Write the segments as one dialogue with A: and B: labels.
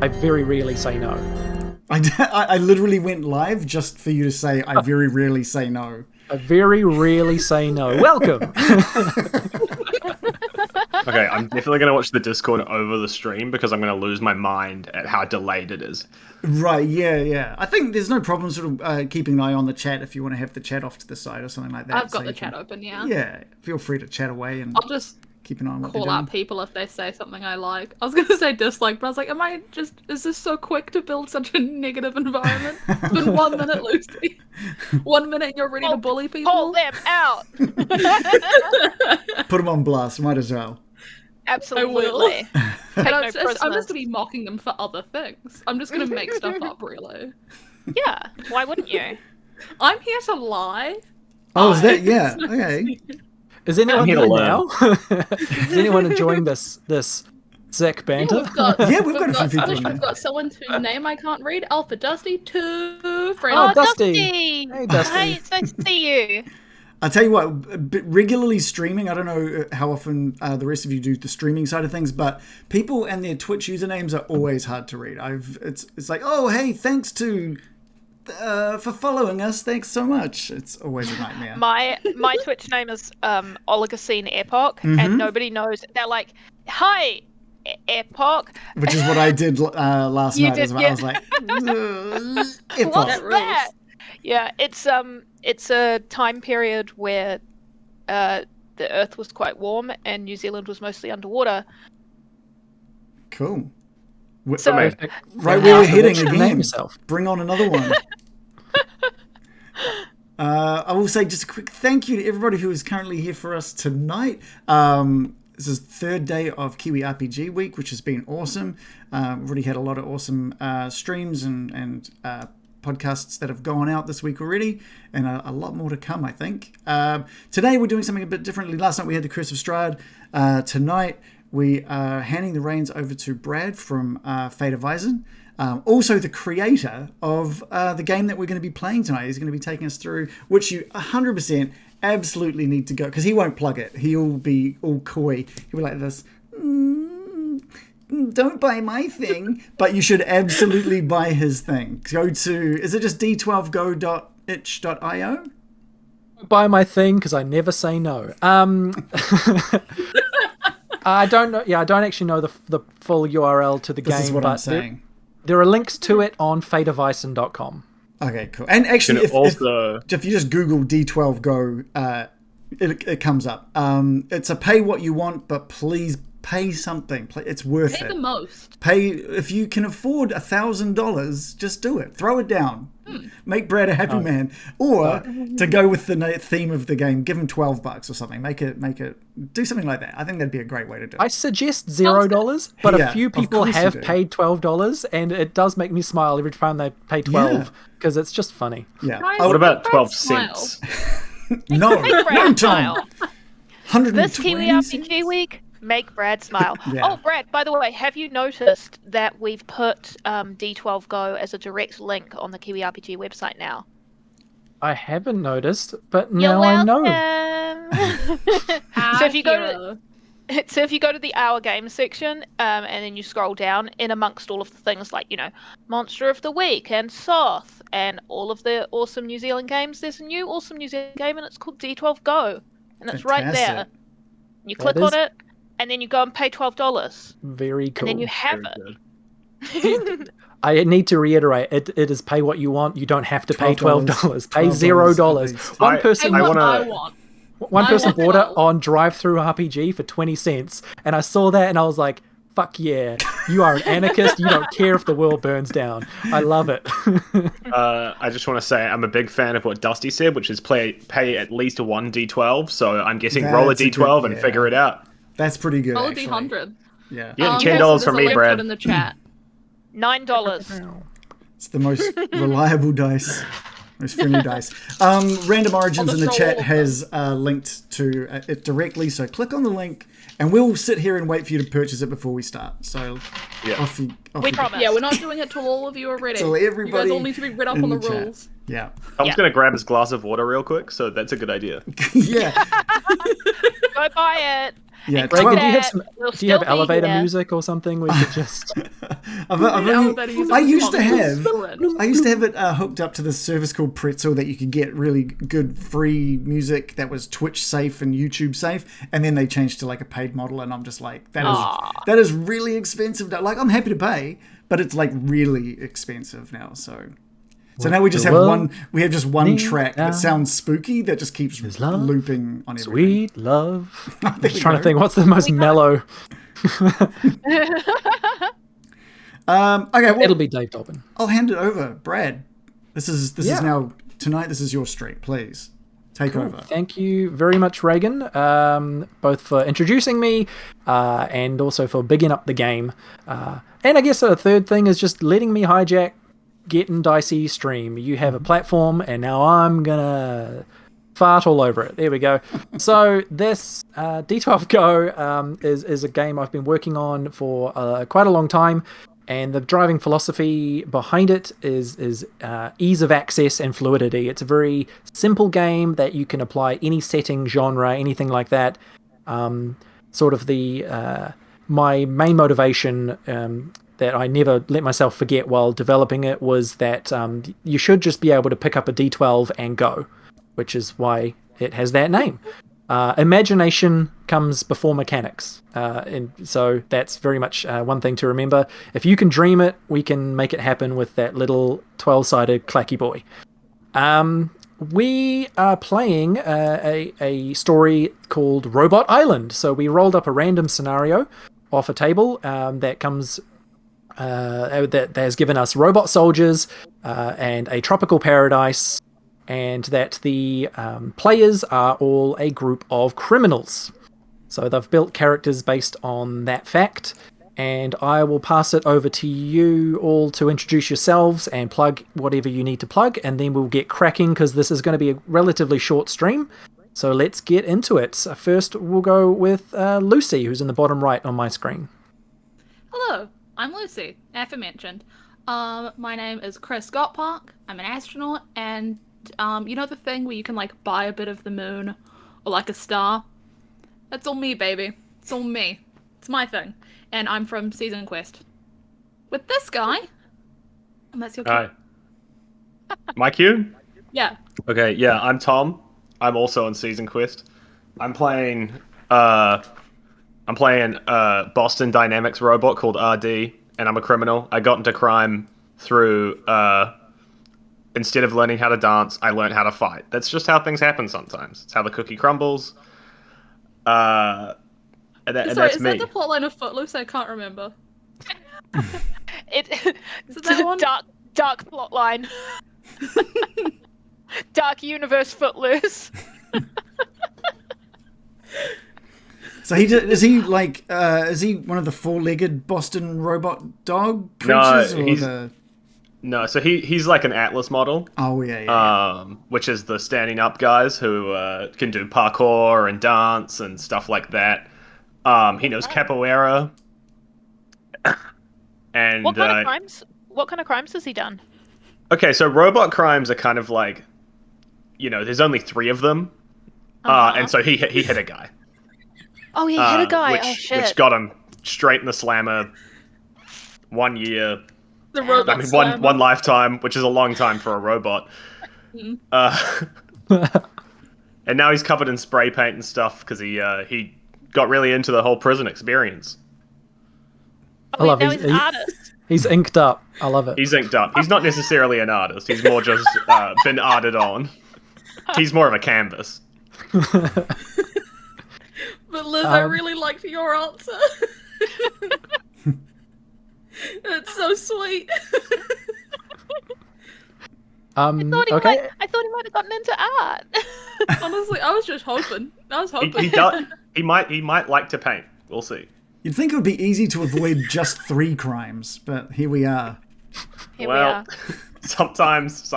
A: I very rarely say no.
B: I literally went live just for you to say, I very rarely say no.
A: I very rarely say no. Welcome!
C: Okay, I'm definitely going to watch the Discord over the stream because I'm going to lose my mind at how delayed it is.
B: Right, yeah. I think there's no problem sort of keeping an eye on the chat if you want to have the chat off to the side or something like that.
D: I've got the chat open, yeah.
B: Yeah, feel free to chat away and
D: I'll just
B: keep an eye on what
D: call out people if they say something I like. I was going to say dislike, but I was like, is this so quick to build such a negative environment? It's been 1 minute, Lucy. 1 minute and you're ready to bully people?
E: Pull them out!
B: Put them on blast, might as well.
E: Absolutely.
D: I'm just going to be mocking them for other things. I'm just going to make stuff up, really.
E: Yeah, why wouldn't you?
D: I'm here to lie.
B: Oh, is that? Yeah, okay.
A: Is anyone here now? Is anyone enjoying this sick banter?
B: Yeah, we've got a few people in there.
D: We've got someone whose name I can't read. Alpha Dusty, 2 friends.
A: Oh,
E: Dusty!
A: Hey, Dusty.
E: Hey, it's nice to see you.
B: I'll tell you what, regularly streaming, I don't know how often the rest of you do the streaming side of things, but people and their Twitch usernames are always hard to read. It's like, oh, hey, thanks for following us. Thanks so much. It's always a nightmare.
E: My Twitch name is Oligocene Epoch, and nobody knows. They're like, hi, Epoch.
B: Which is what I did last night as well.
E: Yeah.
B: I was like, Epoch.
E: What's that? Yeah, it's a time period where the Earth was quite warm and New Zealand was mostly underwater.
B: Cool.
E: So,
B: right where we're heading again.
A: Name yourself.
B: Bring on another one. I will say just a quick thank you to everybody who is currently here for us tonight. This is the third day of Kiwi RPG Week, which has been awesome. We've already had a lot of awesome streams and podcasts that have gone out this week already, and a lot more to come, I think. Today we're doing something a bit differently. Last night we had the Curse of Strahd. Tonight we are handing the reins over to Brad from Fate of Eisen, also the creator of the game that we're going to be playing tonight. He's going to be taking us through, which you 100% absolutely need to go, because he won't plug it. He'll be all coy. He'll be like this, don't buy my thing, but you should absolutely buy his thing. Go to, is it just d12go.itch.io?
A: Buy my thing, because I never say no. I don't know. Yeah, I don't actually know the full URL to the game.
B: This is what I'm saying.
A: There are links to it on fateofison.com.
B: Okay, cool. And actually, if you just Google d12Go, it comes up. It's a pay what you want, but please pay something. It's worth it.
D: Pay the most.
B: Pay, if you can afford $1,000, just do it. Throw it down. Make Brad a happy man. Or to go with the theme of the game, give him $12 or something. Make it. Do something like that. I think that'd be a great way to do it.
A: I suggest $0, but a few people have paid $12, and it does make me smile every time they pay $12 because it's just funny.
B: Yeah.
C: What about 12 cents?
B: No, Tom. 120
E: this Kiwi RPG Week, make Brad smile.
B: Yeah.
E: Oh, Brad, by the way, have you noticed that we've put D12Go as a direct link on the Kiwi RPG website now?
A: I haven't noticed, but now I know.
E: So if you go to the Our Game section, and then you scroll down, in amongst all of the things like, Monster of the Week and Soth and all of the awesome New Zealand games, there's a new awesome New Zealand game and it's called D12Go. And it's right there. You click on it, and then you go and pay $12.
A: Very cool.
E: And then you have it.
A: I need to reiterate, it is pay what you want. You don't have to pay $12. Pay $0. One person bought it on Drive-Thru RPG for 20 cents, and I saw that and I was like, fuck yeah, you are an anarchist. You don't care if the world burns down. I love it.
C: I just want to say I'm a big fan of what Dusty said, which is pay at least one D12. So I'm guessing roll a D12 and figure it out.
B: That's pretty good.
D: Roll a D100.
B: Yeah.
C: Yeah, $10 from me, Brad.
D: In the chat.
E: $9.
B: It's the most reliable dice. Most friendly dice. Random Origins in the chat has linked to it directly, so click on the link, and we'll sit here and wait for you to purchase it before we start. So, off you
E: promise.
D: Yeah, we're not doing it till all of you are ready.
B: Till everybody.
D: You guys all need to be read up on the rules.
B: Yeah.
C: I'm just going to grab his glass of water real quick, so that's a good idea.
B: Yeah.
E: Go buy it.
B: Yeah,
A: Reagan,
E: We'll
A: do you have
E: still be
A: elevator
E: here.
A: music or something we could just...
B: I used to have it hooked up to this service called Pretzel that you could get really good free music that was Twitch safe and YouTube safe, and then they changed to like a paid model, and I'm just like, that is really expensive. Like, I'm happy to pay, but it's like really expensive now. So now we just have one. We have just one track that sounds spooky that just keeps looping on everything.
A: Sweet love. I'm just trying to think. What's the most mellow?
B: Okay, well,
A: it'll be Dave Dobbin.
B: I'll hand it over, Brad. This is now tonight. This is your stream. Please take over.
A: Thank you very much, Reagan. Both for introducing me and also for bigging up the game. And I guess a third thing is just letting me hijack Getting Dicey stream. You have a platform, and now I'm gonna fart all over it. There we go. So this d12Go is a game I've been working on for quite a long time, and the driving philosophy behind it is ease of access and fluidity. It's a very simple game that you can apply any setting, genre, anything like that. Sort of my main motivation that I never let myself forget while developing it was that you should just be able to pick up a D12 and go, which is why it has that name. Imagination comes before mechanics, and so that's very much one thing to remember. If you can dream it, we can make it happen with that little 12-sided clacky boy. We are playing a story called Robot Island. So we rolled up a random scenario off a table that comes... that has given us robot soldiers and a tropical paradise, and that the players are all a group of criminals. So they've built characters based on that fact, and I will pass it over to you all to introduce yourselves and plug whatever you need to plug, and then we'll get cracking because this is going to be a relatively short stream. So let's get into it. So first we'll go with Lucy, who's in the bottom right on my screen.
D: Hello. I'm Lucy, aforementioned. My name is Chris Gotpark. I'm an astronaut, and you know the thing where you can like buy a bit of the moon or like a star? That's all me, baby. It's all me. It's my thing. And I'm from Season Quest. With this guy. And that's your cue.
C: Hi. My cue?
D: Yeah.
C: Okay, yeah, I'm Tom. I'm also on Season Quest. I'm playing Boston Dynamics robot called RD, and I'm a criminal. I got into crime through, instead of learning how to dance, I learned how to fight. That's just how things happen sometimes. It's how the cookie crumbles. And
D: Sorry,
C: that's
D: is
C: me.
D: that the plotline of Footloose? I can't remember.
E: It's
D: that one?
E: dark plotline. Dark universe Footloose.
B: So is he one of the four-legged Boston robot dog creatures?
C: No, so he's like an Atlas model.
B: Oh yeah.
C: Which is the standing up guys who can do parkour and dance and stuff like that. He knows capoeira. And
E: What kind of crimes has he done?
C: Okay, so robot crimes are kind of like, there's only 3 of them, and so he hit a guy.
E: Oh, he hit a guy.
C: Which got him straight in the slammer. 1 year.
D: The robot slammer.
C: one lifetime, which is a long time for a robot. And now he's covered in spray paint and stuff because he got really into the whole prison experience.
A: I love
E: he's an artist.
A: He's inked up. I love it.
C: He's inked up. He's not necessarily an artist. He's more just been arted on. He's more of a canvas.
D: But Liz, I really liked your answer. That's so sweet.
E: I thought he might have gotten into art.
D: Honestly, I was just hoping.
C: He might like to paint. We'll see.
B: You'd think it would be easy to avoid just 3 crimes, but here we are.
C: Sometimes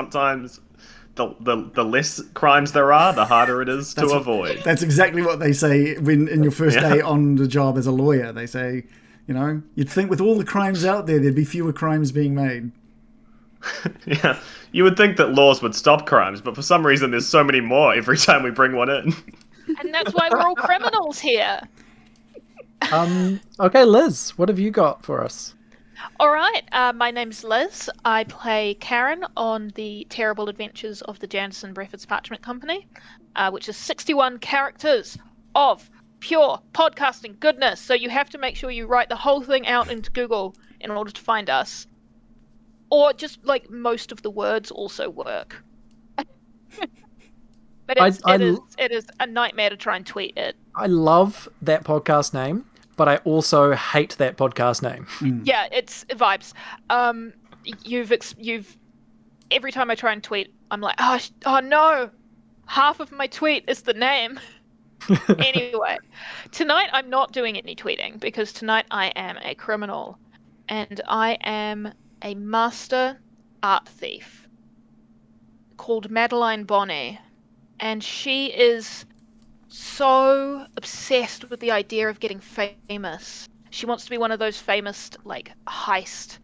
C: the less crimes there are, the harder it is to avoid.
B: That's exactly what they say in your first day on the job as a lawyer. They say, you'd think with all the crimes out there'd be fewer crimes being made.
C: Yeah, you would think that laws would stop crimes, but for some reason there's so many more every time we bring one in.
E: And that's why we're all criminals here.
A: Okay, Liz, what have you got for us?
E: All right, my name's Liz. I play Karen on the Terrible Adventures of the Janderson Breffords Parchment Company, which is 61 characters of pure podcasting goodness. So you have to make sure you write the whole thing out into Google in order to find us. Or just, like, most of the words also work. But it is a nightmare to try and tweet it.
A: I love that podcast name, but I also hate that podcast name.
E: Yeah, it's vibes. You've every time I try and tweet, I'm like, oh no, half of my tweet is the name. Anyway, tonight I'm not doing any tweeting because tonight I am a criminal, and I am a master art thief called Madeline Bonny, and she is so obsessed with the idea of getting famous. She wants to be one of those famous, like, heist,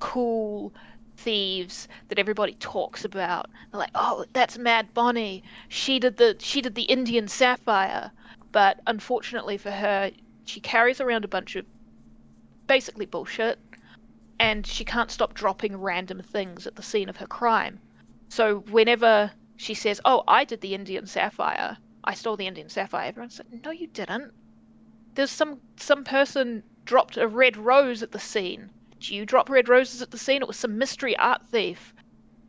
E: cool thieves that everybody talks about. They're like, oh, that's Mad Bonny. She did the Indian sapphire. But unfortunately for her, she carries around a bunch of basically bullshit, and she can't stop dropping random things at the scene of her crime. So whenever she says, oh, I did the Indian sapphire, I stole the Indian sapphire, everyone's like, no, you didn't. There's some person dropped a red rose at the scene. Did you drop red roses at the scene? It was some mystery art thief.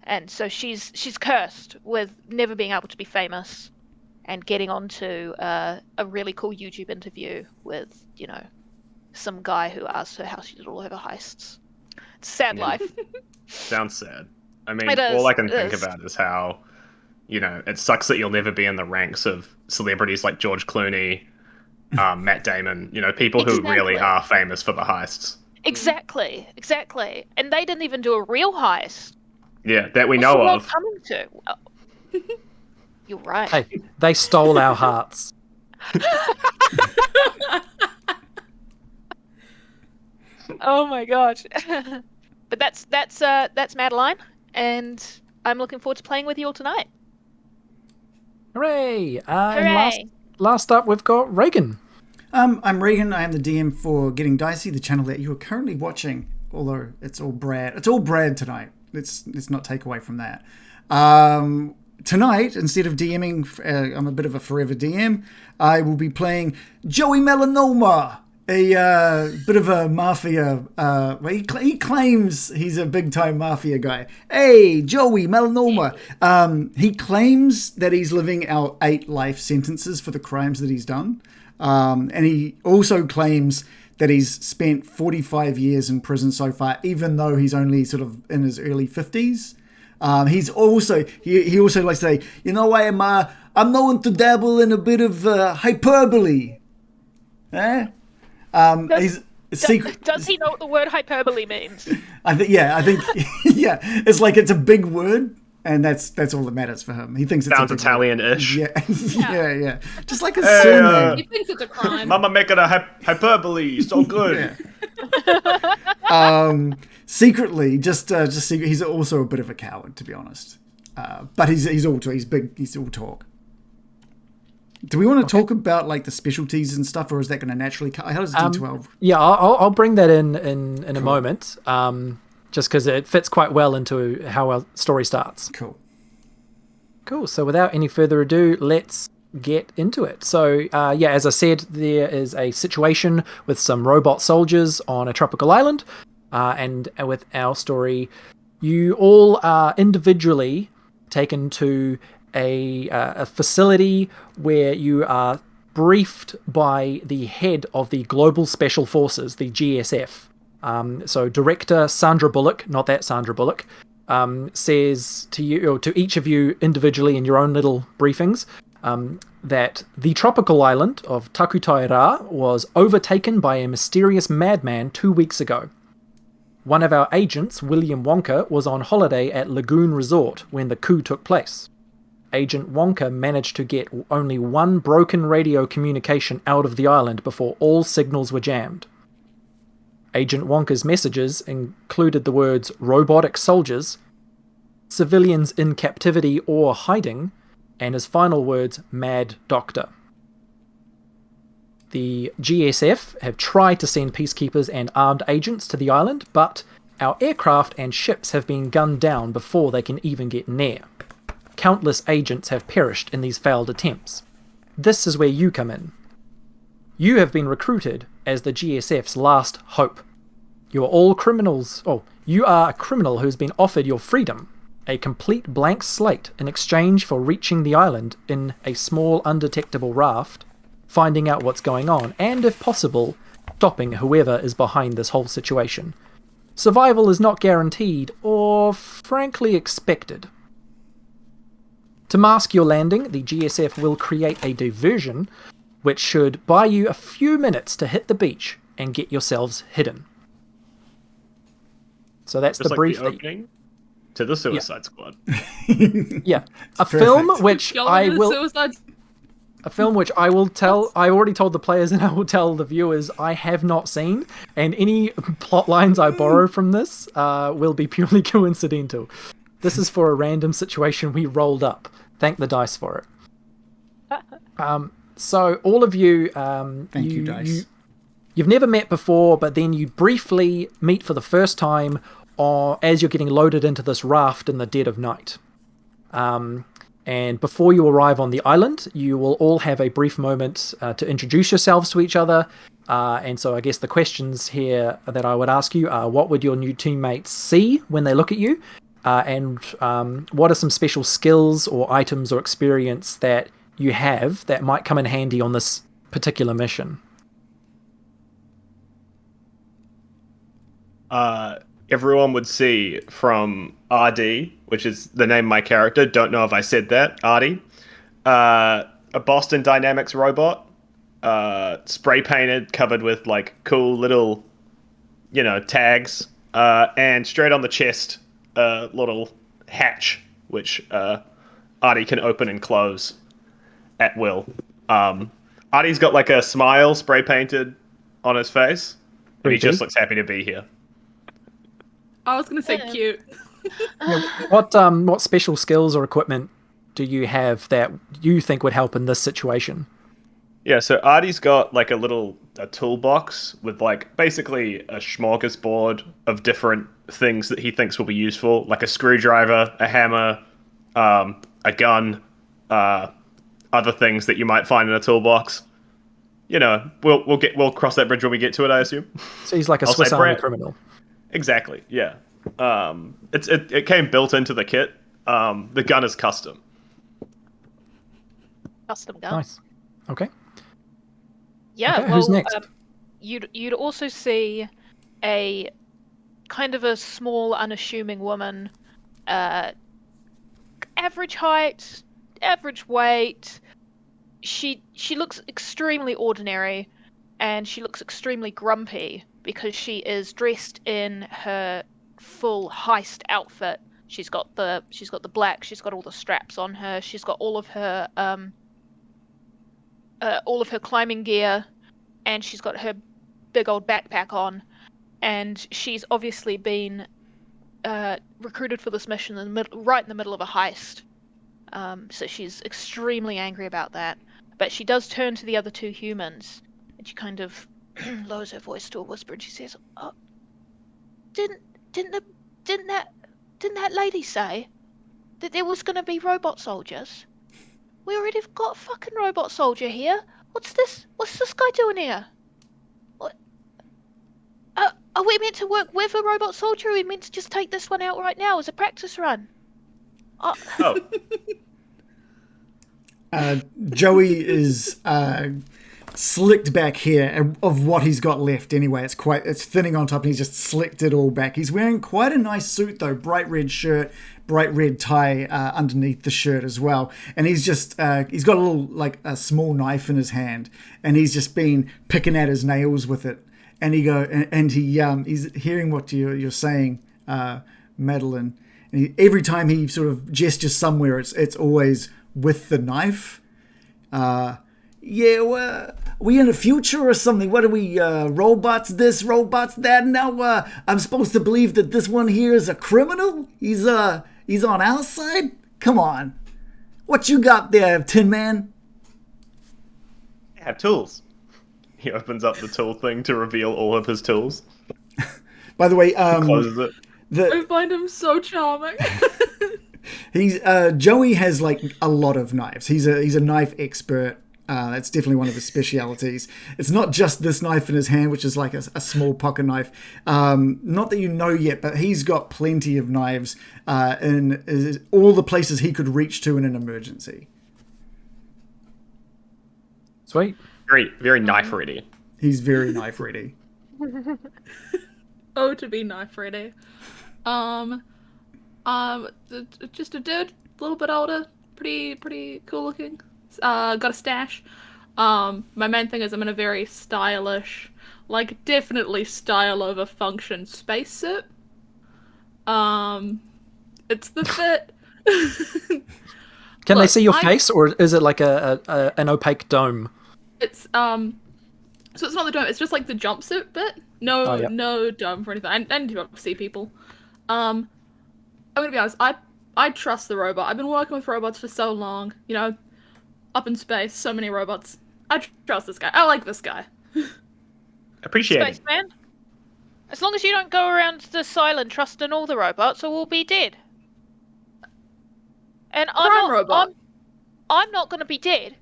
E: And so she's cursed with never being able to be famous and getting onto a really cool YouTube interview with, some guy who asked her how she did all of her heists. It's a sad life.
C: Sounds sad. I mean, all I can think about is how, it sucks that you'll never be in the ranks of celebrities like George Clooney, Matt Damon, people who really are famous for the heists.
E: Exactly. And they didn't even do a real heist.
C: Yeah, that we know of.
E: Coming to? You're right.
A: Hey, they stole our hearts.
E: Oh my gosh. But that's Madeline, and I'm looking forward to playing with you all tonight.
A: Hooray!
E: Hooray!
A: And last up, we've got Reagan.
B: I'm Reagan. I am the DM for Getting Dicey, the channel that you are currently watching. Although it's all Brad. It's all Brad tonight. Let's not take away from that. Tonight, instead of DMing, I'm a bit of a forever DM. I will be playing Joey Melanoma, a bit of a mafia. He claims he's a big time mafia guy. Hey, Joey Melanoma. He claims that he's living out 8 life sentences for the crimes that he's done. And he also claims that he's spent 45 years in prison so far, even though he's only sort of in his early 50s. He also likes to say, I'm known to dabble in a bit of hyperbole. Eh?
E: Does he know what the word hyperbole means?
B: I think yeah. It's like it's a big word, and that's all that matters for him. He thinks it's
C: sounds Italian-ish.
B: Yeah. Just like a surname.
D: He thinks it's a crime.
C: Mama making a hyperbole, so good.
B: Secretly, just he's also a bit of a coward, to be honest. But he's big. He's all talk. Do we want to talk about like the specialties and stuff, or is that going to naturally cut? How does D12?
A: Yeah, I'll bring that in a moment. Just because it fits quite well into how our story starts. Cool. So without any further ado, let's get into it. So as I said, there is a situation with some robot soldiers on a tropical island. And with our story, you all are individually taken to a facility where you are briefed by the head of the Global Special Forces, the GSF. So Director Sandra Bullock, not that Sandra Bullock, says to you, or to each of you individually in your own little briefings, that the tropical island of Takutaira was overtaken by a mysterious madman 2 weeks ago. One of our agents, William Wonka, was on holiday at Lagoon Resort when the coup took place. Agent Wonka managed to get only one broken radio communication out of the island before all signals were jammed. Agent Wonka's messages included the words robotic soldiers, civilians in captivity or hiding, and his final words, mad doctor. The GSF have tried to send peacekeepers and armed agents to the island, but our aircraft and ships have been gunned down before they can even get near. Countless agents have perished in these failed attempts. This is where you come in. You have been recruited as the GSF's last hope. You are all criminals. Oh, you are a criminal who's been offered your freedom, a complete blank slate in exchange for reaching the island in a small, undetectable raft, finding out what's going on, and, if possible, stopping whoever is behind this whole situation. Survival is not guaranteed, or frankly expected. To mask your landing, the GSF will create a diversion, which should buy you a few minutes to hit the beach and get yourselves hidden. So that's
C: just
A: the
C: like
A: brief.
C: The opening to the Suicide Squad.
A: Yeah, a film which I will. A film which I will tell. I already told the players, and I will tell the viewers. I have not seen, and any plot lines I borrow from this will be purely coincidental. This is for a random situation we rolled up. Thank the dice for it. So all of you,
B: Thank you, dice.
A: You've never met before, but then you briefly meet for the first time as you're getting loaded into this raft in the dead of night. And before you arrive on the island, you will all have a brief moment to introduce yourselves to each other. And so I guess the questions here that I would ask you are, what would your new teammates see when they look at you? And what are some special skills or items or experience that you have that might come in handy on this particular mission?
C: Everyone would see from Artie, which is the name of my character. Don't know if I said that. Artie. A Boston Dynamics robot. Spray painted, covered with like cool little, tags. And straight on the chest, a little hatch, which Artie can open and close at will. Artie's got like a smile spray painted on his face. And he just looks happy to be here.
D: I was going to say cute.
A: What special skills or equipment do you have that you think would help in this situation?
C: Yeah, so Artie's got like a toolbox with like basically a smorgasbord of different things that he thinks will be useful, like a screwdriver, a hammer, a gun, other things that you might find in a toolbox. We'll cross that bridge when we get to it, I assume.
A: So he's like a Swiss Army criminal.
C: Exactly, yeah. It came built into the kit. The gun is custom.
E: Custom gun.
A: Nice. Okay.
E: Yeah.
A: Okay, who's next?
E: You'd also see a kind of a small, unassuming woman, average height, average weight. She looks extremely ordinary, and she looks extremely grumpy because she is dressed in her full heist outfit. She's got the black. She's got all the straps on her. She's got all of her climbing gear, and she's got her big old backpack on. And she's obviously been recruited for this mission right in the middle of a heist. So she's extremely angry about that. But she does turn to the other two humans, and she kind of lowers her voice to a whisper, and she says, "Oh, didn't that lady say that there was going to be robot soldiers? We already have got a fucking robot soldier here. What's this guy doing here? What? Are we meant to work with a robot soldier? Or are we meant to just take this one out right now as a practice run?"
C: Oh.
B: Joey is slicked back here of what he's got left anyway. It's thinning on top, and he's just slicked it all back. He's wearing quite a nice suit though, bright red shirt, bright red tie underneath the shirt as well. And he's just he's got a little like a small knife in his hand, and he's just been picking at his nails with it. And he's hearing what you're saying, Madeline. And every time he sort of gestures somewhere, it's always with the knife. We in the future or something? What are we, robots this, robots that? Now I'm supposed to believe that this one here is a criminal? He's on our side? Come on. What you got there, Tin Man?
C: I have tools. He opens up the tool thing to reveal all of his tools.
B: By the way,
C: Closes it.
D: I find him so charming.
B: He's Joey has like a lot of knives. He's a knife expert. That's definitely one of his specialities. It's not just this knife in his hand, which is like a small pocket knife. Not that you know yet, but he's got plenty of knives in all the places he could reach to in an emergency.
A: Sweet.
C: Very, very knife ready.
B: He's very knife ready.
D: Oh, to be knife ready. Just a dude, a little bit older, pretty cool looking. Got a stash. My main thing is I'm in a very stylish, like definitely style over function spacesuit. It's the fit.
A: Can they see your face, or is it like an opaque dome?
D: It's so it's not the dome. It's just like the jumpsuit bit. No, no dome for anything. I need to be able to see people. I'm gonna be honest. I trust the robot. I've been working with robots for so long. You know, up in space, so many robots. I trust this guy. I like this guy.
C: Appreciate it.
E: Spaceman. As long as you don't go around this island trusting all the robots, or we'll be dead. And I'm not going to be dead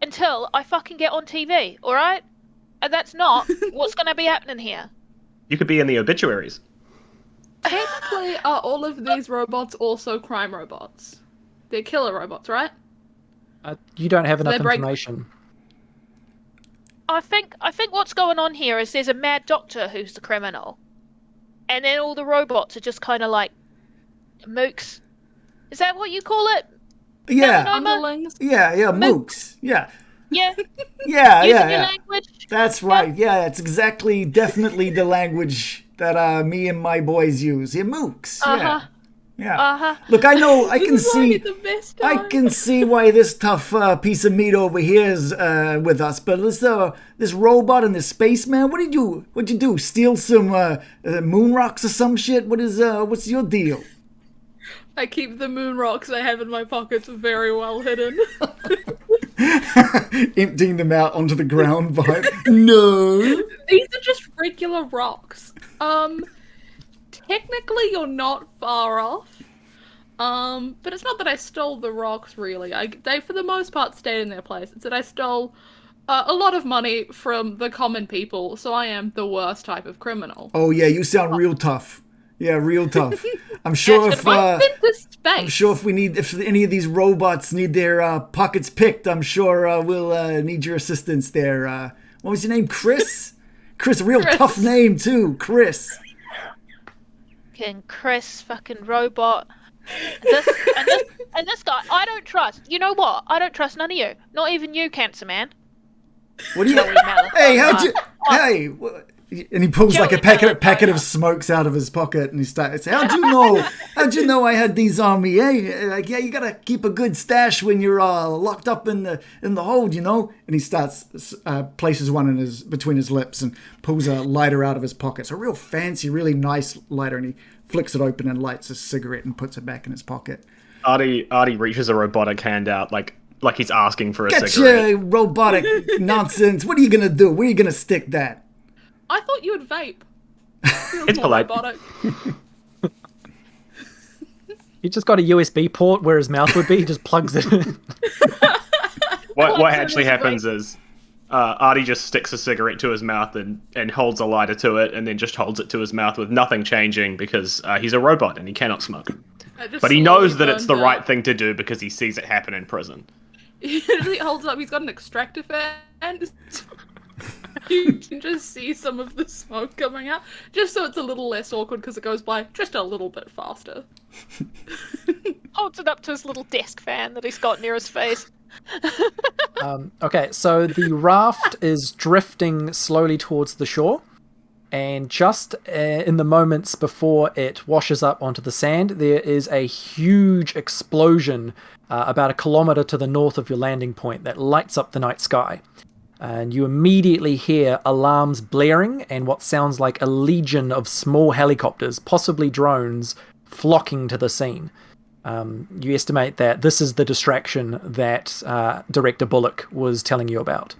E: until I fucking get on TV, alright? And that's not what's going to be happening here.
C: You could be in the obituaries.
D: Technically, are all of these robots also crime robots? They're killer robots, right?
A: You don't have enough information.
E: I think what's going on here is there's a mad doctor who's the criminal. And then all the robots are just kind of like mooks. Is that what you call it?
B: Yeah.
D: Underlings?
B: Yeah, mooks. Yeah.
E: Yeah.
B: Yeah,
E: Using
B: yeah.
E: your language.
B: That's right. Yeah, it's definitely the language that me and my boys use. Yeah, mooks. Yeah. Yeah. Look, I know. I can see why this tough piece of meat over here is with us. But this robot and this spaceman. What'd you do? Steal some moon rocks or some shit? What's your deal?
D: I keep the moon rocks I have in my pockets very well hidden.
B: Emptying them out onto the ground. No.
D: These are just regular rocks. Technically, you're not far off. But it's not that I stole the rocks, really. They, for the most part, stayed in their place. It's that I stole a lot of money from the common people, so I am the worst type of criminal.
B: Oh, yeah, you sound real tough. Yeah, real tough. I'm sure if any of these robots need their pockets picked, I'm sure we'll need your assistance there. What was your name? Chris? Chris, a real tough name, too. Chris.
E: Chris, fucking robot. And this guy, I don't trust. You know what? I don't trust none of you. Not even you, Cancer Man.
B: What do you? Hey, how'd you? Hey, and he pulls like a packet of smokes out of his pocket, and he starts. How'd you know? How'd you know I had these on me? Eh? Like, yeah, you gotta keep a good stash when you're locked up in the hold, you know. And he starts places one between his lips and pulls a lighter out of his pocket. It's a real fancy, really nice lighter, and he flicks it open and lights a cigarette and puts it back in his pocket.
C: Artie reaches a robotic hand out like he's asking for a cigarette.
B: Get your robotic nonsense. What are you gonna do? Where are you gonna stick that?
D: I thought you would vape.
C: It's polite.
A: He just got a USB port where his mouth would be. He just plugs it in.
C: What actually happens is Artie just sticks a cigarette to his mouth and holds a lighter to it, and then just holds it to his mouth with nothing changing because he's a robot and he cannot smoke. But he knows that it's the right thing to do because he sees it happen in prison.
D: He holds up. He's got an extractor fan. You can just see some of the smoke coming out, just so it's a little less awkward because it goes by just a little bit faster.
E: Holds it up to his little desk fan that he's got near his face.
A: Okay, so the raft is drifting slowly towards the shore, and just in the moments before it washes up onto the sand, there is a huge explosion about 1 kilometer to the north of your landing point that lights up the night sky. And you immediately hear alarms blaring and what sounds like a legion of small helicopters, possibly drones, flocking to the scene. You estimate that this is the distraction that Director Bullock was telling you about.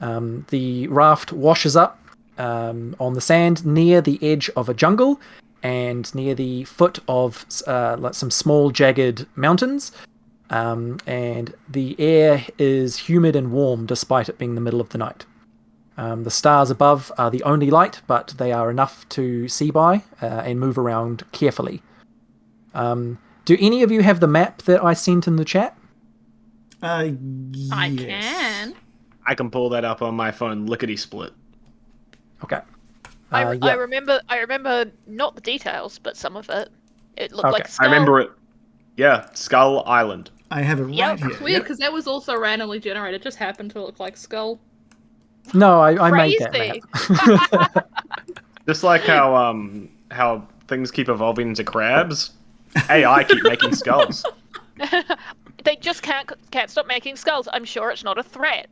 A: The raft washes up on the sand near the edge of a jungle and near the foot of like some small jagged mountains. And the air is humid and warm despite it being the middle of the night. The stars above are the only light, but they are enough to see by and move around carefully. Do any of you have the map that I sent in the chat?
B: Yes.
D: I can.
C: I can pull that up on my phone, lickety-split.
A: Okay.
E: I remember not the details, but some of it. It looked
A: Okay.
E: like a skull.
C: I remember it. Yeah, Skull Island.
B: I have it right here.
D: It's weird because that was also randomly generated. It just happened to look like Skull.
A: No, I made that map.
C: Just like how things keep evolving into crabs, AI keep making skulls.
E: They just can't stop making skulls. I'm sure it's not a threat.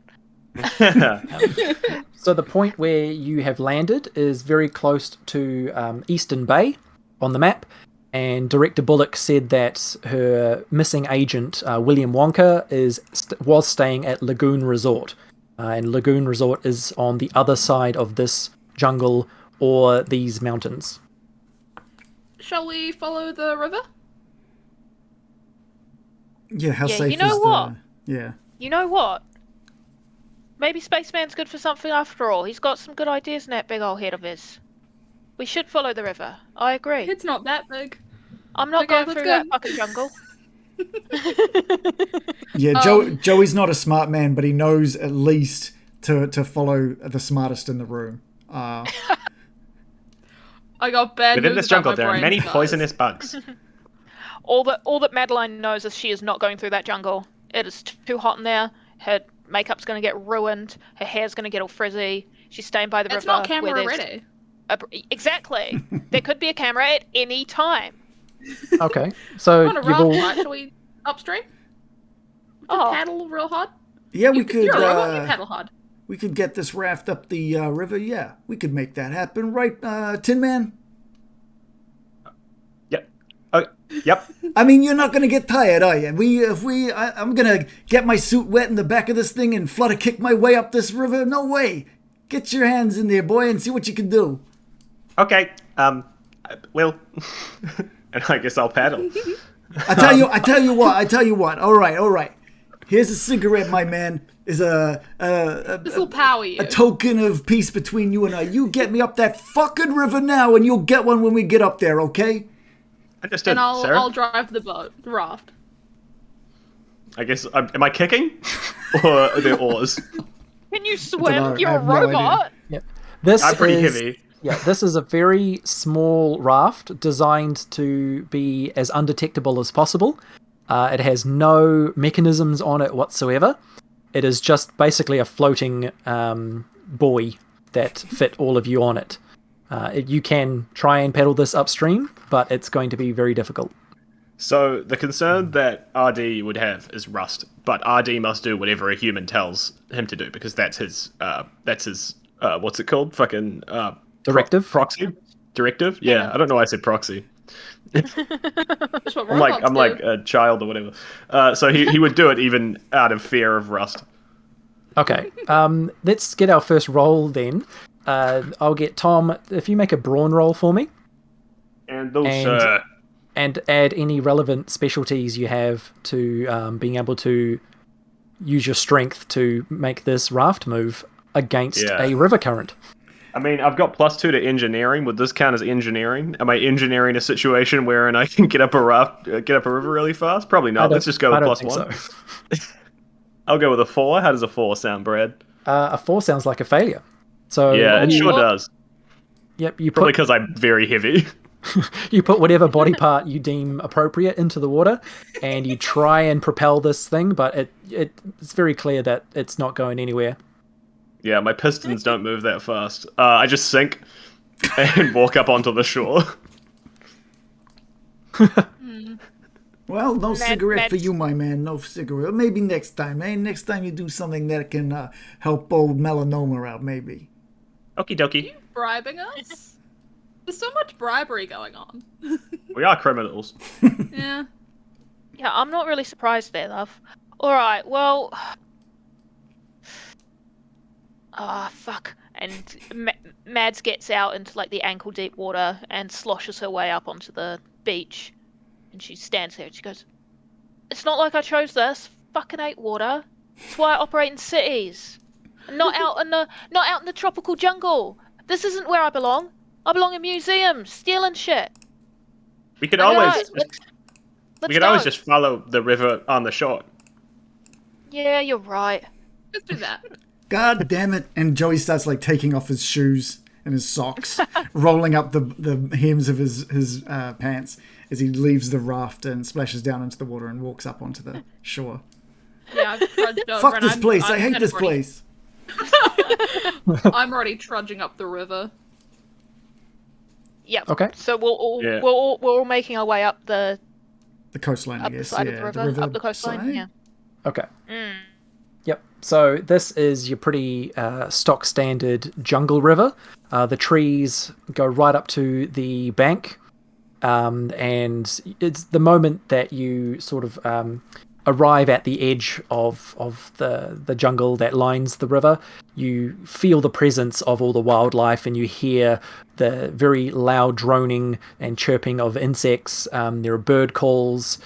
A: So the point where you have landed is very close to Eastern Bay on the map, and Director Bullock said that her missing agent, William Wonka, was staying at Lagoon Resort. And Lagoon Resort is on the other side of this jungle or these mountains.
D: Shall we follow the river?
B: Yeah, how safe
E: you know
B: is
E: what?
B: Yeah.
E: You know what? Maybe Spaceman's good for something after all. He's got some good ideas in that big old head of his. We should follow the river. I agree.
D: It's not that big.
E: I'm not
D: Okay,
E: going
D: let's
E: through
D: go.
E: that fucking jungle.
B: Yeah, Joey's not a smart man, but he knows at least to follow the smartest in the room.
D: I got bad
C: Within
D: news
C: this
D: about
C: jungle,
D: my
C: there are
D: brain,
C: many
D: guys.
C: poisonous bugs.
E: All that Madeline knows is she is not going through that jungle. It is too hot in there. Her makeup's going to get ruined. Her hair's going to get all frizzy. She's staying by the
D: It's
E: river.
D: not camera ready.
E: Exactly. There could be a camera at any time.
A: Okay, so
D: On a
A: you've
D: raft,
A: all...
D: right? Shall we upstream? Just paddle real hard?
B: Yeah, we could.
D: You're a robot, you paddle hard.
B: We could get this raft up the river. Yeah, we could make that happen, right, Tin Man?
C: Yep. Yep.
B: I mean, you're not gonna get tired, are you? I'm gonna get my suit wet in the back of this thing and flutter kick my way up this river. No way. Get your hands in there, boy, and see what you can do.
C: Okay. Well, and I guess I'll paddle.
B: I tell you what. All right. Here's a cigarette, my man. Is
D: This will power you.
B: a token of peace between you and I. You get me up that fucking river now, and you'll get one when we get up there, okay?
C: Understood,
D: And
C: sir.
D: I'll drive the raft.
C: I guess, am I kicking? Or are there oars?
E: Can you
B: dunno,
E: swim? You're
B: I
E: a
B: have no idea.
E: robot.
A: Yep. This
C: I'm pretty
A: is,
C: heavy.
A: Yeah, this is a very small raft designed to be as undetectable as possible. It has no mechanisms on it whatsoever. It is just basically a floating buoy that fit all of you on it. You can try and paddle this upstream, but it's going to be very difficult.
C: So the concern that RD would have is rust, but RD must do whatever a human tells him to do because that's his what's it called? Fucking
A: Directive?
C: proxy directive. Yeah, I don't know why I said proxy.
D: That's what
C: I'm
D: robots
C: like
D: do.
C: a child or whatever. So he would do it even out of fear of rust.
A: Okay, let's get our first roll then. I'll get Tom, if you make a brawn roll for me.
C: And those
A: And add any relevant specialties you have to being able to use your strength to make this raft move against a river current.
C: I mean, I've got +2 to engineering. Would this count as engineering? Am I engineering a situation wherein I can get up a river really fast? Probably not. Let's just go with +1.
A: So.
C: I'll go with a 4. How does a 4 sound, Brad?
A: A 4 sounds like a failure. So
C: yeah, it sure does.
A: Yep, you
C: Probably because I'm very heavy.
A: You put whatever body part you deem appropriate into the water, and you try and propel this thing, but it's very clear that it's not going anywhere.
C: Yeah, my pistons don't move that fast. I just sink and walk up onto the shore.
B: Well, no cigarette for you, my man. No cigarette. Maybe next time, eh? Next time you do something that can help old Melanoma out, maybe.
C: Okie dokie.
D: Are you bribing us? There's so much bribery going on.
C: We are criminals.
D: Yeah.
E: Yeah, I'm not really surprised there, love. Alright, well... Ah, fuck. And Mads gets out into like the ankle deep water and sloshes her way up onto the beach. And she stands there and she goes, "It's not like I chose this. Fucking hate water. It's why I operate in cities. Not out in the tropical jungle. This isn't where I belong. I belong in museums, stealing shit."
C: We could
E: Alright,
C: always just follow the river on the shore.
E: Yeah, you're right.
D: Let's do that.
B: God damn it. And Joey starts like taking off his shoes and his socks, rolling up the hems of his pants as he leaves the raft and splashes down into the water and walks up onto the shore.
D: Yeah, I've trudged over.
B: Fuck this place. I hate this place.
D: I'm already trudging up the river.
E: Yep.
B: Okay.
E: So we're all making our way up the
B: coastline, I guess.
E: the side of the river, up the coastline.
B: side?
E: Yeah.
A: Okay. Yep. So this is your pretty stock standard jungle river. The trees go right up to the bank, and it's the moment that you sort of arrive at the edge of the jungle that lines the river. You feel the presence of all the wildlife, and you hear the very loud droning and chirping of insects. There are bird calls,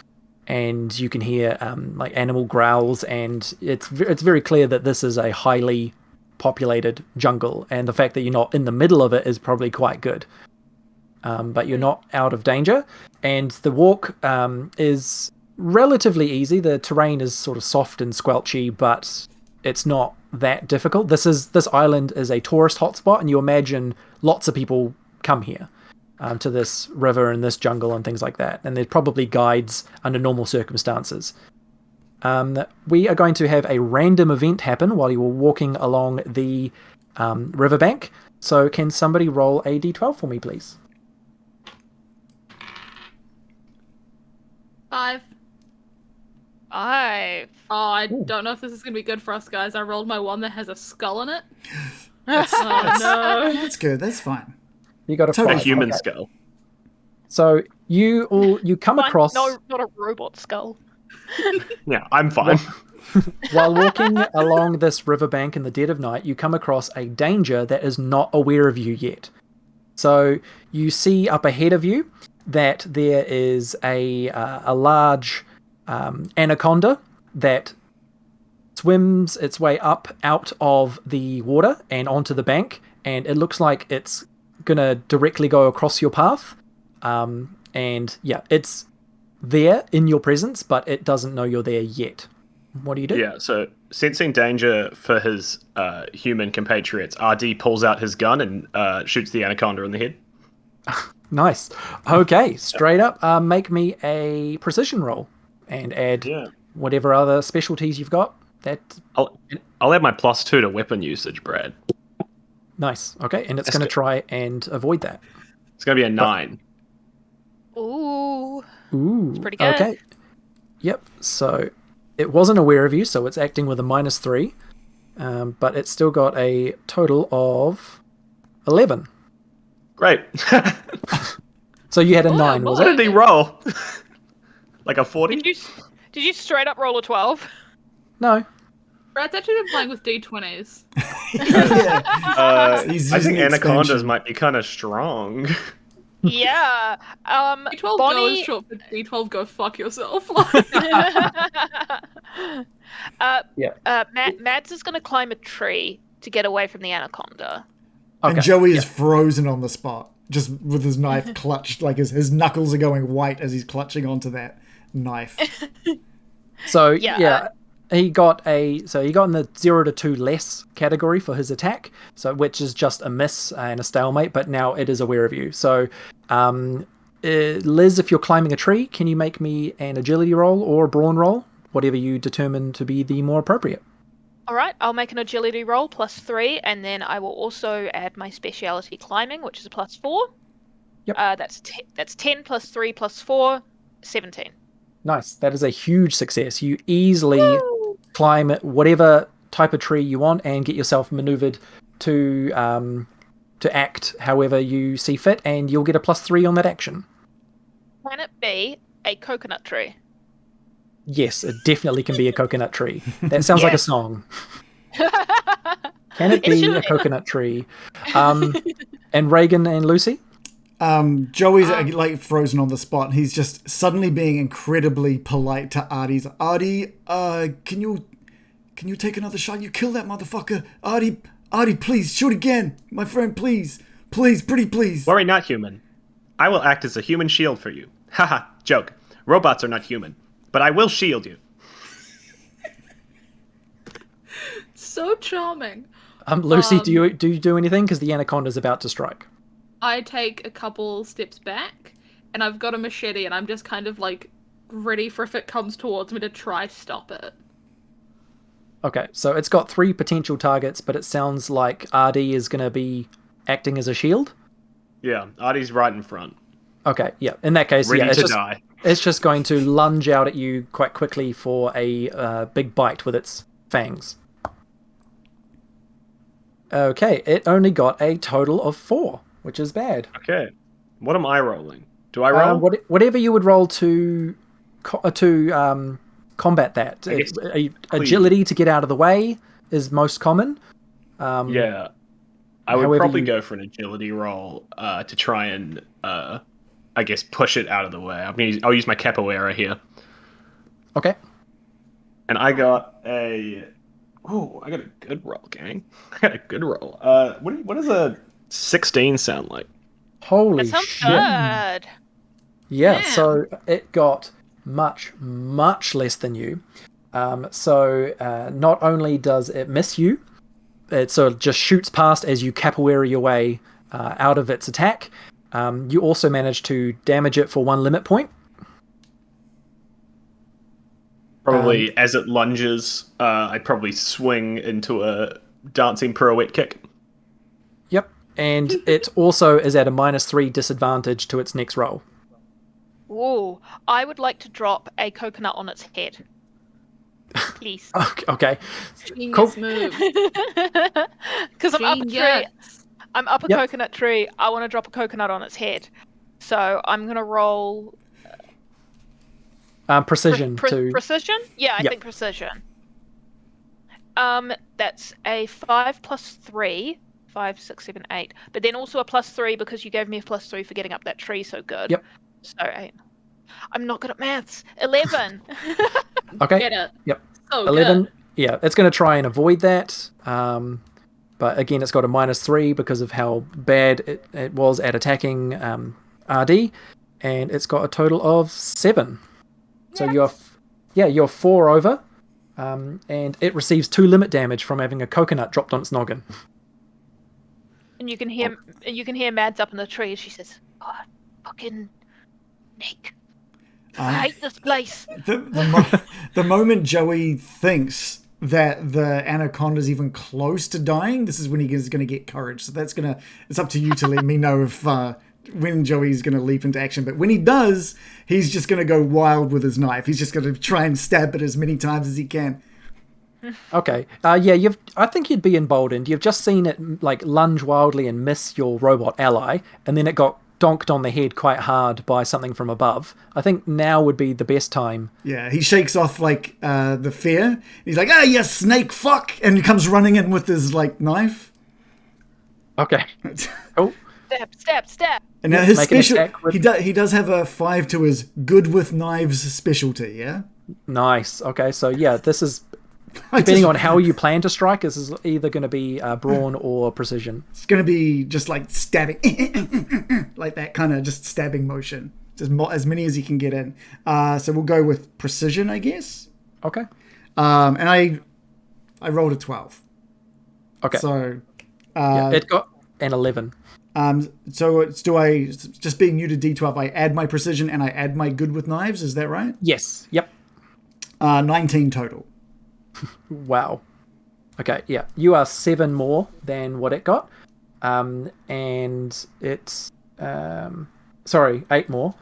A: and you can hear like animal growls, and it's very clear that this is a highly populated jungle, and the fact that you're not in the middle of it is probably quite good. But you're not out of danger, and the walk is relatively easy. The terrain is sort of soft and squelchy, but it's not that difficult. This island is a tourist hotspot, and you imagine lots of people come here to this river and this jungle and things like that, and there's probably guides under normal circumstances. We are going to have a random event happen while you were walking along the riverbank. So can somebody roll a d12 for me, please?
D: 5. Oh, I don't know if this is going to be good for us, guys. I rolled my one that has a skull in it.
E: No.
B: That's good. That's fine.
A: You got
C: a human skull.
A: So you come across...
E: No, not a robot skull.
C: Yeah, I'm fine.
A: While walking along this riverbank in the dead of night, you come across a danger that is not aware of you yet. So you see up ahead of you that there is a large anaconda that swims its way up out of the water and onto the bank, and it looks like it's gonna directly go across your path. And yeah, it's there in your presence, but it doesn't know you're there yet. What do you do?
C: Yeah, so sensing danger for his human compatriots, Artie pulls out his gun and shoots the anaconda in the head.
A: Nice. Okay, straight up, make me a precision roll and add whatever other specialties you've got.
C: I'll add my +2 to weapon usage, Brad.
A: Nice. Okay, and it's going to try and avoid that.
C: It's going to be a 9.
E: Ooh.
A: It's
E: pretty good.
A: Okay. Yep. So it wasn't aware of you, so it's acting with a -3, but it's still got a total of 11.
C: Great.
A: So you had a 9, was
C: what
A: it?
C: did he roll? Like a 40?
E: Did you straight up roll a 12?
A: No.
D: Brad's actually been playing with d20s.
C: I think anacondas might be kind of strong.
E: Yeah.
D: d12Go
E: Bonny...
D: is short for d12Go fuck yourself.
E: Mads is going to climb a tree to get away from the anaconda.
B: Okay. And Joey is frozen on the spot, just with his knife clutched, like his knuckles are going white as he's clutching onto that knife.
A: So he got in the 0 to 2 less category for his attack, so which is just a miss and a stalemate, but now it is aware of you. So Liz, if you're climbing a tree, can you make me an agility roll or a brawn roll, whatever you determine to be the more appropriate?
E: All right, I'll make an agility roll +3, and then I will also add my speciality climbing, which is a +4.
A: Yep.
E: That's 10 +3 +4, 17.
A: Nice. That is a huge success. You easily climb whatever type of tree you want and get yourself maneuvered to act however you see fit, and you'll get a +3 on that action.
E: Can it be a coconut tree?
A: Yes, it definitely can be a coconut tree. That sounds like a song. Can it be a coconut tree? And Reagan and Lucy?
B: Joey's like frozen on the spot. He's just suddenly being incredibly polite to Artie. Artie, can you take another shot? You kill that motherfucker. Artie, please, shoot again. My friend, please. Please, pretty please.
C: Worry not, human. I will act as a human shield for you. Haha, joke. Robots are not human, but I will shield you.
D: So charming.
A: Lucy, do you do anything? Because the anaconda's about to strike.
D: I take a couple steps back, and I've got a machete, and I'm just kind of like ready for if it comes towards me to try stop it.
A: Okay, so it's got 3 potential targets, but it sounds like Artie is going to be acting as a shield.
C: Yeah, Artie's right in front.
A: Okay, yeah. In that case,
C: ready to
A: die. It's just going to lunge out at you quite quickly for a big bite with its fangs. Okay, it only got a total of 4, which is bad.
C: Okay, what am I rolling? Do I roll?
A: Whatever you would roll to combat that. Agility to get out of the way is most common.
C: Yeah, I would probably go for an agility roll to try and, I guess, push it out of the way. I'll use my capoeira here.
A: Okay.
C: And I got a good roll, gang. I got a good roll. What does a 16 sound like?
A: Holy
E: that sounds
A: shit.
E: good.
A: Yeah, so it got much, much less than you. So not only does it miss you, it sort of just shoots past as you capoeira your way out of its attack. You also manage to damage it for 1 limit point.
C: Probably as it lunges, I'd probably swing into a dancing pirouette kick.
A: Yep, and it also is at a -3 disadvantage to its next roll.
E: Ooh, I would like to drop a coconut on its head. Please.
A: Okay.
D: Genius move.
E: Because I'm up a tree. I'm up a coconut tree. I want to drop a coconut on its head. So I'm going to roll...
A: precision.
E: Precision? Yeah, I think precision. That's a 5 plus 3. 5, 6, 7, 8. But then also a +3 because you gave me a +3 for getting up that tree so good.
A: Yep.
E: So 8. I'm not good at maths. 11.
A: Okay.
D: Get it.
A: Yep.
D: Oh,
A: 11.
D: Good.
A: Yeah, it's going to try and avoid that. But again, it's got a -3 because of how bad it was at attacking RD. And it's got a total of 7. So you're 4 over. And it receives 2 limit damage from having a coconut dropped on its noggin.
E: And you can hear Mads up in the tree as she says, "God, fucking Nick. I hate this place."
B: The moment Joey thinks that the anaconda's even close to dying, this is when he is going to get courage. So it's up to you to let me know if when Joey's going to leap into action. But when he does, he's just going to go wild with his knife. He's just going to try and stab it as many times as he can.
A: Okay. I think you'd be emboldened. You've just seen it like lunge wildly and miss your robot ally, and then it got donked on the head quite hard by something from above. I think now would be the best time.
B: Yeah, he shakes off like the fear. He's like, you snake fuck, and he comes running in with his like knife.
A: Okay. Oh.
E: Stab.
B: And now his special, he does have a 5 to his good with knives specialty. Yeah.
A: Nice. Okay, so yeah, this is. Depending on how you plan to strike, this is either going to be brawn or precision.
B: It's going to be just like stabbing, like that kind of just stabbing motion. Just as many as you can get in. So we'll go with precision, I guess.
A: Okay.
B: And I rolled a 12.
A: Okay.
B: So
A: it got an 11.
B: So do I, just being new to D12, I add my precision and I add my good with knives, is that right?
A: Yes. Yep.
B: 19 total.
A: Wow. Okay, yeah. You are 7 more than what it got. And it's... 8 more.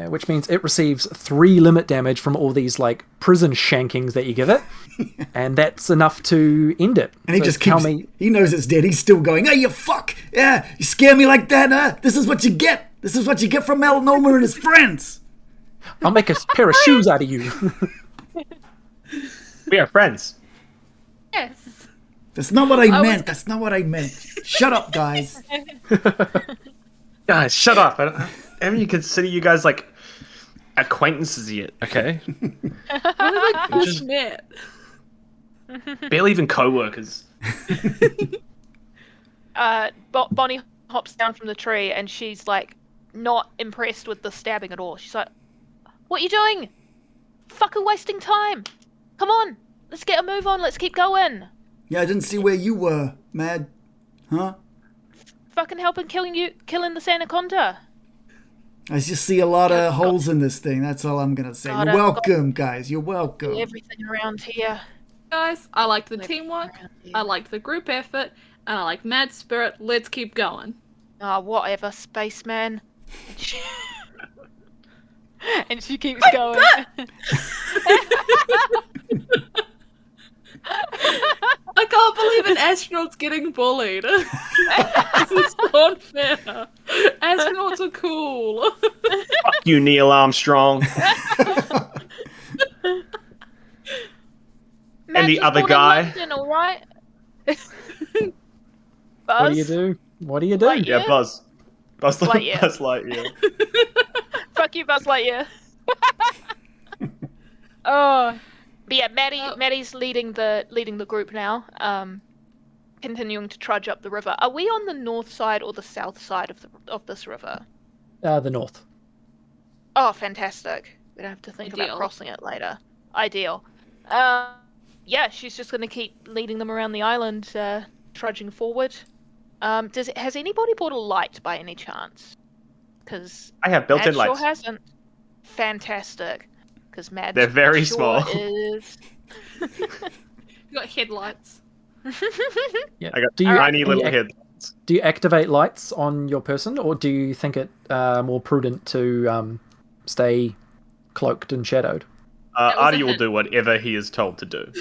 A: Which means it receives 3 limit damage from all these, like, prison shankings that you give it. And that's enough to end it.
B: And he just keeps... He knows it's dead. He's still going, "Hey, you fuck! Yeah, you scare me like that, huh? This is what you get! This is what you get from Melanoma and his friends!
A: I'll make a pair of shoes out of you."
C: We are friends.
D: Yes.
B: That's not what I meant. That's not what I meant. Shut up, guys.
C: Guys, shut up. I haven't you consider you guys like acquaintances yet, okay?
D: Like just met.
C: Barely even co-workers.
E: Bonnie hops down from the tree and she's like not impressed with the stabbing at all. She's like, "What are you doing? Fucking wasting time. Come on, let's get a move on. Let's keep going."
B: Yeah, I didn't see where you were, Mad. Huh?
E: Fucking helping killing the Sanaconda.
B: I just see a lot of holes in this thing. That's all I'm gonna say.
E: God,
B: You're welcome, guys. You're welcome.
E: Everything around here.
D: Guys, I liked the teamwork, I liked the group effort, and I like Mad Spirit. Let's keep going.
E: Whatever, spaceman. And she keeps going.
D: I can't believe an astronaut's getting bullied. This is unfair. Astronauts are cool.
C: Fuck you, Neil Armstrong. And the other guy.
E: London, all right?
A: What do you do? What do you do?
E: Lightyear?
C: Yeah, Buzz. Buzz
E: Lightyear.
C: Buzz Lightyear.
E: Fuck you, Buzz Lightyear. Oh, but yeah, Maddie's leading the group now. Continuing to trudge up the river. Are we on the north side or the south side of this river?
A: The north.
E: Oh, fantastic. We don't have to think
D: Ideal.
E: about crossing it later. Ideal. Yeah, she's just going to keep leading them around the island, trudging forward. Has anybody bought a light by any chance? Because
C: I have built-in lights.
E: Sure hasn't. Fantastic. Because Mad.
C: They're very
E: sure
C: small.
E: Is.
D: You got headlights.
A: Yeah.
C: I got tiny little heads.
A: Do you activate lights on your person, or do you think it more prudent to stay cloaked and shadowed?
C: Artie will do whatever he is told to do.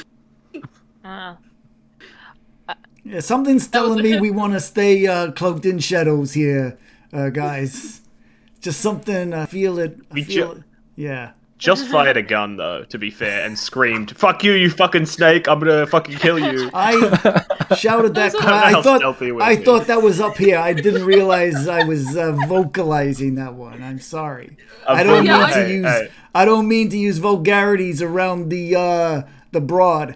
B: Yeah, something's telling me we want to stay cloaked in shadows here, guys. Just something. I feel it. Yeah.
C: Just fired a gun, though, to be fair, and screamed, "Fuck you, you fucking snake! I'm gonna fucking kill you!"
B: I shouted that cry. I thought that was up here. I didn't realize I was vocalizing that one. I'm sorry. I don't mean to use vulgarities around the broad.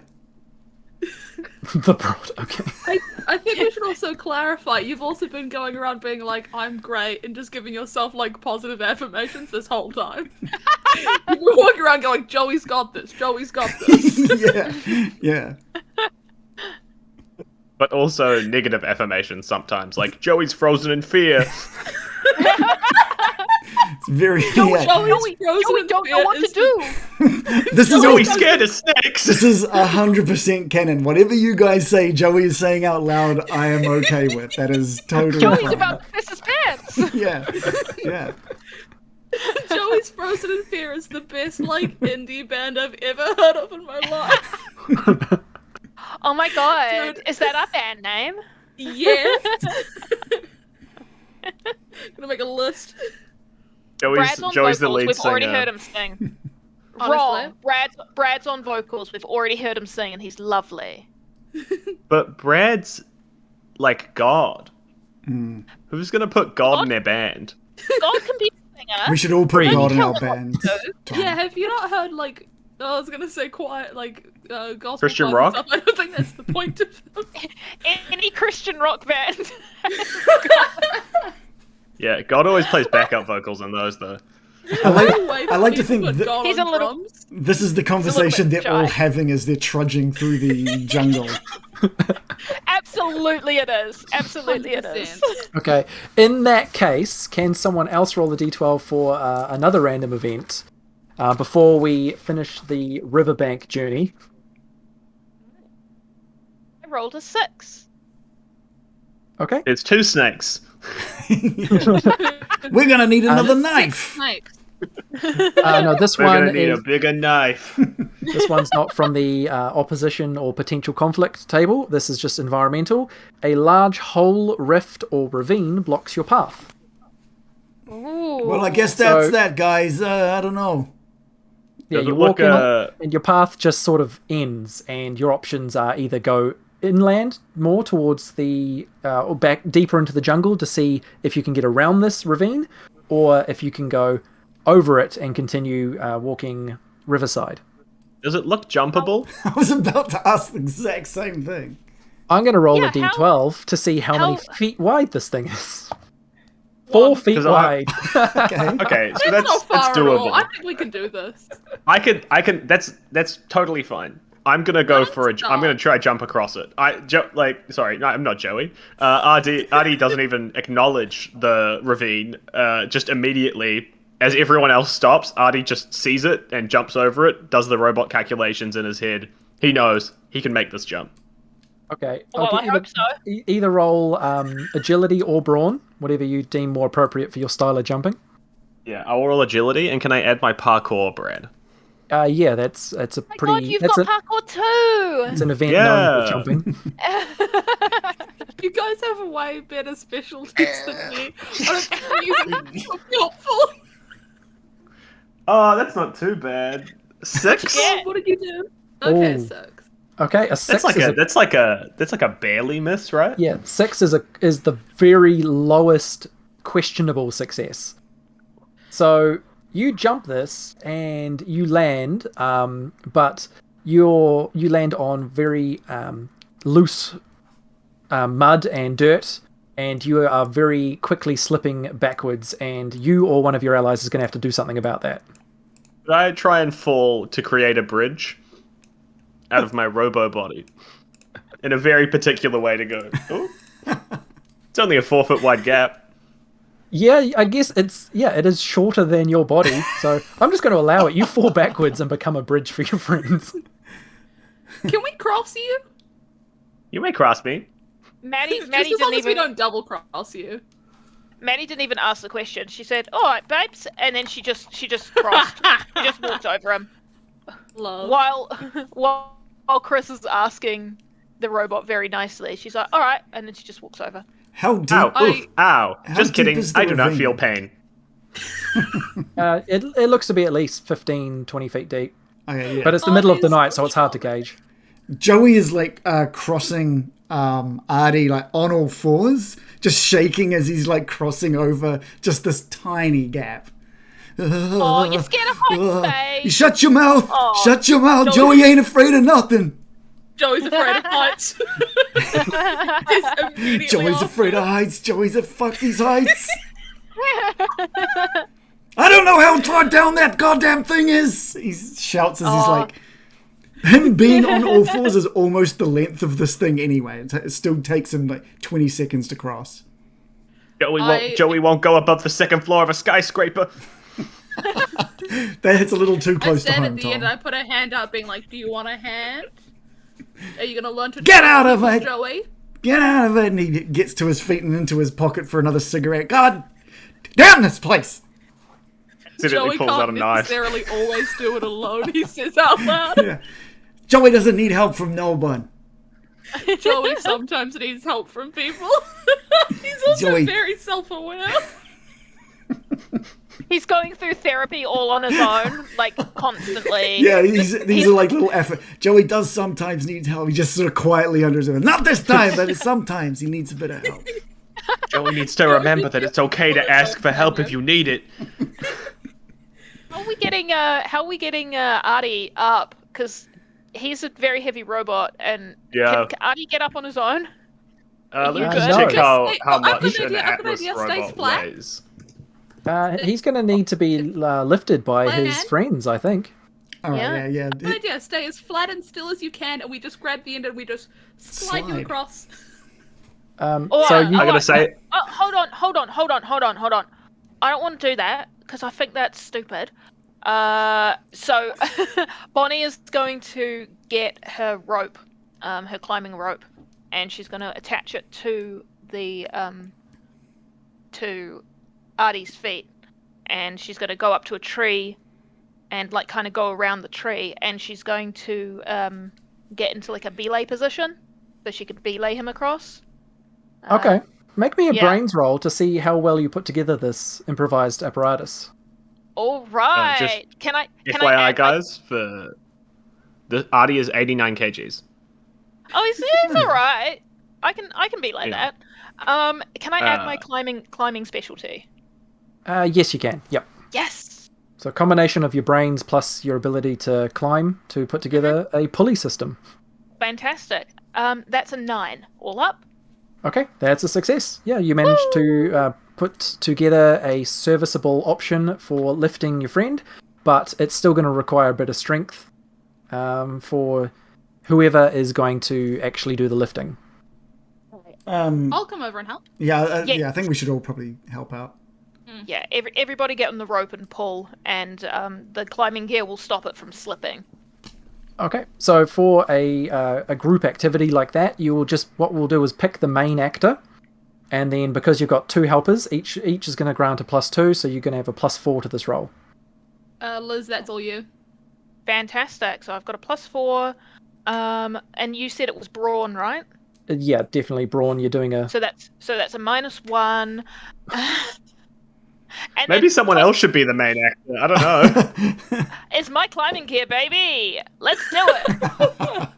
A: The broad. Okay.
D: I think we should also clarify. You've also been going around being like, "I'm great," and just giving yourself like positive affirmations this whole time. You've been walking around going, "Joey's got this. Joey's got this."
B: Yeah.
C: But also negative affirmations sometimes, like Joey's frozen in fear.
B: It's very.
E: Joey don't know what to do.
B: This is
C: Joey's scared of snakes.
B: This is 100% canon. Whatever you guys say, Joey is saying out loud, I am okay with. That is totally
E: Joey's
B: fine.
E: about to piss his pants.
B: Yeah.
D: Joey's Frozen in Fear is the best like indie band I've ever heard of in my life.
E: Oh my god,
D: Dude.
E: is that our band name?
D: Yes. Gonna make a list.
E: Brad's on
C: Joey's the
E: vocals,
C: lead
E: we've
C: singer.
E: already heard him sing.
D: Honestly.
E: Wrong. Brad's on vocals, we've already heard him sing and he's lovely.
C: But Brad's like God. Who's gonna put God in their band?
E: God can be a singer.
B: We should all put God in our band.
D: Yeah, have you not heard like I was gonna say quiet like gospel
C: Christian
D: songs and
C: rock?
D: stuff. I don't think that's the point of them.
E: Any Christian rock band.
C: Yeah, God always plays backup vocals in those though.
B: I like to think
E: He's a little.
B: this is the conversation
E: bit
B: they're all
E: shy.
B: having as they're trudging through the jungle.
E: Absolutely it is. Absolutely it is.
A: Okay. In that case, can someone else roll the d12 for another random event before we finish the riverbank journey?
E: I rolled a 6.
A: Okay.
C: It's 2 snakes.
B: We're gonna need another knife.
D: Snakes.
A: No, this
C: We're
A: one
C: gonna need
A: is
C: a bigger knife.
A: this one's not from the opposition or potential conflict table. This is just environmental. A large hole, rift, or ravine blocks your path.
E: Ooh.
B: Well, I guess that's
A: So-
B: that, guys. I don't know.
A: Yeah,
C: Does
A: you
C: it
A: walk
C: look,
A: in, and your path just sort of ends, and your options are either go inland more towards the or back deeper into the jungle to see if you can get around this ravine, or if you can go over it and continue walking riverside.
C: Does it look jumpable?
B: I was about to ask the exact same thing.
A: I'm going to roll a d12 to see how many feet wide this thing is. 4 feet wide.
C: Okay, so that's doable.
D: I think we can do this.
C: I can. That's totally fine. I'm gonna go I'm gonna try jump across it. Sorry, no, I'm not Joey. Artie doesn't even acknowledge the ravine. Just immediately, as everyone else stops, Artie just sees it and jumps over it. Does the robot calculations in his head. He knows he can make this jump.
A: Okay.
E: Well, I hope so.
A: Either roll agility or brawn, whatever you deem more appropriate for your style of jumping.
C: Yeah, I'll roll agility, and can I add my parkour, Brad?
A: Yeah, that's a pretty.
E: God, you've got parkour too.
A: It's an event known for jumping.
D: You guys have a way better specialties than me. Helpful.
C: Oh, that's not too bad. 6.
D: What did you do? Okay,
A: Ooh.
D: 6.
A: Okay, a 6
C: that's like a barely miss, right?
A: Yeah, 6 is the very lowest questionable success. So you jump this and you land, but you land on very loose mud and dirt, and you are very quickly slipping backwards, and you or one of your allies is going to have to do something about that.
C: Did I try and fall to create a bridge out of my robo body in a very particular way to go? Ooh. It's only a 4 foot wide gap.
A: Yeah, I guess it is shorter than your body, so I'm just going to allow it. You fall backwards and become a bridge for your friends.
D: Can we cross you?
C: You may cross me.
E: Maddie
D: Just as
E: didn't
D: long as
E: even.
D: we don't double cross you.
E: Maddie didn't even ask the question. She said, "All right, babes," and then she just crossed. She just walked over him.
D: Love.
E: While Chris is asking the robot very nicely, she's like, "All right," and then she just walks over.
B: How deep?
C: Ow! Oof! Ow!
B: How
C: Just
B: deep
C: kidding.
B: is the
C: I do not
B: ravine?
C: feel pain.
A: It looks to be at least 15, 20 feet deep.
B: Okay, yeah.
A: But it's the middle of the night, so it's hard to gauge.
B: Joey is like crossing Artie like on all fours, just shaking as he's like crossing over just this tiny gap.
E: Oh, you're scared of heights, babe.
B: You shut your mouth!
E: Oh,
B: Shut your mouth! Joey ain't afraid of nothing.
D: Joey's afraid of heights.
B: Joey's afraid of heights. Joey's a fuck these heights. I don't know how far down that goddamn thing is. He shouts as he's like, him being on all fours is almost the length of this thing anyway. It still takes him like 20 seconds to cross.
C: Joey won't go above the second floor of a skyscraper.
B: That hits a little too close to home,
D: at the
B: Tom.
D: end, I put a hand up, being like, "Do you want a hand? Are you gonna learn to
B: Get out of it,
D: Joey?
B: Get out of it!" And he gets to his feet and into his pocket for another cigarette. God damn this place!
D: Joey
C: pulls out a
D: can't
C: knife.
D: necessarily always do it alone. He says out loud.
B: Yeah. Joey doesn't need help from no one.
D: Joey sometimes needs help from people. He's also
B: Joey.
D: very self-aware.
E: He's going through therapy all on his own, like constantly.
B: Yeah, these are like little effort. Joey does sometimes need help. He just sort of quietly under his Not this time, but sometimes he needs a bit of help.
C: Joey needs to remember that it's okay to ask for help if you need it.
E: How are we getting Artie up? Because he's a very heavy robot, and can Artie get up on his own?
C: Let me
E: You
C: just
E: good?
C: check how much an
D: idea,
C: Atlas
D: stays
C: robot
D: flat.
C: weighs.
A: He's going to need to be lifted by his friends, I think.
B: All right, yeah.
D: Good idea. Stay as flat and still as you can, and we just grab the end and we just slide you across.
E: I'm
C: gonna say.
E: Hold on. I don't want to do that because I think that's stupid. So Bonnie is going to get her rope, her climbing rope, and she's going to attach it to the to Artie's feet, and she's going to go up to a tree and like kind of go around the tree, and she's going to get into like a belay position so she can belay him across.
A: Okay. Make me a brains roll to see how well you put together this improvised apparatus.
E: All right. Can I
C: FYI,
E: add
C: guys, for the Artie is 89 kgs.
E: Oh, it's all right. I can be like that. Can I add my climbing specialty?
A: Yes, you can. Yep.
E: Yes.
A: So a combination of your brains plus your ability to climb to put together a pulley system.
E: Fantastic. That's a 9 all up.
A: Okay, that's a success. Yeah, you managed to put together a serviceable option for lifting your friend, but it's still going to require a bit of strength for whoever is going to actually do the lifting.
D: I'll come over and help.
B: Yeah, I think we should all probably help out.
E: Yeah, everybody get on the rope and pull, and the climbing gear will stop it from slipping.
A: Okay, so for a group activity like that, what we'll do is pick the main actor, and then because you've got 2 helpers, each is going to grant a +2, so you're going to have a +4 to this roll.
D: Liz, that's all you.
E: Fantastic. So I've got a +4, and you said it was brawn, right?
A: Yeah, definitely brawn. You're doing a.
E: So that's a -1.
C: And maybe someone else should be the main actor. I don't know.
E: It's my climbing gear, baby. Let's do it.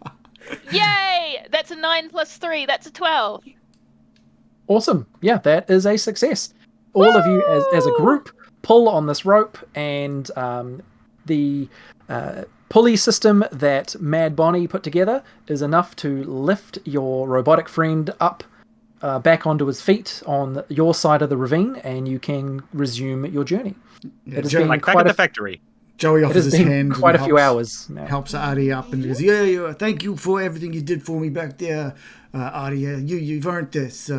E: Yay! That's a 9 + 3. That's a 12.
A: Awesome. Yeah, that is a success. All of you as a group pull on this rope, and the pulley system that Mad Bonny put together is enough to lift your robotic friend up back onto his feet on your side of the ravine, and you can resume your journey.
B: Yeah,
A: it has been
C: like back at the factory.
B: Joey offers his hand.
A: Quite a few hours now.
B: Helps Artie up and goes, yeah, thank you for everything you did for me back there, Artie. You've earned this.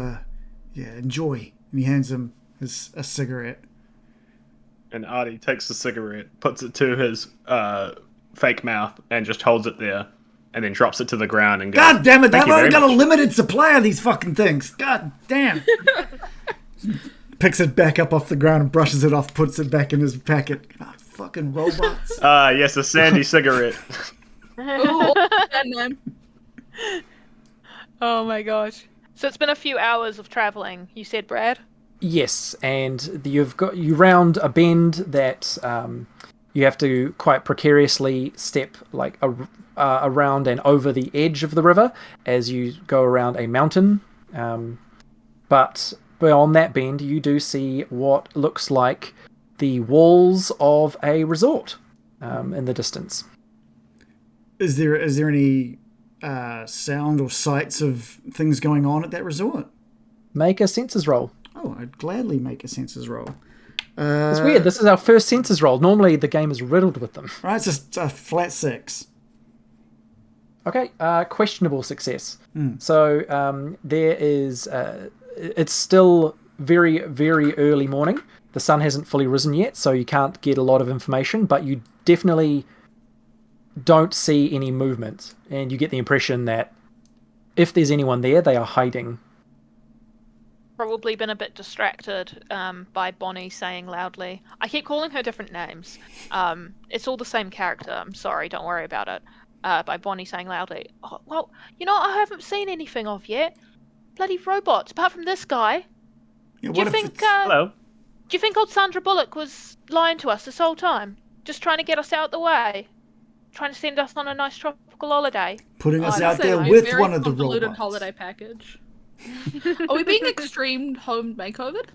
B: Enjoy. And he hands him a cigarette.
C: And Artie takes the cigarette, puts it to his fake mouth, and just holds it there, and then drops it to the ground and goes,
B: God damn it, I've only got
C: much.
B: a limited supply of these fucking things. God damn. Picks it back up off the ground and brushes it off, puts it back in his packet. Oh, fucking robots.
C: Yes, a sandy cigarette.
E: Oh my gosh. So it's been a few hours of traveling, you said, Brad?
A: Yes, and you round a bend that you have to quite precariously step like around and over the edge of the river as you go around a mountain. But beyond that bend, you do see what looks like the walls of a resort in the distance.
B: Is there any sound or sights of things going on at that resort?
A: Make a senses roll.
B: Oh, I'd gladly make a senses roll.
A: It's weird. This is our first senses roll. Normally, the game is riddled with them.
B: Right, it's just a flat 6.
A: Okay, questionable success. So there is. It's still very, very early morning. The sun hasn't fully risen yet, so you can't get a lot of information. But you definitely don't see any movement, and you get the impression that if there's anyone there, they are hiding.
E: Probably been a bit distracted by Bonny saying loudly. I keep calling her different names. It's all the same character. I'm sorry, don't worry about it. By Bonny saying loudly, oh, well, I haven't seen anything of yet. Bloody robots, apart from this guy.
B: Yeah,
E: Do you think
C: Hello?
E: Do you think old Sandra Bullock was lying to us this whole time? Just trying to get us out of the way? Trying to send us on a nice tropical holiday?
B: Putting us out there with one of the robots.
D: Holiday package. Are we being extreme home makeover?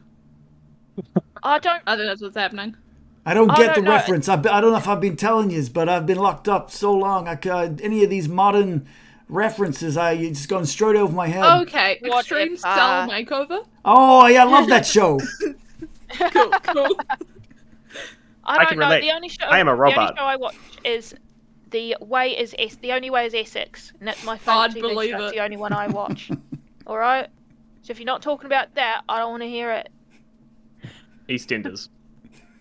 E: I
D: think that's what's happening.
B: I don't get the reference. I don't know if I've been telling you, but I've been locked up so long. Any of these modern references, it's gone straight over my head.
D: Okay, extreme style makeover.
B: Oh yeah, I love that show.
E: Cool. I don't know.
C: Relate.
E: The only show
C: I am a robot.
E: The only show I watch is The Only Way is Essex, and that's my favourite TV show. It's the only one I watch. All right. So if you're not talking about that, I don't want to hear it.
C: EastEnders.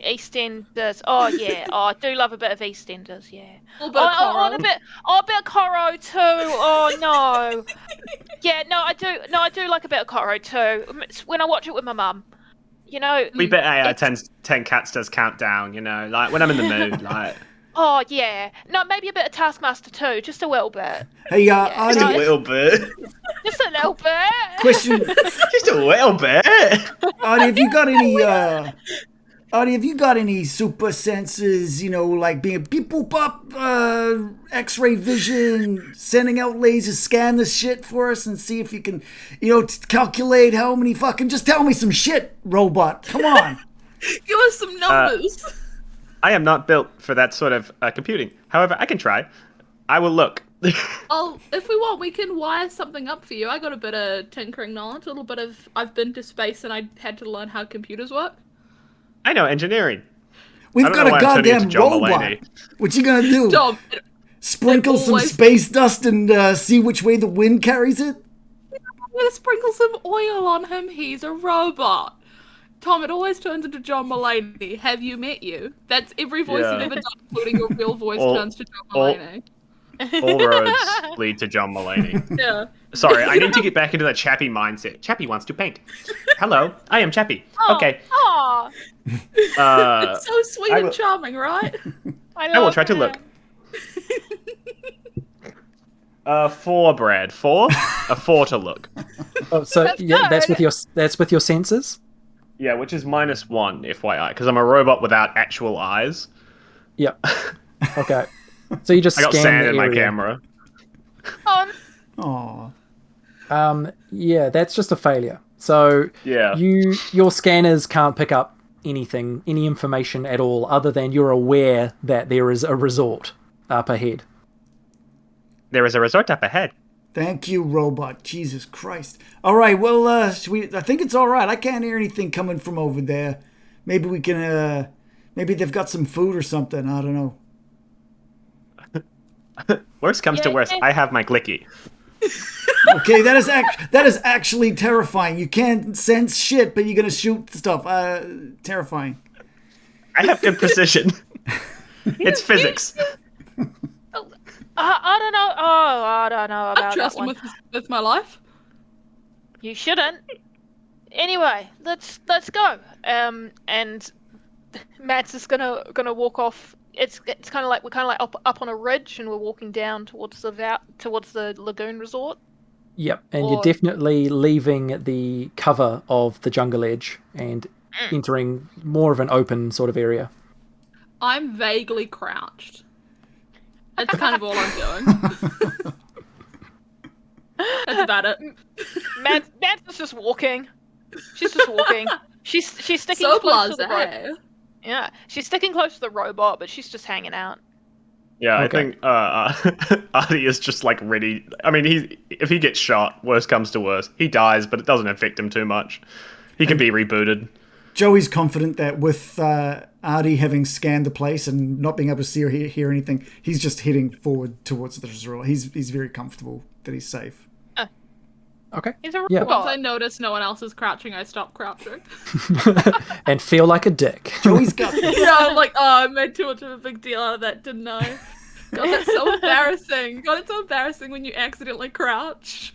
E: EastEnders. Oh yeah. Oh, I do love a bit of EastEnders. Yeah.
D: A bit of
E: a bit of Coro too. Oh no. Yeah. No, I do. No, I do like a bit of Coro too. When I watch it with my mum.
C: We bet AI 10 Cats does Countdown. Like when I'm in the mood, like.
E: Oh yeah. No, maybe a bit of Taskmaster too, just a little bit.
B: Hey,
C: just a little bit.
E: Just a little bit.
B: Question.
C: Just a little bit.
B: Artie, have you got any Artie, have you got any super senses, like being beep boop up, X-ray vision, sending out lasers, scan this shit for us and see if you can, calculate how many just tell me some shit, robot. Come on.
D: Give us some numbers.
C: I am not built for that sort of computing. However, I can try. I will look.
D: Oh, if we want, we can wire something up for you. I got a bit of tinkering knowledge, a little bit of... I've been to space and I had to learn how computers work.
C: I know engineering.
B: We've got a goddamn robot. What you gonna do?
D: Tom,
B: sprinkle some space dust and see which way the wind carries it?
D: I'm gonna sprinkle some oil on him. He's a robot. Tom, it always turns into John Mulaney. Have you met you? That's every voice you've ever done, including your real voice, turns to John Mulaney.
C: All roads lead to John Mulaney.
D: Yeah.
C: Sorry, I need to get back into that Chappie mindset. Chappie wants to paint. Hello, I am Chappie. Okay.
E: Aw.
D: It's so sweet and charming, right?
C: I will try to look. 4, Brad. 4? A 4 to look.
A: Oh, so that's with your senses?
C: Yeah, which is -1, FYI, because I'm a robot without actual eyes.
A: Yep. Okay. So you just
C: I got sand in my camera.
A: Yeah, that's just a failure. So your scanners can't pick up anything, any information at all, other than you're aware that there is a resort up ahead.
C: There is a resort up ahead.
B: Thank you, robot. Jesus Christ. All right, well, I think it's all right. I can't hear anything coming from over there. Maybe we can, maybe they've got some food or something. I don't know.
C: Worst comes to worst, I have my clicky.
B: Okay, that is actually terrifying. You can't sense shit, but you're gonna shoot stuff. Terrifying.
C: I have good precision. It's physics.
E: I don't know. Oh, I don't know about
D: I trust
E: that one.
D: him with my life.
E: You shouldn't. Anyway, let's go. And Matt's just gonna walk off. It's kind of like we're up on a ridge and we're walking down towards the lagoon resort.
A: Yep, and you're definitely leaving the cover of the jungle edge and entering more of an open sort of area.
D: I'm vaguely crouched. That's kind of all I'm doing. That's about it.
E: Matt's just walking. She's just walking. She's sticking
D: so
E: close to the
D: blasé.
E: Yeah, she's sticking close to the robot, but she's just hanging out.
C: Yeah,
A: Okay.
C: I think Artie is just like ready. I mean, if he gets shot, worst comes to worst, he dies, but it doesn't affect him too much. He can be rebooted.
B: Joey's confident that with Artie having scanned the place and not being able to see or hear anything, he's just heading forward towards the resort. He's very comfortable that he's safe.
A: Okay.
E: He's a robot.
A: Yeah.
D: Once I notice no one else is crouching, I stop crouching.
A: And feel like a dick.
B: Joey's got this.
D: Yeah, I'm like, I made too much of a big deal out of that, didn't I? God, that's so embarrassing. God, it's so embarrassing when you accidentally crouch.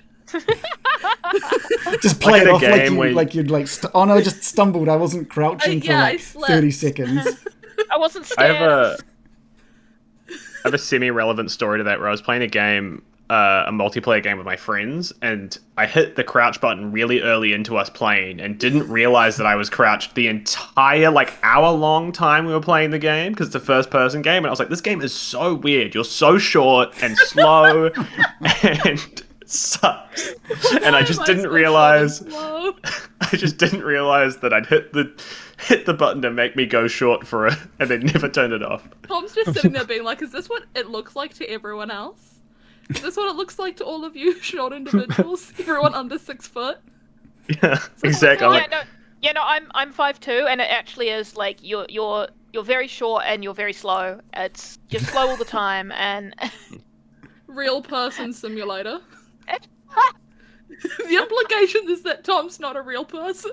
B: Just play it off like you'd oh no, I just stumbled. I wasn't crouching for like 30 seconds.
E: I wasn't scared.
C: I have a semi-relevant story to that where I was playing a game, a multiplayer game with my friends, and I hit the crouch button really early into us playing and didn't realize that I was crouched the entire hour-long time we were playing the game, because it's a first-person game, and I was like, this game is so weird. You're so short and slow and sucks. And I just didn't realize that I'd hit the button to make me go short for it and then never turn it off.
D: Tom's just sitting there being like, is this what it looks like to everyone else? Is this what it looks like to all of you short individuals? Everyone under 6 foot?
C: Yeah, exactly.
E: I'm 5'2", and it actually is like you're very short and you're very slow. It's just slow all the time, and
D: Real person simulator. The implication is that Tom's not a real person.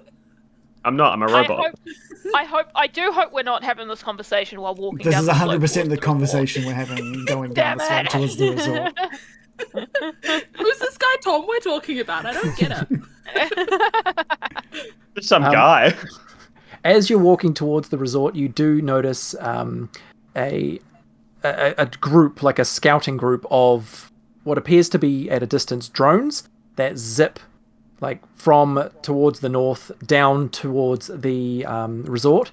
C: I'm not. I'm a robot.
E: I do hope we're not having this conversation while walking.
B: This
E: down
B: is
E: the slope
B: 100% the conversation we're having going down the slope towards the resort.
D: Who's this guy Tom we're talking about? I don't get it.
C: Just some guy.
A: As you're walking towards the resort, you do notice a group, like a scouting group of what appears to be at a distance drones that zip from towards the north down towards the resort,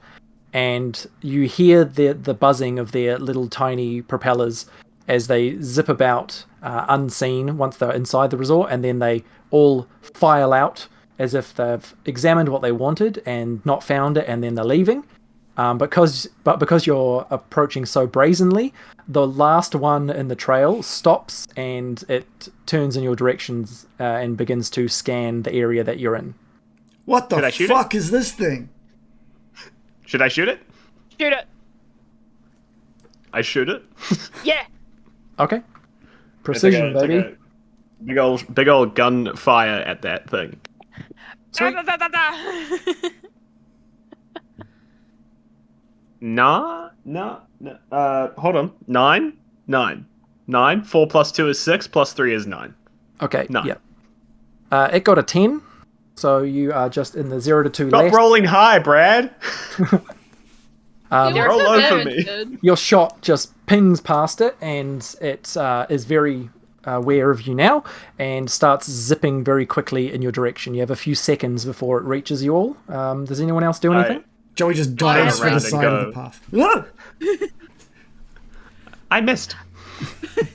A: and you hear the buzzing of their little tiny propellers as they zip about unseen once they're inside the resort, and then they all file out as if they've examined what they wanted and not found it, and then they're leaving. Because you're approaching so brazenly, the last one in the trail stops and it turns in your directions and begins to scan the area that you're in.
B: What the fuck is this thing?
C: Should I shoot it?
E: Shoot it.
C: I shoot it?
E: Yeah.
A: Okay. Precision, baby.
C: Big old gun fire at that thing. No. Hold on. 9. 4 plus 2 is 6, plus 3 is 9.
A: Okay,
C: 9.
A: Yeah. It got a 10, so you are just in the 0 to 2
C: Stop
A: left.
C: rolling high, Brad!
D: You're
C: roll
D: so
C: low for
D: good,
C: me.
D: dude.
A: Your shot just pings past it, and it is very aware of you now, and starts zipping very quickly in your direction. You have a few seconds before it reaches you all. Does anyone else do anything?
B: Joey just dives for the side of the path.
C: I missed.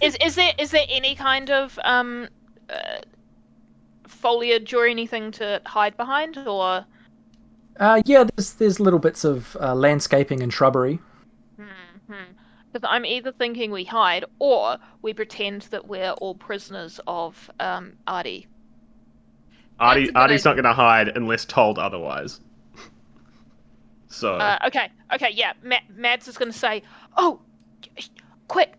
E: Is there any kind of foliage or anything to hide behind, or?
A: Yeah, there's little bits of landscaping and shrubbery.
E: Because I'm either thinking we hide or we pretend that we're all prisoners of Artie.
C: Artie's not going to hide unless told otherwise. So.
E: Okay, yeah. Mads is going to say, "Oh, quick!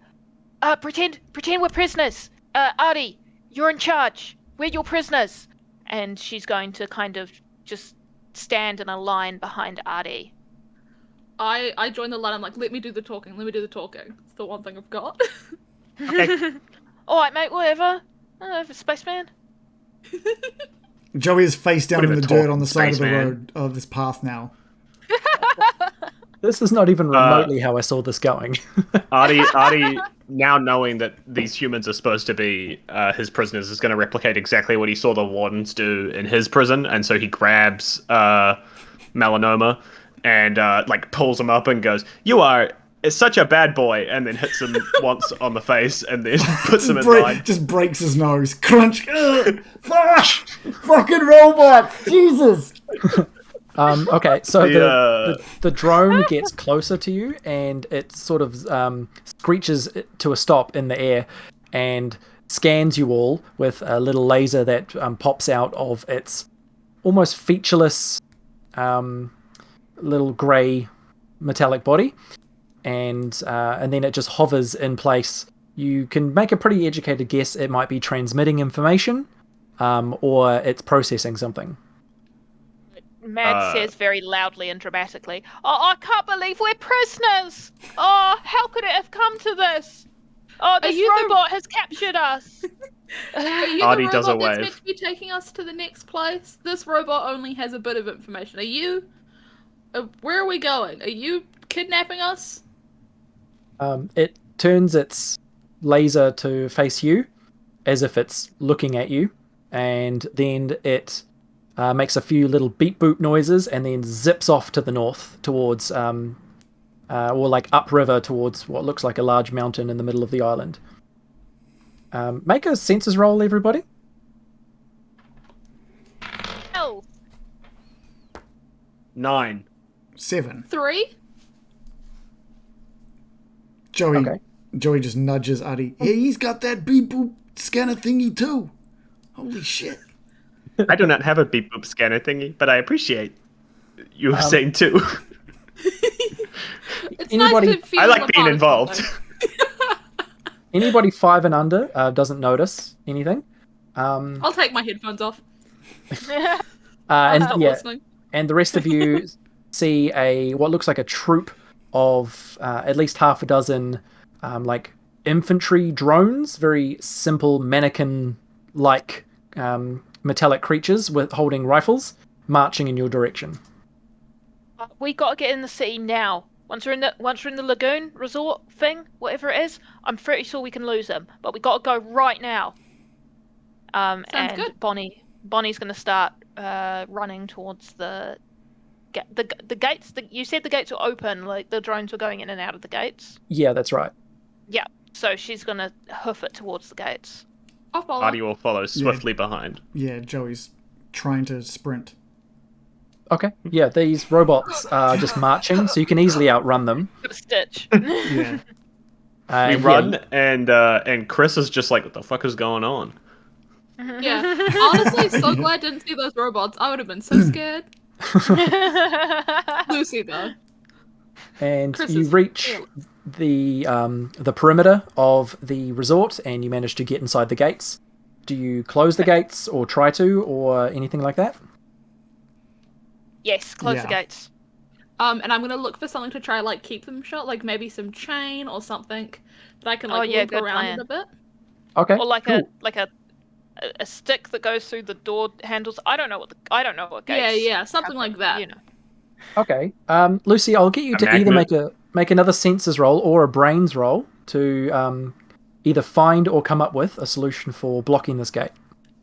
E: Pretend we're prisoners. Artie, you're in charge. We're your prisoners." And she's going to kind of just stand in a line behind Artie.
D: I join the line. I'm like, let me do the talking. It's the one thing I've got.
C: Okay.
E: All right, mate. Whatever. Spaceman.
B: Joey is face down in the dirt on the side of the
C: Spaceman.
B: road of this path now.
A: This is not even remotely how I saw this going.
C: Artie, now knowing that these humans are supposed to be his prisoners, is going to replicate exactly what he saw the wardens do in his prison, and so he grabs Melanoma and pulls him up and goes, "You are such a bad boy," and then hits him once on the face and then puts him in line.
B: Just breaks his nose. Crunch. Fucking robots. Jesus.
A: Okay, so the drone gets closer to you, and it sort of screeches to a stop in the air and scans you all with a little laser that pops out of its almost featureless little grey metallic body, and then it just hovers in place. You can make a pretty educated guess it might be transmitting information, or it's processing something.
E: Mad says very loudly and dramatically, "Oh, I can't believe we're prisoners! Oh, how could it have come to this? Oh, this robot has captured us!"
D: Are you
C: Artie
D: the
C: does a
D: robot that's
C: wave.
D: meant to be taking us to the next place? This robot only has a bit of information. Are you... where are we going? Are you kidnapping us?
A: It turns its laser to face you, as if it's looking at you, and then it makes a few little beep boop noises, and then zips off to the north towards, or upriver towards what looks like a large mountain in the middle of the island. Make a census roll, everybody.
E: Oh.
C: 9.
B: 7.
D: 3?
B: Joey just nudges Artie. Yeah, he's got that beep boop scanner thingy too. Holy shit.
C: I do not have a beep boop scanner thingy, but I appreciate you saying 2.
D: It's
A: Anybody-
D: nice to feel
C: I like
D: a
C: being
D: part of
C: involved.
D: something.
A: Anybody 5 and under doesn't notice anything.
D: I'll take my headphones off.
A: And
D: Stop
A: yeah,
D: listening.
A: and the rest of you see what looks like a troop of at least half a dozen infantry drones, very simple mannequin-like metallic creatures with holding rifles, marching in your direction.
E: We gotta get in the city now. Once we're in the lagoon resort thing, whatever it is, I'm pretty sure we can lose them. But we gotta go right now.
D: Sounds
E: and
D: good.
E: Bonny's gonna start running towards the the gates. You said the gates were open, like the drones were going in and out of the gates.
A: Yeah, that's right.
E: Yeah. So she's gonna hoof it towards the gates.
D: I'll follow.
C: Artie will follow swiftly behind.
B: Yeah, Joey's trying to sprint.
A: Okay. Yeah, these robots are just marching, so you can easily outrun them.
E: Stitch.
B: Yeah.
C: We run, and Chris is just like, what the fuck is going on?
D: Yeah. Honestly, so glad I didn't see those robots. I would have been so scared. Lucy, though.
A: And
D: Chris
A: you
D: is
A: reach
D: fearless.
A: the perimeter of the resort, and you manage to get inside the gates. Do you close the gates, or try to, or anything like that?
E: Yes, close the gates.
D: And I'm gonna look for something to try like keep them shut, like maybe some chain or something that I can like loop around in a bit.
A: Okay.
E: Or like
A: cool.
E: a stick that goes through the door handles. I don't know what gates.
D: Yeah, something like that.
E: You know.
A: Okay. Lucy, I'll get you to either make another senses roll or a brains roll to either find or come up with a solution for blocking this gate.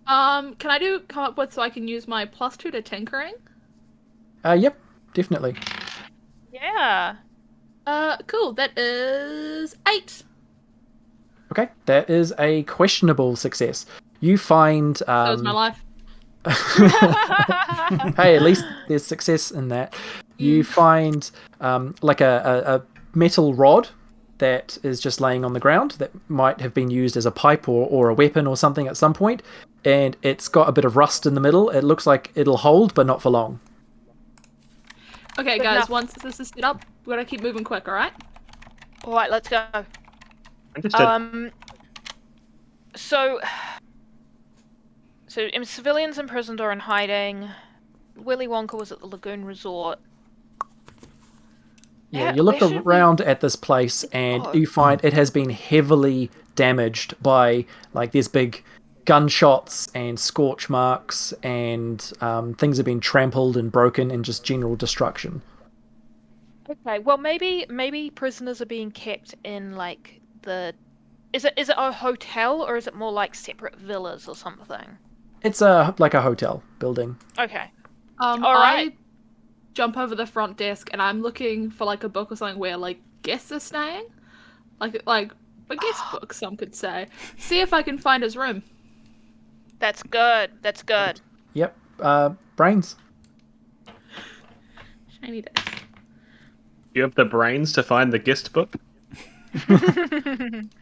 D: Can I come up with so I can use my +2 to tinkering?
A: Yep, definitely.
E: Yeah.
D: Cool. That is 8.
A: Okay, that is a questionable success. You find
D: That was my life.
A: hey, at least there's success in that. You find like a metal rod that is just laying on the ground that might have been used as a pipe or a weapon or something at some point, and it's got a bit of rust in the middle. It looks like it'll hold, but not for long.
D: Okay, guys, once this is set up, we gotta keep moving quick, alright?
E: Alright, let's go.
C: Understood.
E: So civilians imprisoned or in hiding. Willy Wonka was at the Lagoon Resort.
A: Yeah, you look around at this place and you find it has been heavily damaged by, like, there's big gunshots and scorch marks and things have been trampled and broken and just general destruction.
E: Okay, well maybe prisoners are being kept in like is it a hotel or is it more like separate villas or something?
A: It's like a hotel building.
E: Okay.
D: All right. I jump over the front desk and I'm looking for like a book or something where like guests are staying, like a guest book, some could say. See if I can find his room.
E: That's good. That's good.
A: Yep. Brains.
D: Shiny dice.
C: You have the brains to find the guest book?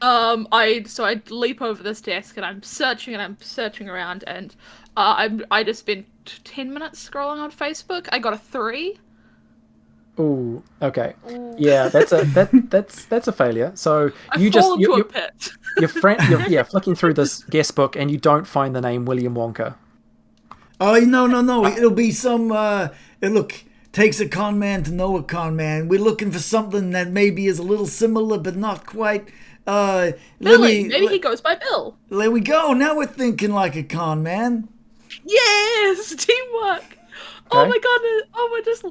D: I leap over this desk and I'm searching around and I just spent 10 minutes scrolling on Facebook. I got a 3.
A: Ooh, okay.
E: Ooh.
A: Yeah, that's a failure. So you're flicking through this guest book and you don't find the name William Wonka.
B: Oh, no. It'll be some look, takes a con man to know a con man. We're looking for something that maybe is a little similar but not quite.
D: Billy, maybe he goes by Bill.
B: There we go. Now we're thinking like a con man.
D: Yes, teamwork. Okay. Oh my god!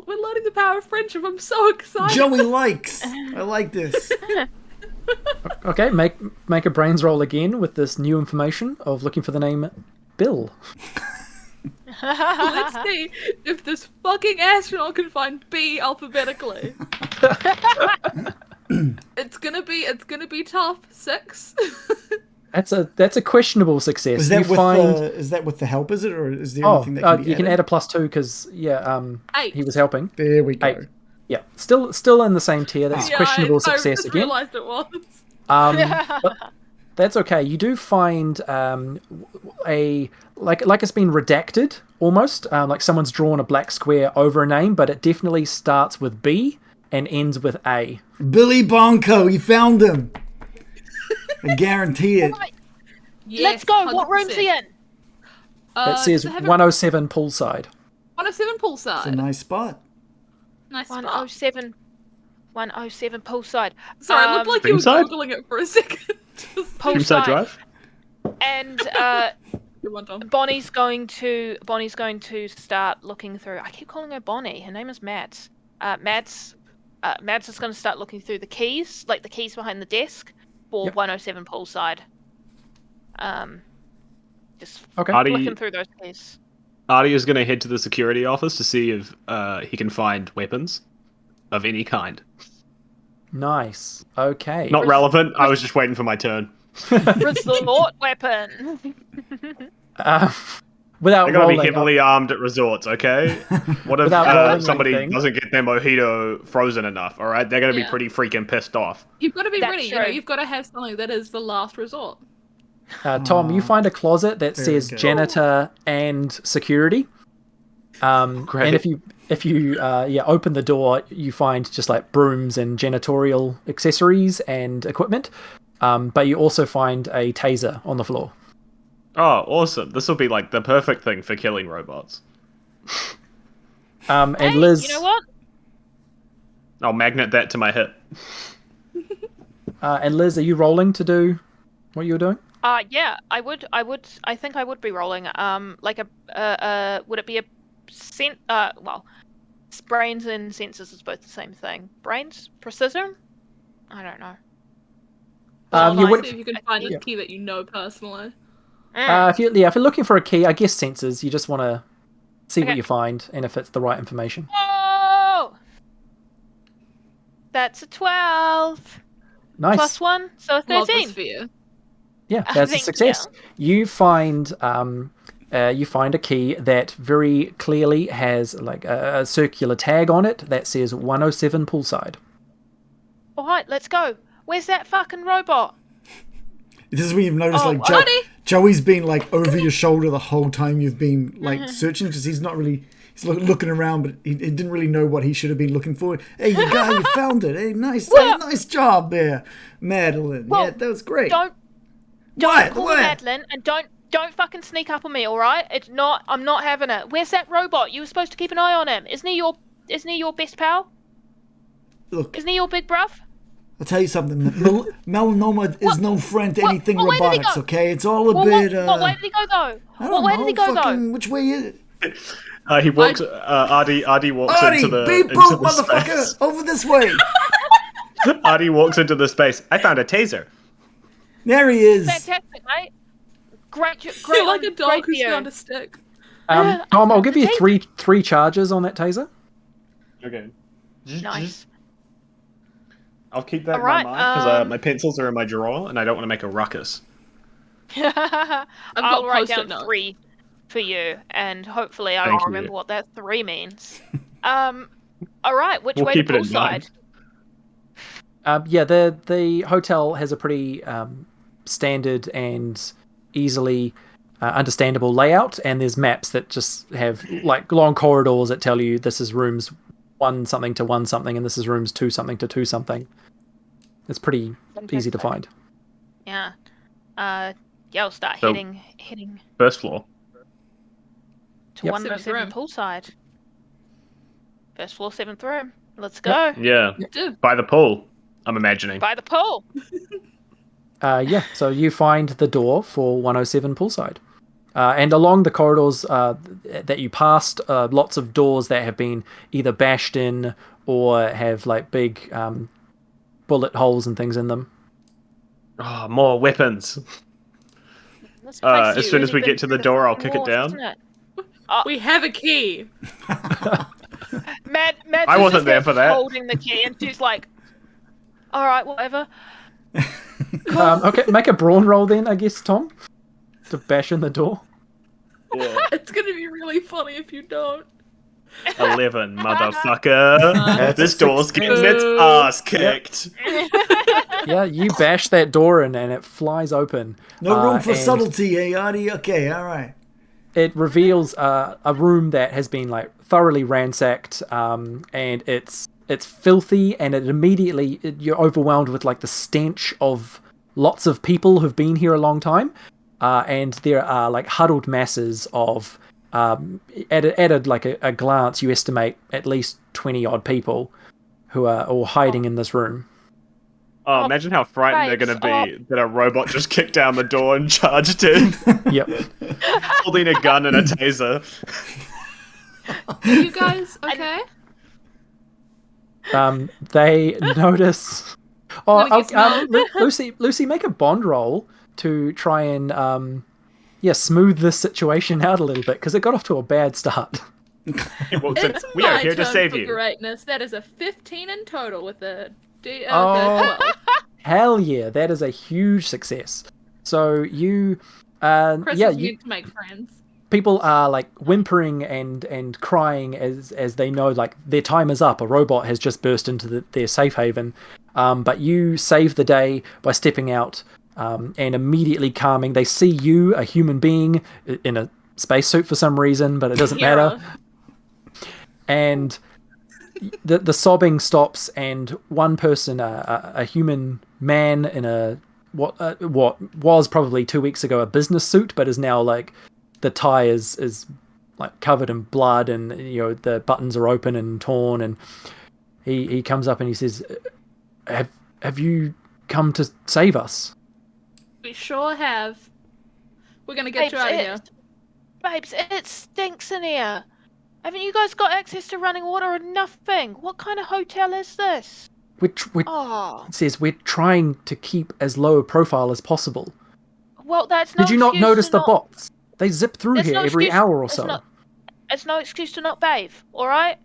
D: We're learning the power of friendship. I'm so excited.
B: Joey likes. I like this.
A: Okay, make a brains roll again with this new information of looking for the name Bill.
D: Let's see if this fucking astronaut can find B alphabetically. It's gonna be tough. 6.
A: That's a questionable success.
B: Is that with the help? Is it, or is there anything that can be
A: you
B: added?
A: can add a +2 because
D: 8.
A: he was helping.
B: There we go.
A: 8. Yeah, still in the same tier. That's questionable success
D: I just
A: again.
D: realized it was.
A: But that's okay. You do find a like it's been redacted almost, like someone's drawn a black square over a name, but it definitely starts with B and ends with A.
B: Billy Bonko, he found him. I guarantee it.
E: Yes, let's go. 100%. What room's he in?
A: It says 107 poolside.
D: 107 poolside.
B: It's a nice spot.
D: Nice spot.
E: 107 poolside.
D: Sorry, it looked like you were googling it for a second.
C: Poolside Drive.
E: And Bonnie's going to start looking through. I keep calling her Bonnie. Her name is Mads. Mads is going to start looking through the keys, like the keys behind the desk for 107 poolside. Just flicking through those keys.
C: Artie is going to head to the security office to see if he can find weapons of any kind.
A: Nice. Okay.
C: Not relevant. I was just waiting for my turn.
E: Resort weapon.
A: Without
C: They're going to
A: rolling,
C: be heavily armed at resorts, okay? What if
A: Without rolling
C: somebody
A: anything.
C: doesn't get their mojito frozen enough, all right? They're going to be pretty freaking pissed off.
D: You've got to be
E: That's
D: ready.
E: true.
D: You know, you've got to have something that is the last resort.
A: Tom, you find a closet that
B: Very
A: says
B: good.
A: janitor and security.
C: Great.
A: And if you open the door, you find just like brooms and janitorial accessories and equipment. But you also find a taser on the floor.
C: Oh, awesome. This will be like the perfect thing for killing robots.
A: And
E: Hey,
A: Liz,
E: you know what?
C: I'll magnet that to my hip.
A: are you rolling to do what you were doing?
E: Yeah, I would. I think I would be rolling. Like would it be a brains and sensors is both the same thing. Brains, precision. I don't know.
A: You
D: See
A: would,
D: if you can find a key that you know personally.
A: if you're looking for a key, I guess sensors. You just want to see what
E: Okay.
A: you find and if it's the right information.
E: Oh, that's a 12
A: Nice.
E: plus 1, so a
D: Love
E: 13.
D: this for you.
A: Yeah, that's a
E: Thank
A: success. You find a key that very clearly has like a circular tag on it that says 107 poolside.
E: All right, let's go. Where's that fucking robot?
B: This is when you've noticed, like,
E: Artie!
B: Joey's been, like, over your shoulder the whole time you've been, like, searching, because he's not really... He's looking around, but he didn't really know what he should have been looking for. Hey, you found it. Hey, nice job there, Madeline.
E: Well,
B: yeah, that was great.
E: Don't
B: What?
E: call
B: What?
E: me Madeline, and don't fucking sneak up on me, all right? I'm not having it. Where's that robot? You were supposed to keep an eye on him. Isn't he your best pal?
B: Look,
E: Isn't he your big bruv?
B: I'll tell you something. Melanoma is no friend to anything
E: what way did he
B: robotics,
E: go?
B: okay? It's all a
E: What
B: bit,
E: way did he go though?
B: I don't
E: What way
B: know,
E: did he go though?
B: fucking, which way is...
C: He walks. Artie walks
B: Artie,
C: into the
B: beep
C: into
B: boop,
C: the
B: motherfucker!
C: space.
B: Over this way!
C: Artie walks into the space. I found a taser.
B: There he is!
E: Fantastic, mate. Great,
D: You're like a
E: great
D: dog who's
E: view.
D: found a stick.
A: Tom, I'll give you three charges on that taser.
C: Okay.
E: Nice.
C: I'll keep that
E: Alright,
C: in my mind because my pencils are in my drawer and I don't want to make a ruckus.
E: I'll
D: got
E: write
D: Post-it
E: down
D: notes.
E: 3 for you, and hopefully I
C: Thank
E: will
C: you.
E: remember what that 3 means. All right, which
C: We'll
E: way to
C: keep it in
E: poolside?
C: mind.
A: The hotel has a pretty standard and easily understandable layout, and there's maps that just have like long corridors that tell you this is rooms 1 something to 1 something, and this is rooms 2 something to 2 something. It's pretty easy to find.
E: Yeah. I'll start
C: So-
E: heading
C: First floor.
E: to
A: Yep.
E: 107
D: Seventh
E: poolside. First floor, 7th room. Let's go.
C: Yeah.
D: Do.
C: By the pool. I'm imagining.
E: By the pool.
A: So you find the door for 107 poolside. And along the corridors that you passed, lots of doors that have been either bashed in or have like big bullet holes and things in them.
C: Oh, more weapons.
E: This place
C: As
E: has
C: soon as we
E: really
C: get to
E: been
C: the door, I'll
E: fucking
C: kick it
E: wars,
C: down.
E: isn't it?
D: We have a key.
E: Mads
C: I
E: is
C: wasn't
E: just
C: there for that.
E: holding the key, and she's like, "All right, whatever."
A: Okay, make a brawn roll then, I guess, Tom, to bash in the door.
C: Yeah.
D: It's gonna be really funny if you don't.
C: 11, motherfucker. This door's getting its ass kicked.
A: Yeah, you bash that door in and it flies open.
B: No room for
A: and
B: subtlety, eh, Artie? Okay, alright.
A: It reveals a room that has been like thoroughly ransacked, and it's filthy, and you're overwhelmed with like the stench of lots of people who've been here a long time, and there are like huddled masses of at like a glance you estimate at least 20 odd people who are all hiding in this room.
C: Oh, imagine how frightened they're going to be that a robot just kicked down the door and charged in,
A: Yep.
C: holding a gun and a taser.
D: Are you guys okay?
A: They notice.
D: Gonna get
A: Lucy, make a bond roll to try and smooth this situation out a little bit because it got off to a bad start.
D: It's
C: we are here to
D: turn
C: save
D: for
C: you.
D: greatness. That is a 15 in total with the the
A: Oh.
D: 12.
A: Hell yeah, that is a huge success. So you,
D: Chris is meant to make friends.
A: people are like whimpering and crying as they know like their time is up. A robot has just burst into their safe haven, but you save the day by stepping out and immediately calming. They see you, a human being in a spacesuit for some reason, but it doesn't matter. And the sobbing stops, and one person, a human man in a what was probably 2 weeks ago a business suit, but is now like the tie is like covered in blood, and the buttons are open and torn, and he comes up and he says, "Have you come to save us?"
D: We sure have. We're gonna get you out of here.
E: Babes, it stinks in here. Haven't you guys got access to running water or nothing? What kind of hotel is this?
A: It says we're trying to keep as low a profile as possible.
E: Well, that's no.
A: Did you not notice the bots? They zip through here every hour or so.
E: It's no excuse to not bathe, all right?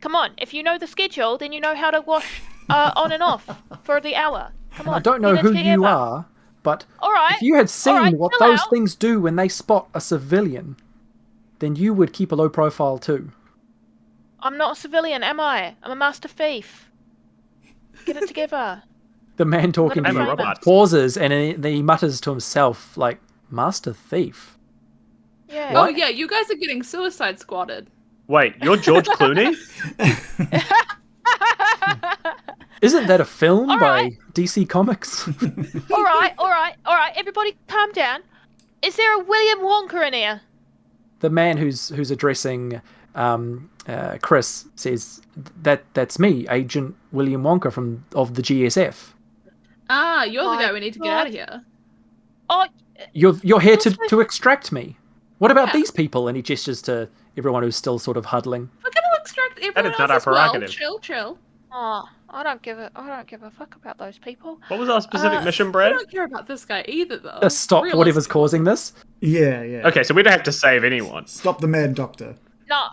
E: Come on, if you know the schedule, then you know how to wash on and off for the hour. Come on.
A: I don't know who you are, but if you had seen what those things do when they spot a civilian, then you would keep a low profile too.
E: I'm not a civilian, am I? I'm a master thief. Get it together.
A: The man talking to you pauses and then he mutters to himself like, "Master thief."
E: Yeah.
D: What? Oh yeah, you guys are getting suicide squatted.
C: Wait, you're George Clooney?
A: Isn't that a film by DC Comics?
E: All right. Everybody, calm down. Is there a William Wonka in here?
A: The man who's addressing Chris says that's me, Agent William Wonka of the GSF.
D: Ah, you're the guy we need to get out of here.
E: Oh,
A: you're here to extract me. What about these people? And he gestures to everyone who's still sort of huddling.
D: We're gonna extract everyone else as well. Chill.
E: Oh, I don't give a fuck about those people.
C: What was our specific mission, Brad?
D: I don't care about this guy either, though.
A: Just stop whatever's causing this.
B: Yeah.
C: Okay, so we don't have to save anyone.
B: Stop the mad doctor.
E: No,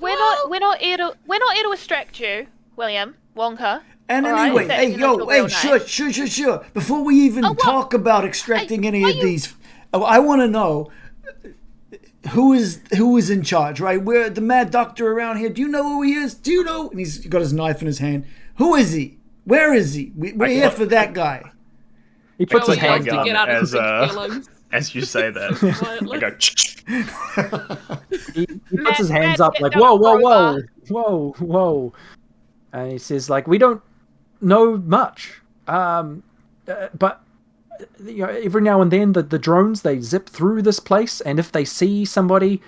E: we're not here to extract you, William Wonka.
B: And anyway, sure. Before we even talk about extracting any of these, I want to know who is in charge, right? We're the mad doctor around here. Do you know who he is? Do you know? And he's got his knife in his hand. Who is he? Where is he? We're here for that guy.
A: He puts his hand
D: to get out of his feelings.
C: As you say that,
A: he puts his hands up like, whoa, and he says like, "We don't know much, but every now and then the drones, they zip through this place, and if they see somebody,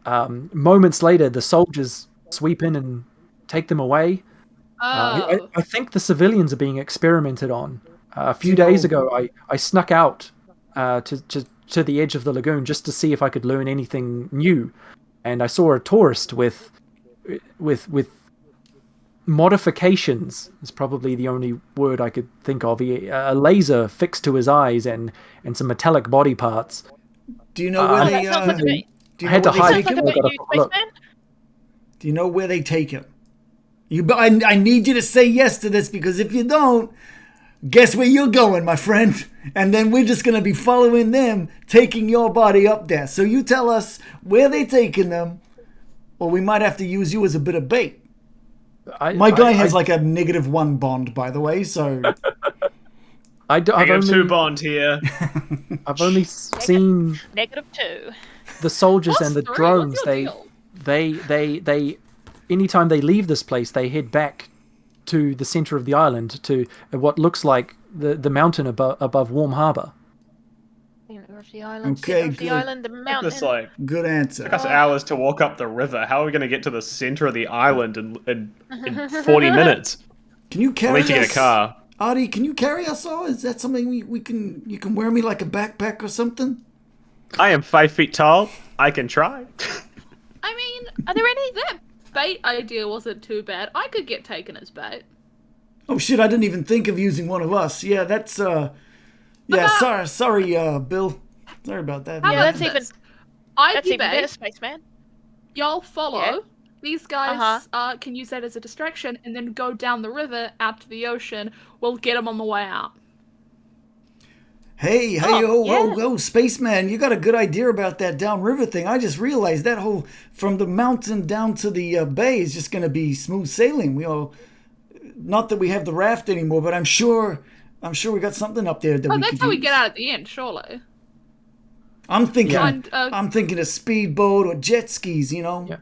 A: moments later the soldiers sweep in and take them away. I think the civilians are being experimented on. A few days ago I snuck out to the edge of the lagoon just to see if I could learn anything new, and I saw a tourist with modifications is probably the only word I could think of. A laser fixed to his eyes and some metallic body parts.
B: Do you know where they?
A: I had to hide.
B: Do you know where they take him? I need you to say yes to this, because if you don't, guess where you're going, my friend? And then we're just going to be following them, taking your body up there. So you tell us where they taking them, or we might have to use you as a bit of bait. My guy has like a -1 bond, by the way, so...
C: I've only 2 bond here.
A: I've only seen...
E: -2.
A: The soldiers and the drones, they anytime they leave this place, they head back to the center of the island, to what looks like the mountain above Warm Harbor.
E: Center of the island,
B: okay,
E: good. The island, the mountain.
C: It's like,
B: good answer.
C: It took us hours to walk up the river. How are we going to get to the center of the island in 40 minutes?
B: Can you carry us?
C: We need to get a car.
B: Artie, can you carry us all? Is that something you can wear me like a backpack or something?
C: I am 5 feet tall. I can try.
D: I mean, are there any... That bait idea wasn't too bad. I could get taken as bait.
B: Oh shit, I didn't even think of using one of us. Yeah, that's... Yeah, sorry, Bill. Sorry about that.
E: Yeah, that's even
D: better,
E: better, Spaceman.
D: Y'all follow. These guys can use that as a distraction and then go down the river out to the ocean. We'll get them on the way out.
B: Hey, Spaceman, you got a good idea about that downriver thing. I just realized that whole from the mountain down to the bay is just going to be smooth sailing. Not that we have the raft anymore, but I'm sure we got something up there that we could
D: that's how we get out at the end, surely.
B: I'm thinking a speedboat or jet skis,
A: Yeah.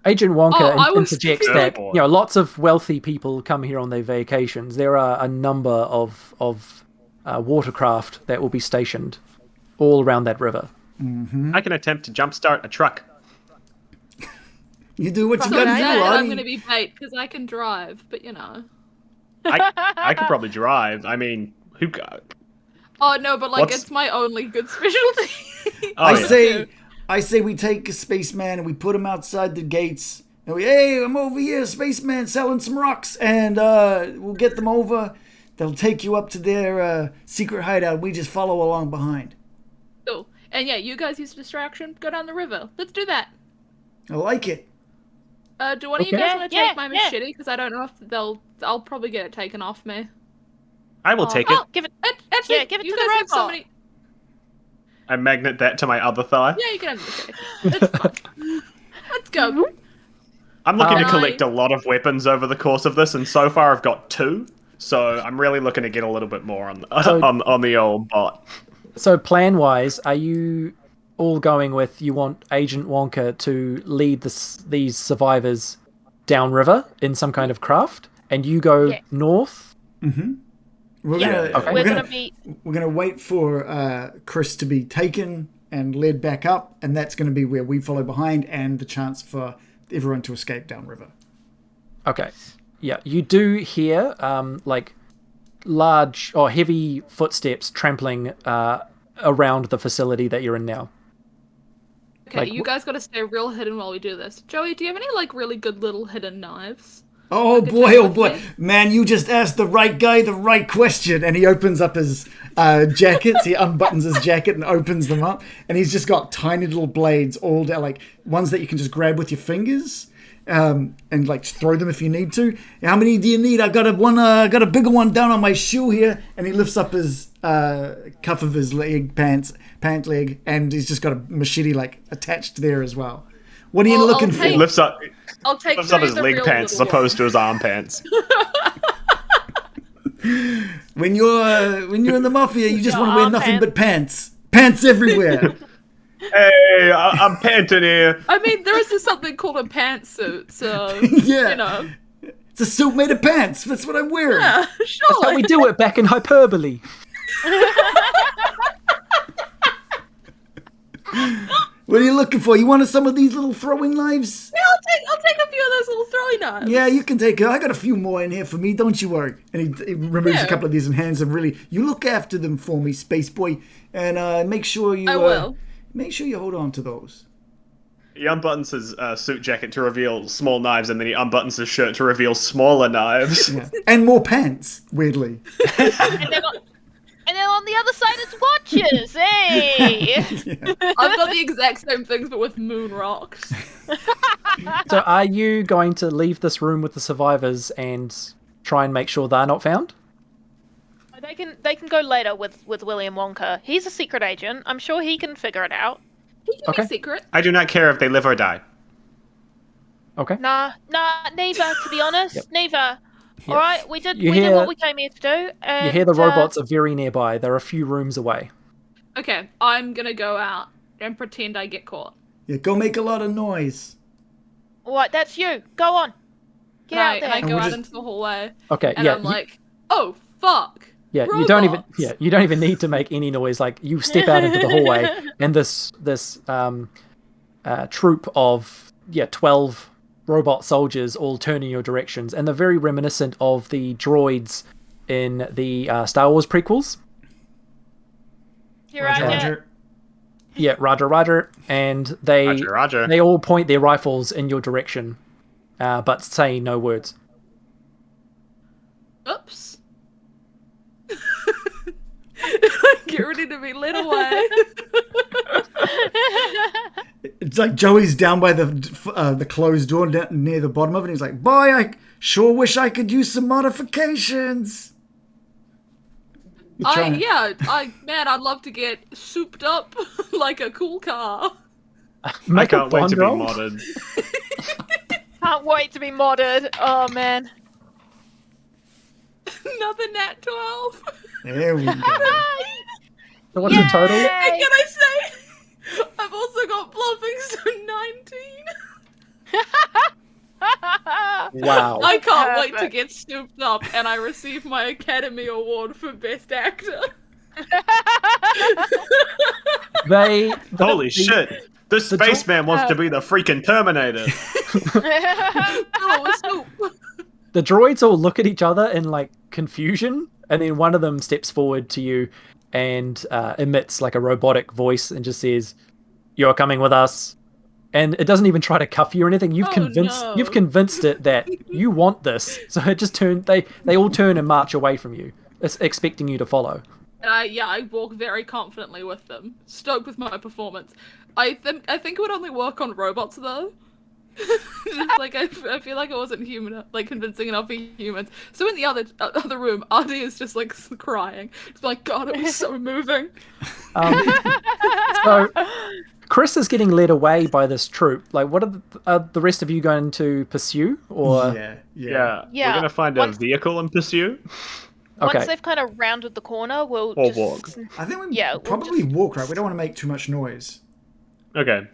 A: Agent Wonka interjects that lots of wealthy people come here on their vacations. There are a number of watercraft that will be stationed all around that river.
C: Mm-hmm. I can attempt to jumpstart a truck.
B: You do what you got to do, Artie.
D: I'm going to be bait because I can drive, but
C: I could probably drive. I mean, who got?
D: Oh no, but it's my only good specialty.
B: I say we take a Spaceman and we put him outside the gates. And hey, I'm over here, Spaceman, selling some rocks, and we'll get them over. They'll take you up to their secret hideout. We just follow along behind.
D: Cool. And you guys use a distraction. Go down the river. Let's do that.
B: I like it.
D: Do one of you guys want to take my machete? Because I don't know if I'll probably get it taken off me.
C: I will take it.
E: Give it.
D: Actually,
E: give it
D: you
E: to
D: guys
E: the
D: have
E: robot.
D: somebody.
C: I magnet that to my other thigh.
D: Yeah, you can have the machete. It's fine. Let's go.
C: I'm looking to collect a lot of weapons over the course of this, and so far I've got 2. So I'm really looking to get a little bit more on the old bot.
A: So plan-wise, are you all going with you want Agent Wonka to lead these survivors downriver in some kind of craft, and you go north?
B: Mm-hmm. We're gonna wait for Chris to be taken and led back up, and that's going to be where we follow behind, and the chance for everyone to escape downriver.
A: Okay. Yeah, you do hear large or heavy footsteps trampling around the facility that you're in now.
D: Okay, you guys got to stay real hidden while we do this. Joey, do you have any really good little hidden knives?
B: Oh boy, man! You just asked the right guy the right question, and he opens up his jackets. He unbuttons his jacket and opens them up, and he's just got tiny little blades, all down, ones that you can just grab with your fingers. And throw them if you need to. How many do you need? I got a bigger one down on my shoe here, and he lifts up his cuff of his pant leg, and he's just got a machete attached there as well. What are you looking for?
C: He lifts up his leg pants as
D: one.
C: opposed to his arm pants.
B: When you're in the mafia, you just want to wear nothing but pants. Pants everywhere.
C: Hey, I'm panting here.
D: I mean, there is something called a pantsuit, so
B: yeah. It's a suit made of pants. That's what I'm wearing.
D: Yeah, sure.
A: That's how we do it back in hyperbole.
B: What are you looking for? You wanted some of these little throwing knives?
D: Yeah, I'll take a few of those little throwing knives.
B: Yeah, you can take it. I got a few more in here for me. Don't you worry. And he removes a couple of these and hands them. Really, you look after them for me, Space Boy, and make sure you.
D: I will.
B: Make sure you hold on to those.
C: He unbuttons his suit jacket to reveal small knives, and then he unbuttons his shirt to reveal smaller knives.
B: Yeah. And more pants, weirdly.
E: and then on the other side is watches, hey!
B: Yeah.
D: I've got the exact same things, but with moon rocks.
A: So are you going to leave this room with the survivors and try and make sure they're not found?
E: They can go later with William Wonka. He's a secret agent. I'm sure he can figure it out.
D: He can be secret.
C: I do not care if they live or die.
A: Okay.
E: Nah, neither, to be honest.
A: Yep.
E: Neither.
A: Yep.
E: Alright, we did what we came here to do. And,
A: you hear the robots are very nearby. They're a few rooms away.
D: Okay, I'm gonna go out and pretend I get caught.
B: Yeah, go make a lot of noise.
E: Alright, that's you. Go on. Get out there.
D: And I go out into the hallway.
A: Okay,
D: and I'm like, oh, fuck.
A: Yeah,
D: robots.
A: you don't even need to make any noise. You step out into the hallway, and this troop of 12 robot soldiers all turn in your directions, and they're very reminiscent of the droids in the Star Wars prequels.
E: Roger.
A: Yeah, Roger, and they all point their rifles in your direction, but say no words.
D: Oops. Get ready to be led away.
B: It's like Joey's down by the closed door near the bottom of it. And he's like, "Boy, I sure wish I could use some modifications."
D: Man, I'd love to get souped up like a cool car.
C: I can't wait to be modded.
E: Can't wait to be modded. Oh man.
D: Another nat 12.
B: There we go.
A: So what's the total?
D: And can I say, I've also got bluffing, so 19.
A: Wow.
D: I can't wait to get souped up and I receive my Academy Award for Best Actor.
C: Holy shit! This spaceman wants to be the freaking Terminator.
A: The droids all look at each other in like confusion, and then one of them steps forward to you and emits like a robotic voice and just says, "You're coming with us." And it doesn't even try to cuff you or anything. You've convinced it that you want this. So it just they all turn and march away from you, expecting you to follow.
D: I walk very confidently with them, stoked with my performance. I think it would only work on robots though. Just like I feel like I wasn't convincing enough for humans. So in the other room, Artie is just like crying. It's like, God, it was so moving.
A: So Chris is getting led away by this troop. Like, what are the rest of you going to pursue? Or
C: yeah. We're gonna find a vehicle and pursue.
A: Okay.
E: Once they've kind of rounded the corner, we'll
C: or
E: just
C: walk.
B: I think we probably walk, right? We don't want to make too much noise.
C: Okay.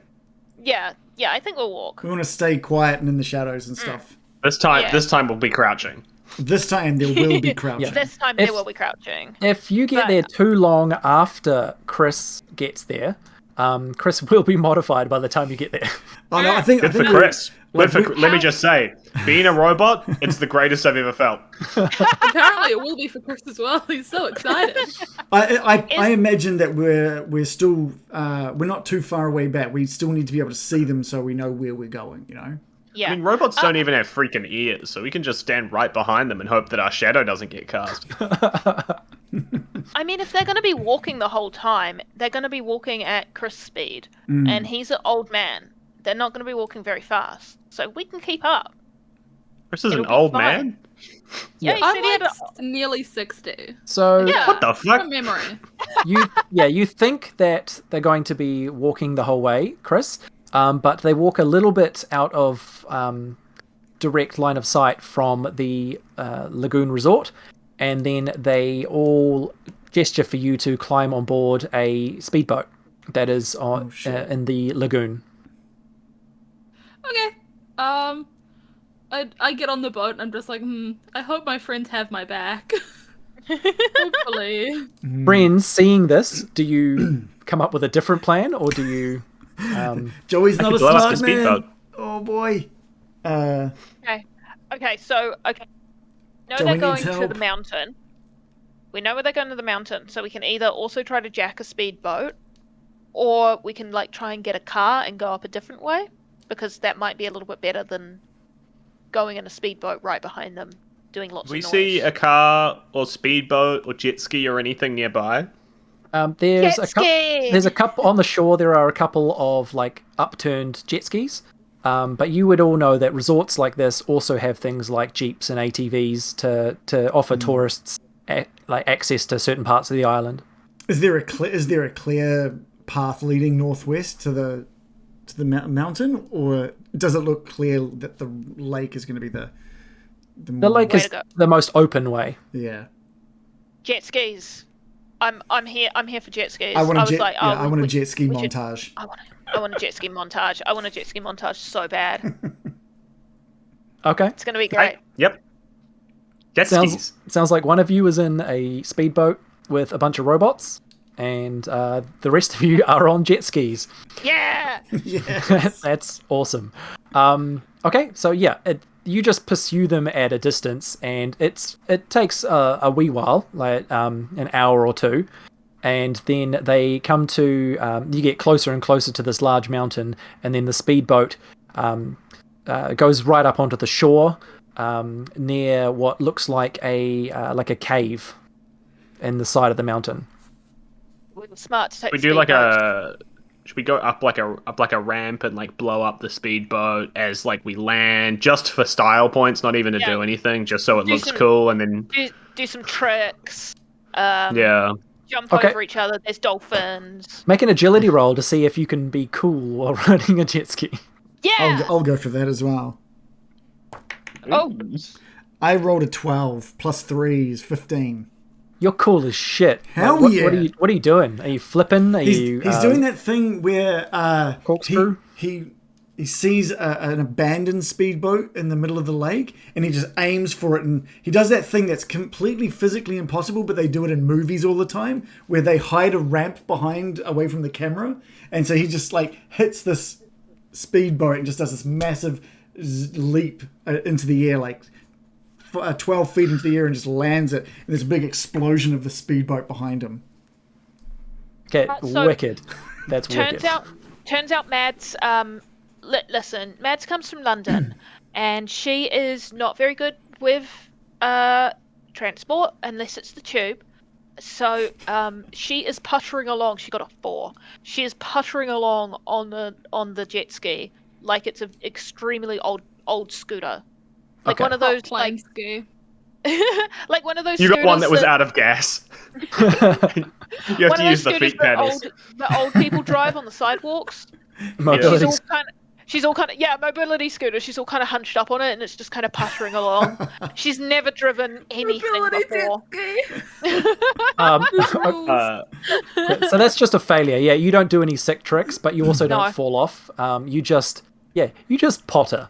E: Yeah, I think we'll walk.
B: We want to stay quiet and in the shadows and stuff.
C: This time we'll be crouching.
B: This time there will be crouching.
E: This time they will be crouching.
A: If you get there too long after Chris gets there, Chris will be modified by the time you get there.
B: Oh no, I think
C: for Chris. Let me just say, being a robot, it's the greatest I've ever felt.
D: Apparently it will be for Chris as well. He's so excited.
B: I imagine that we're still we're not too far away back. We still need to be able to see them so we know where we're going, you know?
E: Yeah.
C: I mean, robots don't even have freaking ears, so we can just stand right behind them and hope that our shadow doesn't get cast.
E: I mean, if they're going to be walking the whole time, they're going to be walking at Chris' speed. And he's an old man. They're not going to be walking very fast. So we can keep up.
C: Chris is an old man?
E: Yeah, he said he had
D: nearly 60.
A: So
C: what the fuck?
D: From memory.
A: You think that they're going to be walking the whole way, Chris, but they walk a little bit out of direct line of sight from the Lagoon Resort, and then they all gesture for you to climb on board a speedboat that is in the lagoon.
D: Okay. I get on the boat and I'm just like, I hope my friends have my back. Hopefully.
A: Bren, seeing this, do you come up with a different plan, or do you...
B: Joey's not a smart man. Oh boy.
E: Okay, so no, they're going to the mountain. We know where they're going to the mountain, so we can either also try to jack a speedboat, or we can try and get a car and go up a different way, because that might be a little bit better than going in a speedboat right behind them, doing lots of noise.
C: We see a car or speedboat or jet ski or anything nearby.
A: There's a couple on the shore. There are a couple of upturned jet skis. But you would all know that resorts like this also have things like jeeps and ATVs to offer tourists access to certain parts of the island.
B: Is there a clear path leading northwest to the mountain, or does it look clear that the lake is going to be the
A: lake is the most open way?
B: Yeah.
E: Jet skis. I'm here for jet skis.
B: I want a jet ski montage.
E: I want a jet ski montage. I want a jet ski montage so bad.
A: Okay.
E: It's going to be great.
C: Yep. Jet skis.
A: Sounds like one of you is in a speedboat with a bunch of robots, and the rest of you are on jet skis.
E: Yeah!
B: Yes.
A: That's awesome. Okay, so you just pursue them at a distance, and it takes a wee while, an hour or two, and then they come to you get closer and closer to this large mountain, and then the speedboat goes right up onto the shore near what looks like a cave in the side of the mountain.
E: We were smart to take
C: we do Should we go up like a ramp and like blow up the speedboat as like we land, just for style points, not even to do anything, just so it looks cool, and then
E: do some tricks. Jump over each other. There's dolphins.
A: Make an agility roll to see if you can be cool while riding a jet ski.
E: Yeah,
B: I'll go for that as well.
E: Oh,
B: I rolled a 12 plus 3 is 15.
A: You're cool as shit.
B: Hell yeah!
A: What are you doing? Are you flipping?
B: He's doing that thing where
A: corkscrew?
B: He sees an abandoned speedboat in the middle of the lake, and he just aims for it, and he does that thing that's completely physically impossible, but they do it in movies all the time, where they hide a ramp behind, away from the camera, and so he just like hits this speedboat and just does this massive leap into the air, like 12 feet into the air, and just lands it, and there's a big explosion of the speedboat behind him.
A: Okay, wicked. That's wicked.
E: Turns out Mads, listen, Mads comes from London, and she is not very good with transport unless it's the tube. So she is puttering along. She got a 4. She is puttering along on the jet ski like it's an extremely old scooter, like one of those
D: playing ski.
E: Like one of those.
C: You got one that was out of gas. You have to use the feet pedals.
E: The old people drive on the sidewalks.
A: Mobility.
E: She's all kind of mobility scooter. She's all kind of hunched up on it, and it's just kind of puttering along. She's never driven anything before.
A: So that's just a failure. Yeah, you don't do any sick tricks, but you also don't fall off. You just potter.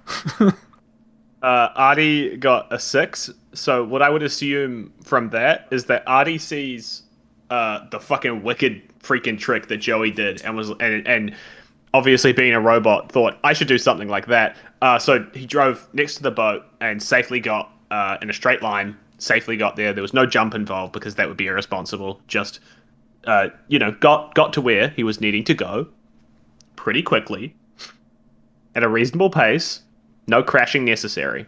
C: Artie got a 6. So what I would assume from that is that Artie sees the fucking wicked freaking trick that Joey did, and obviously being a robot thought I should do something like that. So he drove next to the boat and safely got in a straight line. Safely got there. There was no jump involved because that would be irresponsible. Just got to where he was needing to go pretty quickly at a reasonable pace. No crashing necessary.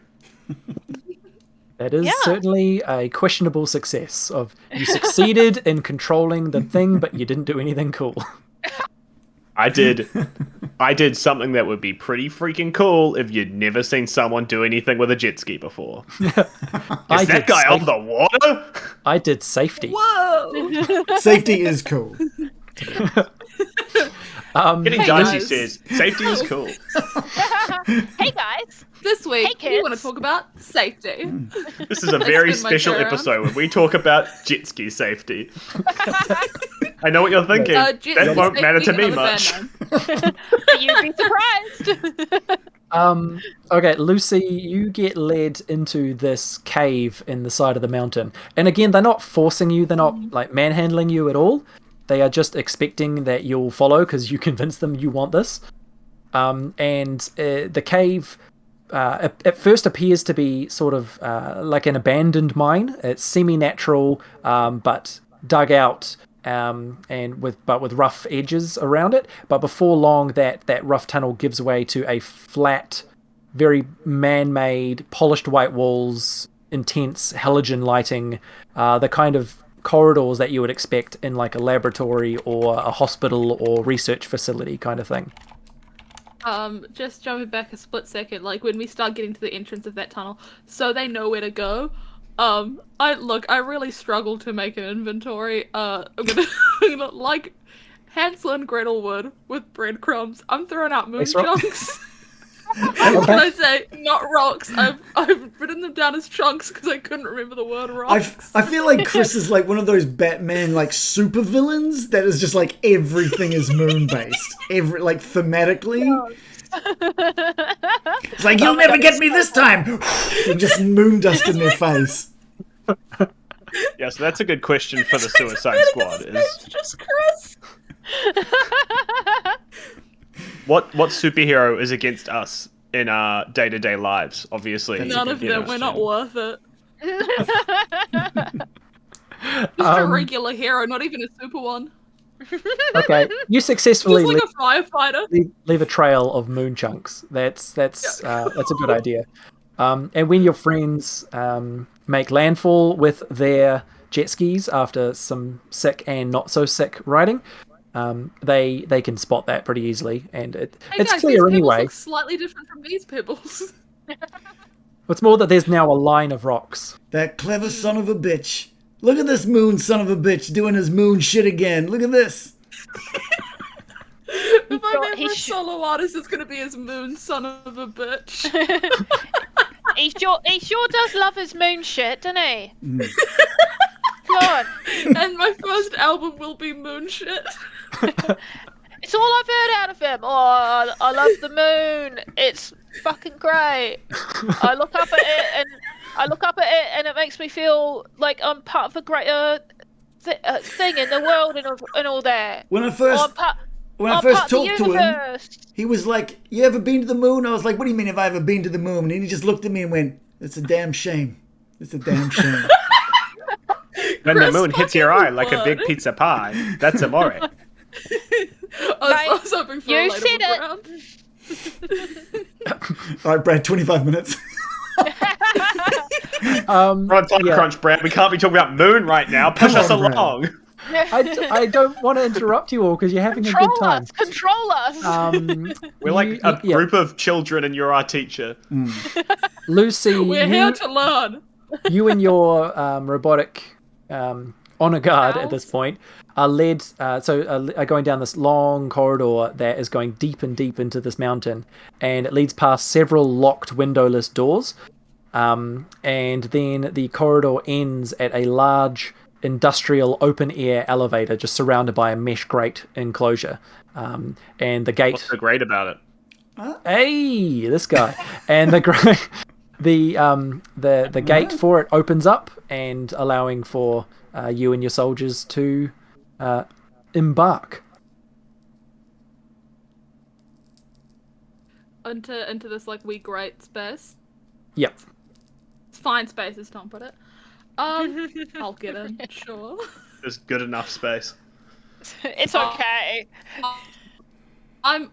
A: That is certainly a questionable success. You succeeded in controlling the thing, but you didn't do anything cool.
C: I did something that would be pretty freaking cool if you'd never seen someone do anything with a jet ski before. Is that guy on the water?
A: I did safety.
D: Whoa!
B: Safety is cool.
C: Getting dicey says safety is cool.
E: Hey guys,
D: this week we want to talk about safety.
C: This is a very special episode where we talk about jet ski safety. I know what you're thinking. That won't matter to me much.
E: You'd be surprised.
A: Okay, Lucy, you get led into this cave in the side of the mountain, and again, they're not forcing you. They're not like manhandling you at all. They are just expecting that you'll follow because you convince them you want this. The cave at first appears to be sort of like an abandoned mine. It's semi-natural, but dug out, and with rough edges around it. But before long, that rough tunnel gives way to a flat, very man-made, polished white walls, intense halogen lighting, the kind of corridors that you would expect in like a laboratory or a hospital or research facility kind of thing.
D: Just jumping back a split second, like when we start getting to the entrance of that tunnel, so they know where to go. I really struggle to make an inventory. I'm gonna like Hansel and Gretel would with breadcrumbs. I'm throwing out moon chunks. Can I say not rocks? I've written them down as chunks because I couldn't remember the word rocks.
B: I feel like Chris is like one of those Batman like super villains that is just like everything is moon based, like thematically. It's like you'll never get me this time, and just moon dust in their face.
C: Yeah, so that's a good question for the Suicide Squad.
D: It's just Chris.
C: What superhero is against us in our day-to-day lives? Obviously,
D: none of them. We're not worth it. Just a regular hero, not even a super one.
A: Okay, you successfully
D: just like a firefighter.
A: Leave a trail of moon chunks. That's a good idea. And when your friends make landfall with their jet skis after some sick and not so sick riding, they can spot that pretty easily, and it's
D: guys,
A: clear
D: these
A: anyway.
D: Look slightly different from these pebbles.
A: It's more that there's now a line of rocks.
B: That clever son of a bitch. Look at this moon son of a bitch doing his moon shit again. Look at this.
D: If I'm ever a solo artist, it's going to be his moon son of a bitch.
E: He sure does love his moon shit, doesn't he? God.
D: And my first album will be moon shit.
E: It's all I've heard out of him. Oh, I love the moon. It's fucking great. I look up at it and it makes me feel like I'm part of a greater thing in the world and all that.
B: When I first talked to him, he was like, "You ever been to the moon?" I was like, "What do you mean, have I ever been to the moon?" And he just looked at me and went, "It's a damn shame. It's a damn shame."
C: When the moon hits your eye like a big pizza pie, that's amore.
D: I was hoping for
E: you
D: a
E: said
D: round.
B: All right, Brad, 25 minutes.
C: We're on time crunch, Brad. We can't be talking about moon right now. Push us along.
A: I don't want to interrupt you all because you're having a good time.
E: Control us.
C: We're like a group of children and you're our teacher.
A: Lucy,
D: we're here to learn.
A: You and your robotic honor guard at this point are led, are going down this long corridor that is going deep and deep into this mountain, and it leads past several locked windowless doors, and then the corridor ends at a large industrial open-air elevator just surrounded by a mesh grate enclosure, and the gate...
C: What's so great about it?
A: Hey, this guy. And the gate for it opens up, and allowing for you and your soldiers to embark
D: into this like wee great space.
A: Yep.
D: It's fine space, as Tom put it. I'll get in, sure.
C: There's good enough space.
E: It's okay.
D: I'm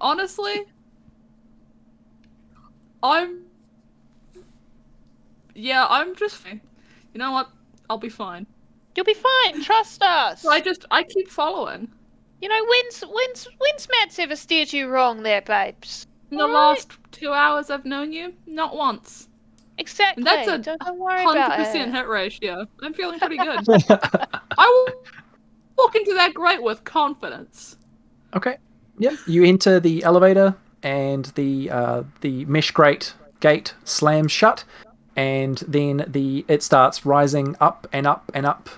D: just fine. You know what? I'll be fine.
E: You'll be fine. Trust us.
D: So I keep following.
E: You know, when's Matt's ever steered you wrong there, babes?
D: In the last 2 hours I've known you, not once.
E: Exactly.
D: And that's a
E: don't worry about it.
D: 100% hit ratio. I'm feeling pretty good. I will walk into that grate with confidence.
A: Okay. Yep. You enter the elevator, and the mesh grate gate slams shut, and then it starts rising up and up and up,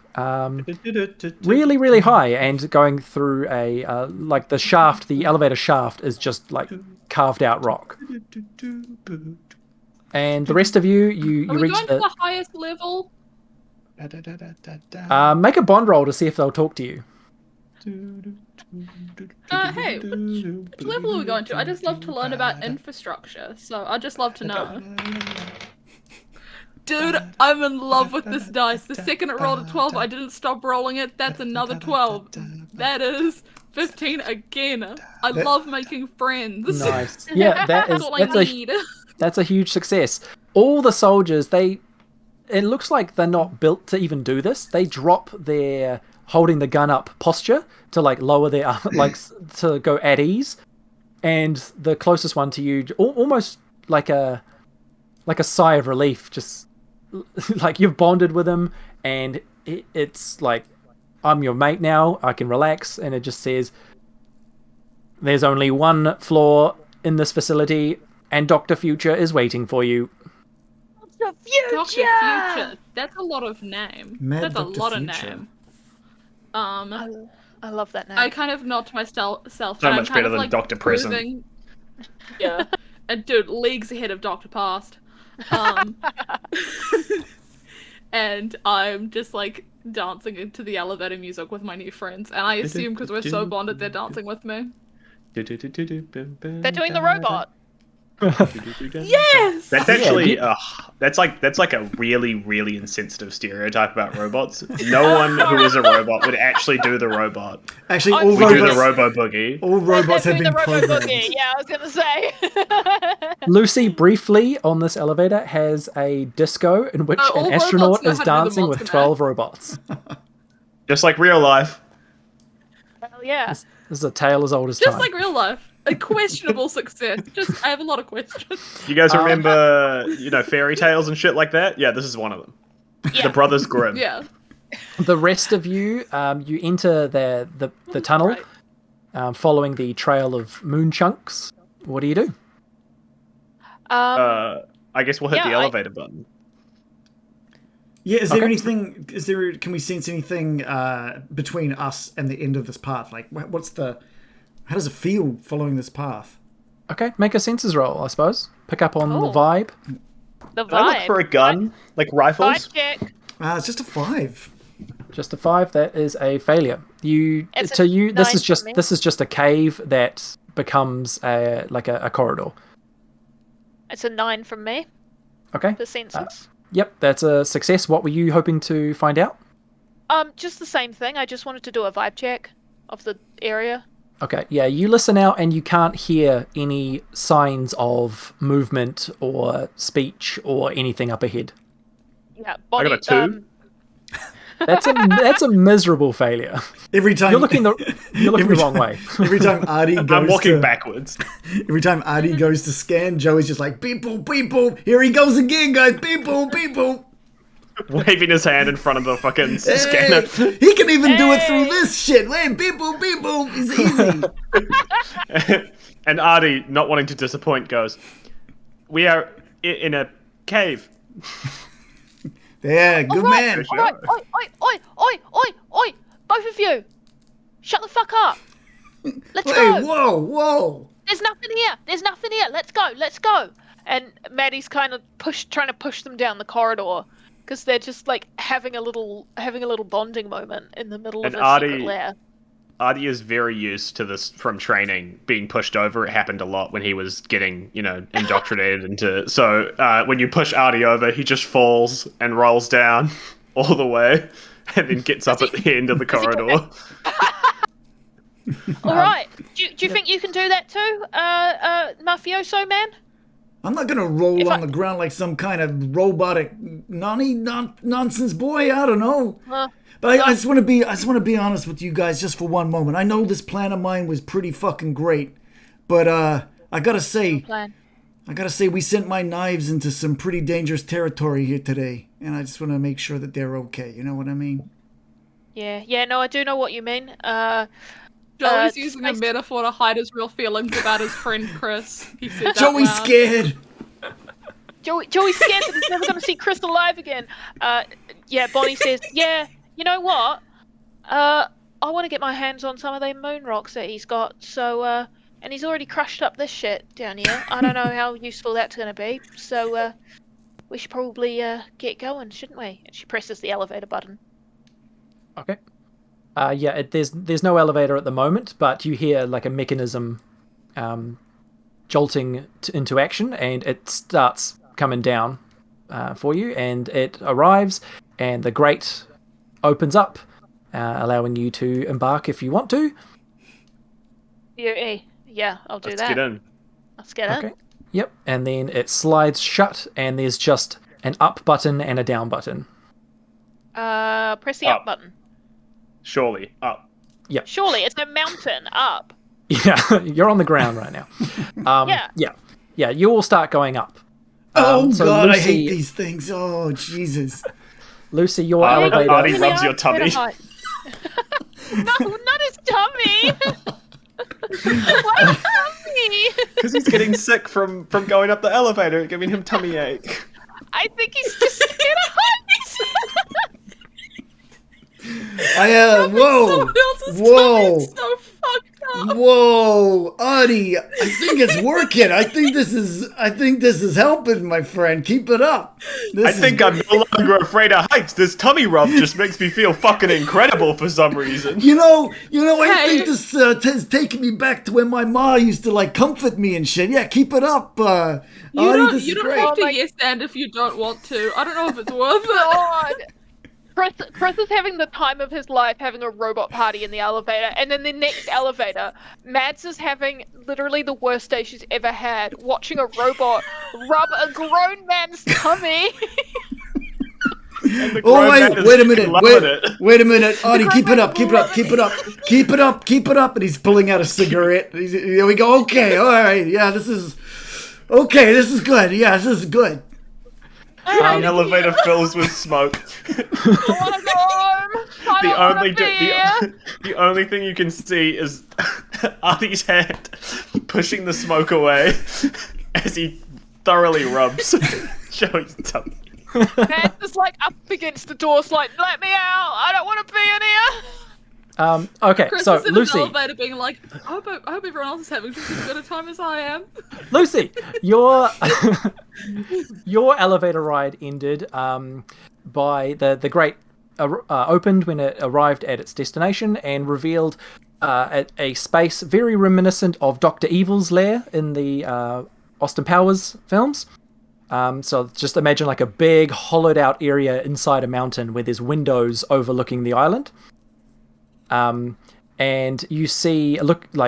A: really, really high, and going through a like the elevator shaft is just like carved out rock. And the rest of you reach
D: going to the highest level?
A: Make a bond roll to see if they'll talk to you.
D: Hey, which level are we going to? I just love to learn about infrastructure, so I'd just love to know. Dude, I'm in love with this dice. The second it rolled a 12, I didn't stop rolling it. That's another 12. That is 15 again. I love making friends.
A: Nice. Yeah, that's
D: all I need.
A: That's a huge success. All the soldiers, it looks like they're not built to even do this. They drop their holding the gun up posture to like lower their to go at ease, and the closest one to you, almost like a sigh of relief, just like you've bonded with him, and it's like, I'm your mate now, I can relax. And it just says, there's only one floor in this facility, and Dr. Future is waiting for you.
E: Dr. Future!
D: Dr. Future. That's a lot of name. That's a lot of name.
E: I love that name.
D: I kind of nod to myself.
C: So much better than Dr. Prison.
D: Yeah. And dude, leagues ahead of Dr. Past. And I'm just like dancing into the elevator music with my new friends. And I assume because we're so bonded, they're dancing with me.
E: They're doing the robot.
D: Yes.
C: That's actually that's like a really, really insensitive stereotype about robots. No one who is a robot would actually do the robot.
B: Actually,
C: we do the robo boogie.
B: All robots have been programmed.
E: Boogie. Yeah, I was gonna say.
A: Lucy briefly on this elevator has a disco in which an astronaut is dancing with 12 robots.
C: Just like real life.
E: Hell yeah.
A: This is a tale as old as
D: Just
A: time.
D: like real life. A questionable success. Just, I have a lot of questions.
C: You guys remember, fairy tales and shit like that? Yeah, this is one of them.
E: Yeah.
C: The Brothers Grimm.
D: Yeah.
A: The rest of you, you enter the tunnel, following the trail of moon chunks. What do you do?
C: I guess we'll hit the elevator button.
B: Yeah, is there anything? Can we sense anything between us and the end of this path? Like, how does it feel following this path?
A: Okay, make a senses roll, I suppose. Pick up on the vibe.
E: The
C: Can I look for a gun, like rifles?
E: Vibe check.
B: It's just a 5.
A: Just a 5. That is a failure. This is just a cave that becomes a corridor.
E: It's a 9 from me.
A: Okay.
E: For senses.
A: Yep, that's a success. What were you hoping to find out?
E: Just the same thing. I just wanted to do a vibe check of the area.
A: Okay, yeah, you listen out and you can't hear any signs of movement or speech or anything up ahead.
E: Yeah,
C: Bonny, I got a 2.
A: That's a miserable failure.
B: Every time
A: you're looking the wrong way.
B: Every time Artie goes
C: I'm walking backwards.
B: Every time Artie goes to scan, Joey's just like, beep boop, beep boop. Here he goes again, guys. Beep boop, beep boop.
C: Waving his hand in front of the fucking scanner.
B: He can even do it through this shit. Wait, beep boop, beep boop. It's easy.
C: And Artie, not wanting to disappoint, goes, "We are in a cave."
B: Yeah, good man.
E: All right. Oi, both of you, shut the fuck up. Let's go.
B: Whoa.
E: There's nothing here. Let's go. And Maddie's kind of trying to push them down the corridor because they're just like having a little bonding moment in the middle of a secret lair.
C: Artie is very used to this from training, being pushed over. It happened a lot when he was getting, indoctrinated into... So when you push Artie over, he just falls and rolls down all the way and then gets up at the end of the corridor.
E: All right. Do you think you can do that too, mafioso man?
B: I'm not going to roll on the ground like some kind of robotic nonsense boy. I don't know. But I just want to be honest with you guys just for one moment. I know this plan of mine was pretty fucking great, but I gotta say we sent my knives into some pretty dangerous territory here today, and I just want to make sure that they're okay. You know what I mean?
E: Yeah. No, I do know what you mean.
D: Joey's using a metaphor to hide his real feelings about his friend Chris. He said
B: Joey's scared.
E: Joey's scared that he's never going to see Chris alive again. Bonny says, yeah. You know what? I want to get my hands on some of them moon rocks that he's got. So, and he's already crushed up this shit down here. I don't know how useful that's going to be. So, we should probably get going, shouldn't we? And she presses the elevator button.
A: Okay. There's no elevator at the moment, but you hear like a mechanism jolting into action, and it starts coming down for you, and it arrives, and the grate opens up, allowing you to embark if you want to.
E: Yeah, I'll do that.
C: Let's get in.
E: in.
A: Yep, and then it slides shut, and there's just an up button and a down button.
E: Press the up button.
C: Surely, up.
A: Yep.
E: Surely, it's a mountain, up.
A: Yeah, you're on the ground right now. Yeah, you all start going up.
B: God,
A: Lucy,
B: I hate these things. Oh, Jesus.
A: Lucy, your elevator...
C: Artie rubs your tummy.
E: No, not his tummy! Why his tummy?
C: Because he's getting sick from going up the elevator, giving him tummy ache.
E: I think he's just scared of heights.
B: Whoa.
D: So fucked up.
B: Whoa, Artie, I think it's working. I think this is helping, my friend. Keep it up.
C: I'm no longer afraid of heights. This tummy rub just makes me feel fucking incredible for some reason.
B: I think this has taken me back to when my ma used to like comfort me and shit. Yeah, keep it up. Artie, this is great.
D: You don't have to yes and if you don't want to. I don't know if it's worth it.
E: Chris is having the time of his life having a robot party in the elevator, and then the next elevator, Mads is having literally the worst day she's ever had, watching a robot rub a grown man's tummy.
B: Oh wait a minute, wait a minute, Artie, keep it up, and he's pulling out a cigarette. There we go. Okay, all right, yeah, this is good. Yeah, this is good.
C: An elevator fills with smoke.
E: I want to go home.
C: The only thing you can see is Artie's hand pushing the smoke away as he thoroughly rubs Joey's tummy.
E: Matt's just like up against the door, like, let me out! I don't want to be in here.
A: Okay,
D: Chris
A: so
D: is in
A: Lucy,
D: the elevator being like, I hope everyone else is having just as good a time as I am.
A: Lucy, your elevator ride ended by the grate opened when it arrived at its destination and revealed a space very reminiscent of Dr. Evil's lair in the Austin Powers films. So just imagine like a big hollowed out area inside a mountain where there's windows overlooking the island. And you see,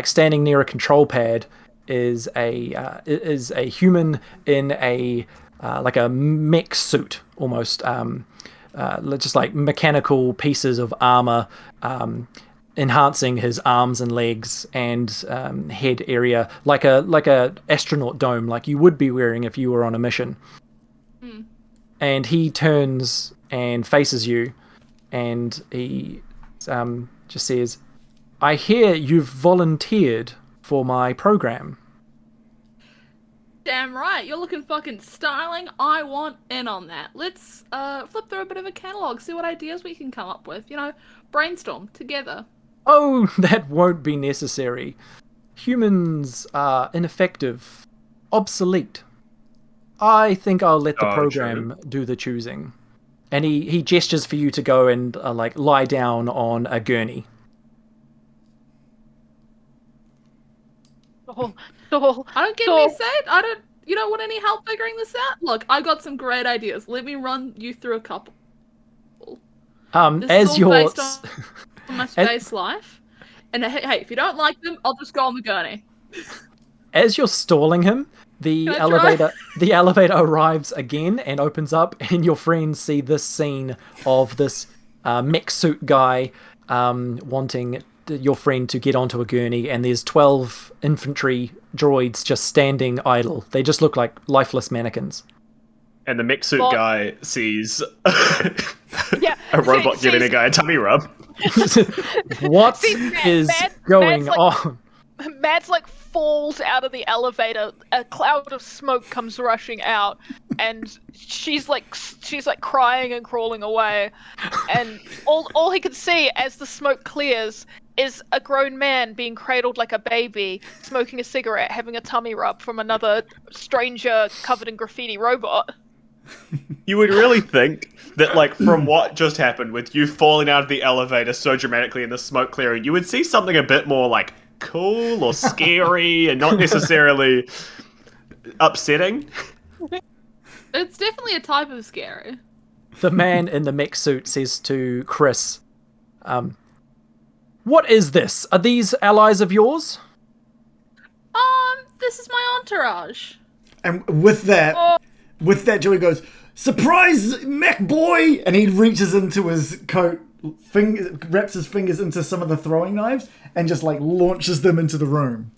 A: standing near a control pad is a human in a like a mech suit almost, just like mechanical pieces of armor, enhancing his arms and legs and head area, like a astronaut dome, like you would be wearing if you were on a mission. And he turns and faces you, and he just says, "I hear you've volunteered for my program."
D: Damn right, you're looking fucking styling. I want in on that. Let's flip through a bit of a catalog, see what ideas we can come up with. Brainstorm together.
A: Oh, that won't be necessary. Humans are ineffective, obsolete. I think I'll let the program do the choosing. And he gestures for you to go and lie down on a gurney.
E: Oh,
D: I don't get me said. You don't want any help figuring this out? Look, I got some great ideas. Let me run you through a couple.
A: As you're
D: based on my space life. And hey, if you don't like them, I'll just go on the gurney.
A: As you're stalling him, the elevator arrives again and opens up, and your friends see this scene of this mech suit guy wanting your friend to get onto a gurney, and there's 12 infantry droids just standing idle. They just look like lifeless mannequins.
C: And the mech suit guy sees a robot giving a guy a tummy rub.
A: What is going on?
E: Mads falls out of the elevator. A cloud of smoke comes rushing out, and she's crying and crawling away. And all he can see as the smoke clears is a grown man being cradled like a baby, smoking a cigarette, having a tummy rub from another stranger covered in graffiti robot.
C: You would really think that, from what just happened with you falling out of the elevator so dramatically in the smoke clearing, you would see something a bit more, cool or scary and not necessarily upsetting.
D: It's definitely a type of scary.
A: The man in the mech suit says to Chris, "What is this? Are these allies of yours?"
D: This is my entourage.
B: And with that, Joey goes, "Surprise, mech boy!" And he reaches into his coat, wraps his fingers into some of the throwing knives, and just launches them into the room.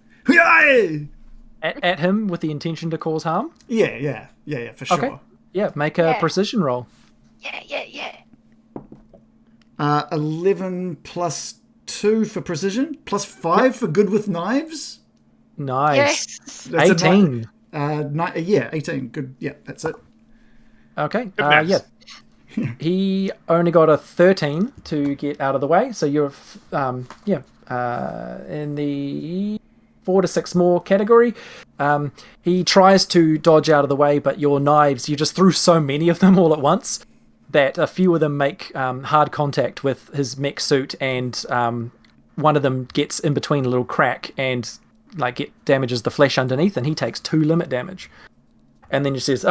A: At him with the intention to cause harm?
B: Yeah, for sure.
A: Okay. Yeah, make a precision roll.
E: Yeah.
B: 11 plus 2 for precision, plus 5 for good with knives.
A: Nice.
E: Yes.
B: That's
A: 18.
B: 18. Good. Yeah, that's it.
A: Okay. Yeah. He only got a 13 to get out of the way, so you're in the 4 to 6 more category. He tries to dodge out of the way, but your knives, you just threw so many of them all at once that a few of them make hard contact with his mech suit, and one of them gets in between a little crack and damages the flesh underneath, and he takes 2 limit damage. And then he says,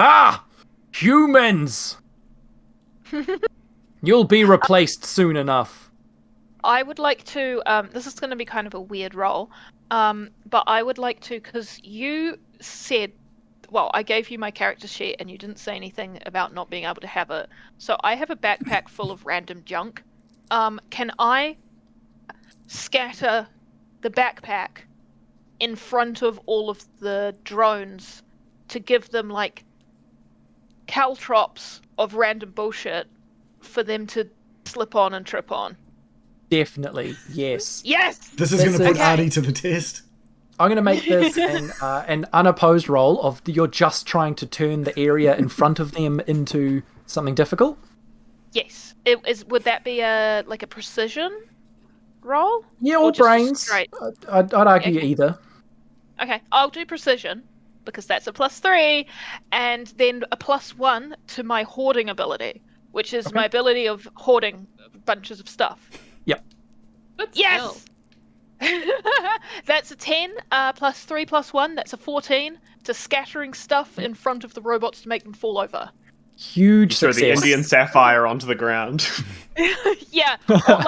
A: humans! You'll be replaced soon enough.
E: I would like to, this is going to be kind of a weird role, but I would like to, because you said I gave you my character sheet and you didn't say anything about not being able to have it. So I have a backpack full of random junk. Can I scatter the backpack in front of all of the drones to give them like caltrops of random bullshit for them to slip on and trip on?
A: Definitely, yes.
E: Yes!
B: This is going to put Artie to the test.
A: I'm going to make this an unopposed roll of you're just trying to turn the area in front of them into something difficult.
E: Yes. Would that be a precision roll?
A: Yeah, or brains. I'd argue either.
E: Okay, I'll do precision because that's a +3, and then a +1 to my hoarding ability, which is my ability of hoarding bunches of stuff.
A: Yep.
E: Yes. That's a 10 +3 +1. That's a 14 to scattering stuff in front of the robots to make them fall over.
A: Huge
C: Throw
A: success.
C: the Indian sapphire onto the ground.
E: Yeah, or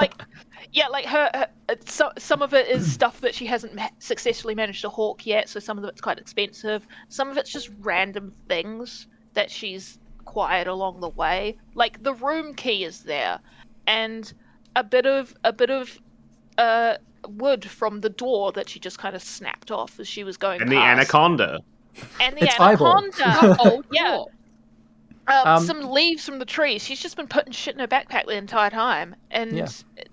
E: some of it is stuff that she hasn't successfully managed to hawk yet, so some of it's quite expensive. Some of it's just random things that she's acquired along the way. Like the room key is there, and a bit of wood from the door that she just kind of snapped off as she was going past.
C: And the anaconda.
E: And the
A: It's
E: anaconda.
D: Oh,
E: Yeah. Some leaves from the trees. She's just been putting shit in her backpack the entire time, and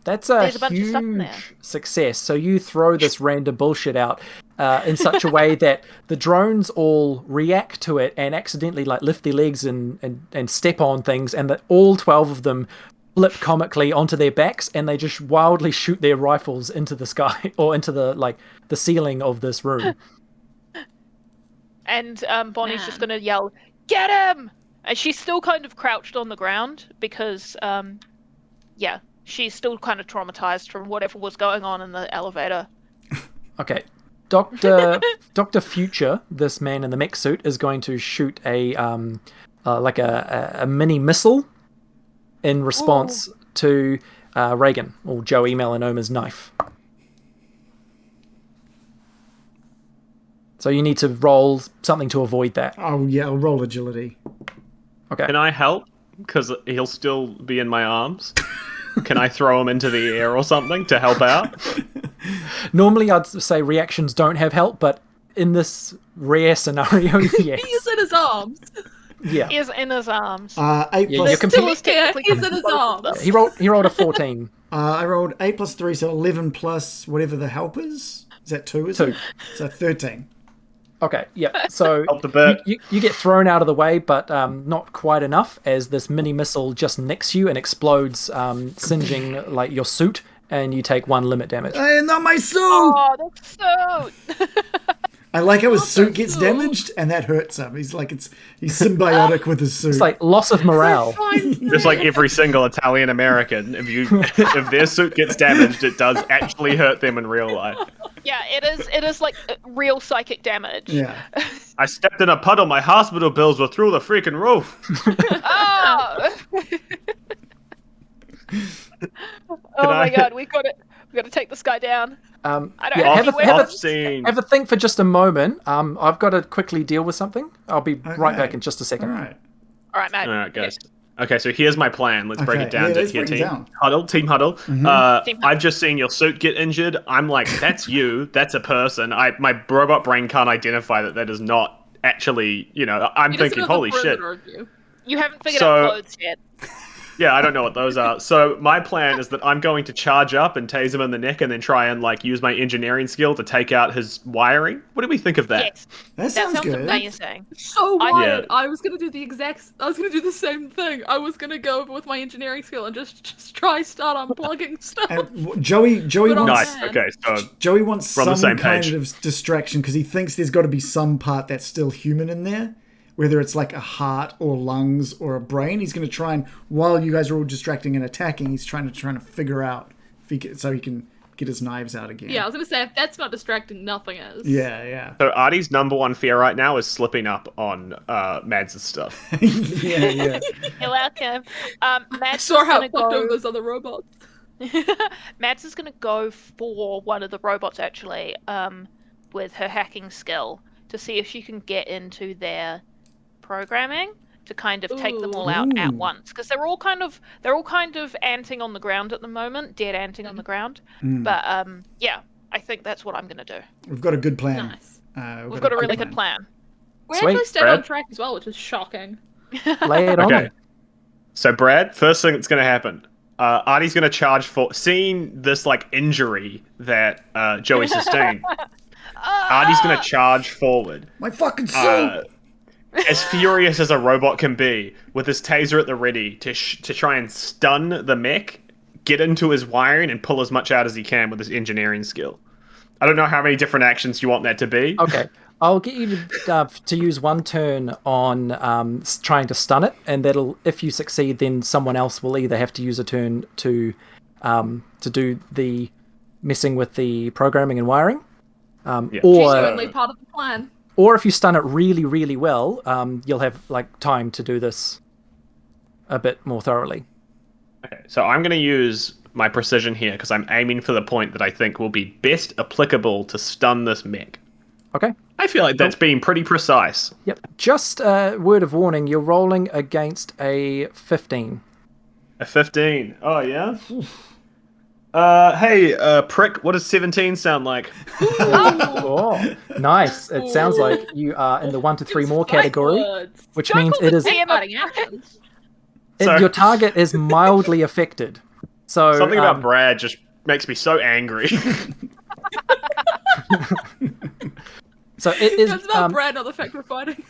A: that's a
E: there's a bunch of stuff in there.
A: huge success. So you throw this random bullshit out in such a way that the drones all react to it and accidentally like lift their legs and step on things, and that all 12 of them flip comically onto their backs, and they just wildly shoot their rifles into the sky or into the ceiling of this room.
E: And Bonnie's just gonna yell, "Get him!" And she's still kind of crouched on the ground because, she's still kind of traumatized from whatever was going on in the elevator.
A: Okay. Dr. Future, this man in the mech suit, is going to shoot a mini missile in response to Reagan, or Joey Melanoma's knife. So you need to roll something to avoid that.
B: Oh, yeah, I'll roll agility.
A: Okay.
C: Can I help? Because he'll still be in my arms. Can I throw him into the air or something to help out?
A: Normally I'd say reactions don't have help, but in this rare scenario, yes.
D: He's in his arms.
A: Yeah.
E: He is in his arms.
B: 8
A: Yeah,
B: plus...
A: you're
D: He's in his arms.
A: He rolled a 14.
B: I rolled 8 plus 3, so 11 plus whatever the help is. Is that 2, is
A: 2.
B: it? So 13.
A: Okay, yeah. So
C: Help the bird.
A: you get thrown out of the way, but not quite enough, as this mini missile just nicks you and explodes, singeing like your suit, and you take 1 limit damage.
B: Hey, not my suit!
E: Oh, that's so...
B: I like how his suit gets damaged, and that hurts him. He's like, he's symbiotic with his suit.
A: It's like loss of morale.
C: Just like every single Italian American, if their suit gets damaged, it does actually hurt them in real life.
E: Yeah, it is like real psychic damage.
B: Yeah.
C: I stepped in a puddle. My hospital bills were through the freaking roof.
E: Oh! Oh my god, we got to take this guy down. I don't have
A: a think for just a moment. I've got to quickly deal with something. I'll be right back in just a second.
B: All right.
E: All right, Matt.
C: All right, guys. Okay, so here's my plan. Let's break it down to here, team. Team huddle. I've just seen your suit get injured. I'm like, that's you. That's a person. My robot brain can't identify that is not actually, I'm thinking, holy shit.
E: You haven't figured out clothes yet.
C: Yeah, I don't know what those are. So my plan is that I'm going to charge up and tase him in the neck and then try and use my engineering skill to take out his wiring. What do we think of that?
E: Yes.
B: That sounds good.
E: amazing.
D: So wired. I was gonna do the same thing. I was gonna go with my engineering skill and just try start unplugging stuff.
B: And Joey wants...
C: Nice. Okay, so
B: Joey wants some
C: kind
B: of distraction because he thinks there's got to be some part that's still human in there. Whether it's like a heart or lungs or a brain, he's going to try and, while you guys are all distracting and attacking, he's trying to figure out so he can get his knives out again.
D: Yeah, I was going to say, if that's not distracting, nothing is.
B: Yeah.
C: So Artie's number one fear right now is slipping up on Mads' stuff.
B: Yeah.
E: You're welcome. Mads
D: saw how it fucked over those other robots.
E: Mads is going to go for one of the robots, actually, with her hacking skill. to see if she can get into their programming to kind of take them all out at once, because they're all kind of anting on the ground at the moment, dead anting on the ground. But yeah, I think that's what I'm gonna do.
B: We've got a good plan.
D: Nice.
E: We've got a really good plan.
D: We
A: Sweet.
D: actually stayed on track as well, which is shocking.
A: Lay it on me.
C: So Brad, first thing that's going to happen, Artie's going to charge for seeing this like injury that Joey sustained. Artie's going to charge forward.
B: My fucking soul!
C: As furious as a robot can be, with his taser at the ready to try and stun the mech, get into his wiring, and pull as much out as he can with his engineering skill. I don't know how many different actions you want that to be.
A: Okay. I'll get you to use one turn on trying to stun it, and if you succeed, then someone else will either have to use a turn to do the messing with the programming and wiring,
D: She's only part of the plan.
A: Or if you stun it really, really well, you'll have like time to do this a bit more thoroughly.
C: Okay, so I'm going to use my precision here because I'm aiming for the point that I think will be best applicable to stun this mech.
A: Okay.
C: I feel like that's being pretty precise.
A: Yep. Just a word of warning, you're rolling against a 15.
C: A 15. Oh, yeah? Hey, prick, what does 17 sound like?
A: Oh, nice. It sounds like you are in the 1 to 3 more category, which means it is... your target is mildly affected. So
C: something about Brad just makes me so angry.
A: So it is.
D: It's about Brad, not the fact we're fighting.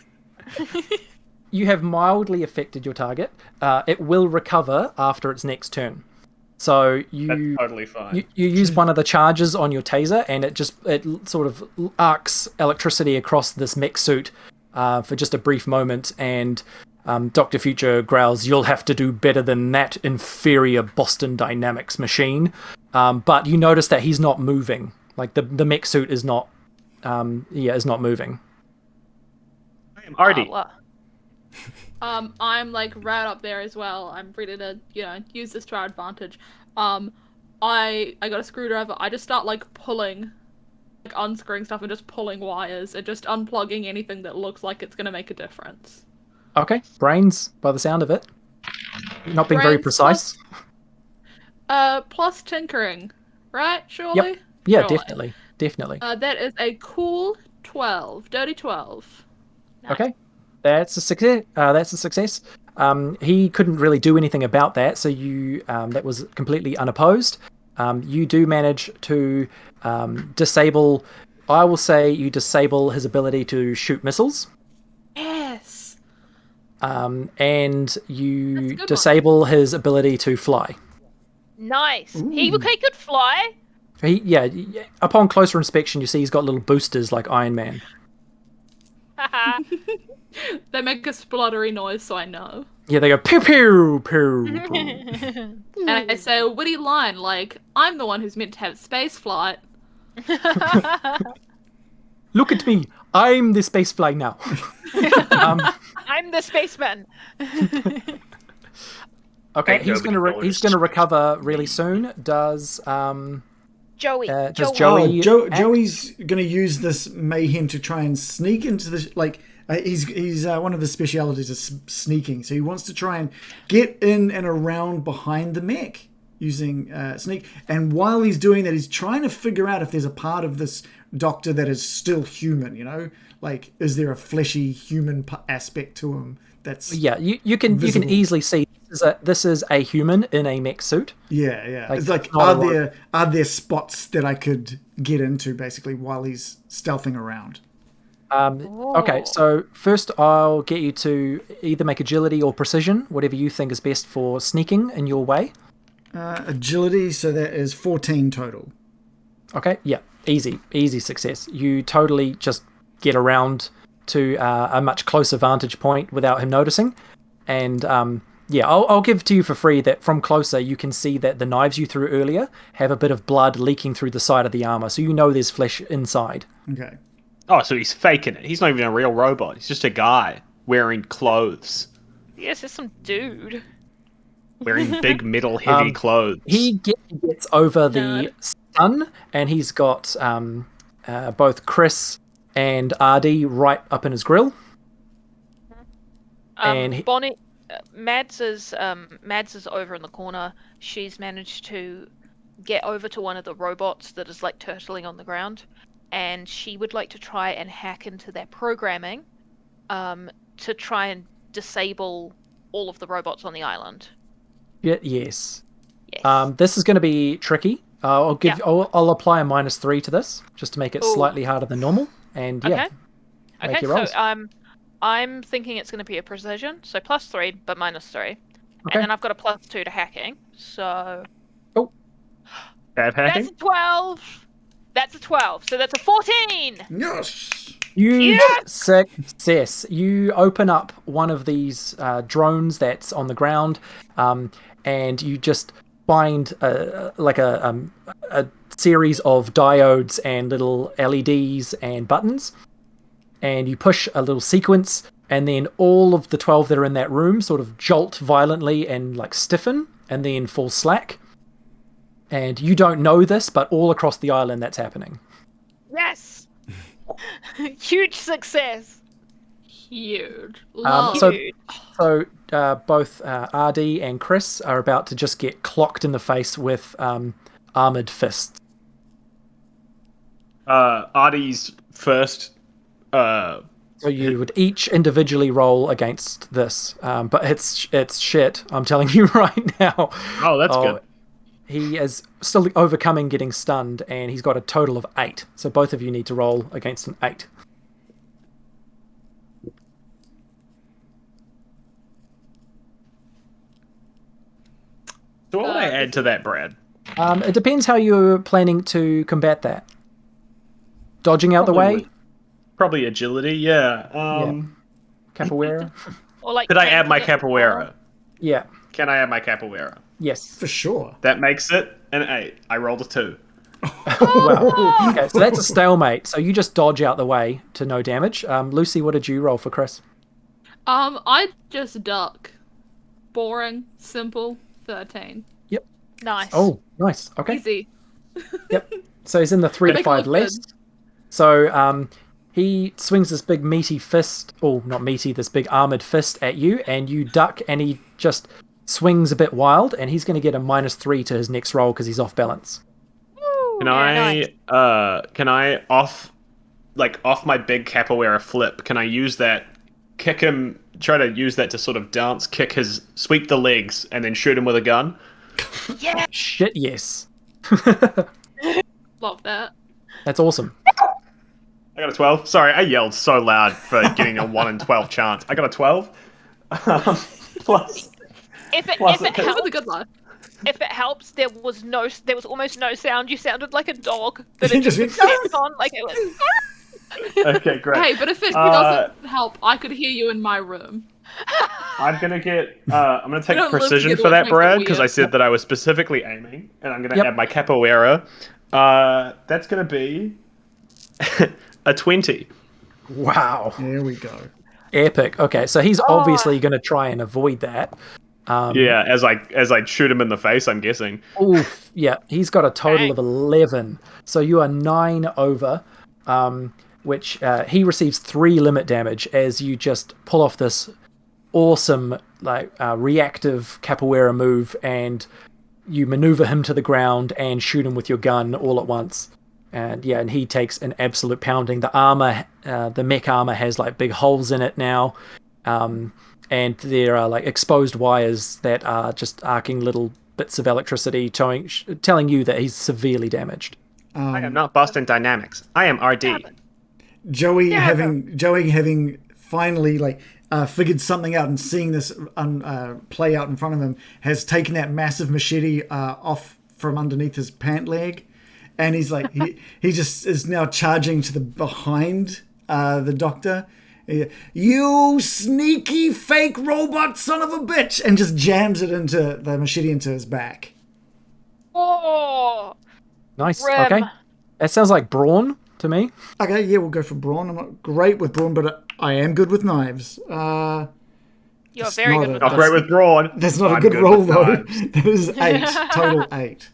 A: You have mildly affected your target. It will recover after its next turn. So
C: That's totally fine.
A: You use one of the charges on your taser, and it sort of arcs electricity across this mech suit for just a brief moment. And Dr. Future growls, "You'll have to do better than that, inferior Boston Dynamics machine." But you notice that he's not moving. Like the mech suit is not. Is not moving.
C: I am Artie.
D: I'm like right up there as well. I'm ready to, use this to our advantage. I got a screwdriver. I just start like pulling, like unscrewing stuff and just pulling wires and just unplugging anything that looks like it's gonna make a difference.
A: Okay, brains by the sound of it. Not being very precise.
D: Plus tinkering, right? Surely.
A: Yep. Yeah,
D: surely.
A: Definitely.
D: That is a cool 12. Dirty 12.
E: Nice.
A: Okay. That's a success. He couldn't really do anything about that, so you that was completely unopposed. You do manage to disable. I will say you disable his ability to shoot missiles.
D: Yes.
A: And you disable his ability to fly.
E: Nice. He could fly.
A: Upon closer inspection, you see he's got little boosters like Iron Man.
D: They make a spluttery noise, so I know.
A: Yeah, they go pew pew pew. Pew.
D: And I say a witty line like, "I'm the one who's meant to have space flight."
A: Look at me, I'm the space fly now.
E: I'm the spaceman.
A: Okay, he's gonna recover really soon. Does
E: Joey?
B: Joey's gonna use this mayhem to try and sneak into the he's one of his specialities is sneaking, so he wants to try and get in and around behind the mech using sneak. And while he's doing that, he's trying to figure out if there's a part of this doctor that is still human. Like, is there a fleshy human aspect to him? That's
A: you can easily see this is a human in a mech suit.
B: Yeah.
A: Like,
B: it's like, are there spots that I could get into basically while he's stealthing around?
A: Okay, so first I'll get you to either make agility or precision, whatever you think is best for sneaking in your way.
B: Agility, so that is 14 total.
A: Okay, yeah, easy success. You totally just get around to a much closer vantage point without him noticing. And I'll give to you for free that from closer you can see that the knives you threw earlier have a bit of blood leaking through the side of the armor, so you know there's flesh inside.
B: Okay.
C: Oh, so he's faking it. He's not even a real robot. He's just a guy wearing clothes.
E: Yes, it's some dude.
C: Wearing big, metal, heavy clothes.
A: He gets over the stun, and he's got both Chris and Artie right up in his grill.
E: And Bonny, Mads is over in the corner. She's managed to get over to one of the robots that is like turtling on the ground, and she would like to try and hack into their programming, to try and disable all of the robots on the island.
A: Yes. This is going to be tricky. I'll apply a -3 to this just to make it slightly harder than normal. And make your rolls.
E: So I'm thinking it's going to be a precision, so +3 but -3, and then I've got a +2 to hacking. So
C: hacking?
E: That's a 12. That's a 12. So that's a 14.
B: Yes.
A: Success. You open up one of these drones that's on the ground, and you just find a series of diodes and little LEDs and buttons, and you push a little sequence, and then all of the 12 that are in that room sort of jolt violently and like stiffen and then fall slack. And you don't know this, but all across the island that's happening.
E: Yes. Huge success.
D: Huge.
A: So both Artie and Chris are about to just get clocked in the face with armored fists.
C: Artie's first.
A: So you would each individually roll against this, but it's shit. I'm telling you right now.
C: Oh, that's good.
A: He is still overcoming getting stunned, and he's got a total of 8. So both of you need to roll against an 8.
C: So what would I add to that, Brad?
A: It depends how you're planning to combat that. Dodging out the way?
C: Probably agility, yeah.
A: Capoeira?
E: Or like,
C: could I add my capoeira?
A: Yeah.
C: Can I add my capoeira?
A: Yes.
B: For sure.
C: That makes it an 8. I rolled a 2.
A: Wow. Okay, so that's a stalemate. So you just dodge out the way to no damage. Lucy, what did you roll for Chris?
D: I just duck. Boring, simple, 13.
A: Yep.
E: Nice.
A: Oh, nice. Okay.
D: Easy.
A: Yep. So he's in the 3 to 5 list. So he swings this big meaty fist, not meaty, this big armored fist at you, and you duck, and he just swings a bit wild, and he's going to get a -3 to his next roll because he's off balance.
C: Can I off my big capoeira flip? Can I use that? Kick him. Try to use that to sort of dance, sweep the legs, and then shoot him with a gun.
E: Yeah.
A: Shit, yes.
D: Love that.
A: That's awesome.
C: I got a 12. Sorry, I yelled so loud for getting a 1 in 12 chance. I got a 12. Plus.
E: If it
D: Helps. A good life.
E: If it helps, there was almost no sound. You sounded like a dog that it just stepped on, like it was.
C: Okay, great.
D: Hey, but if it doesn't help, I could hear you in my room.
C: I'm gonna take precision for that, Brad, because I said that I was specifically aiming, and I'm gonna add my capoeira. That's gonna be a 20.
A: Wow.
B: There we go.
A: Epic. Okay, so he's obviously going to try and avoid that.
C: As I shoot him in the face, I'm guessing.
A: Oof. Yeah, he's got a total of 11. So you are 9 over, which he receives 3 limit damage as you just pull off this awesome reactive capoeira move, and you maneuver him to the ground and shoot him with your gun all at once. And he takes an absolute pounding. The armor, the mech armor has big holes in it now. And there are exposed wires that are just arcing little bits of electricity telling you that he's severely damaged.
C: I am not Boston Dynamics. I am RD.
B: Joey having finally figured something out and seeing this play out in front of him, has taken that massive machete off from underneath his pant leg. And he's he just is now charging to the behind the doctor. You sneaky fake robot son of a bitch! And just jams it into the machete into his back.
E: Oh,
A: nice.
E: Rim.
A: Okay, that sounds like brawn to me.
B: Okay, yeah, we'll go for brawn. I'm not great with brawn, but I am good with knives.
E: You're very good with
C: Not great with brawn.
B: That's not a good roll though. That is 8. Total 8.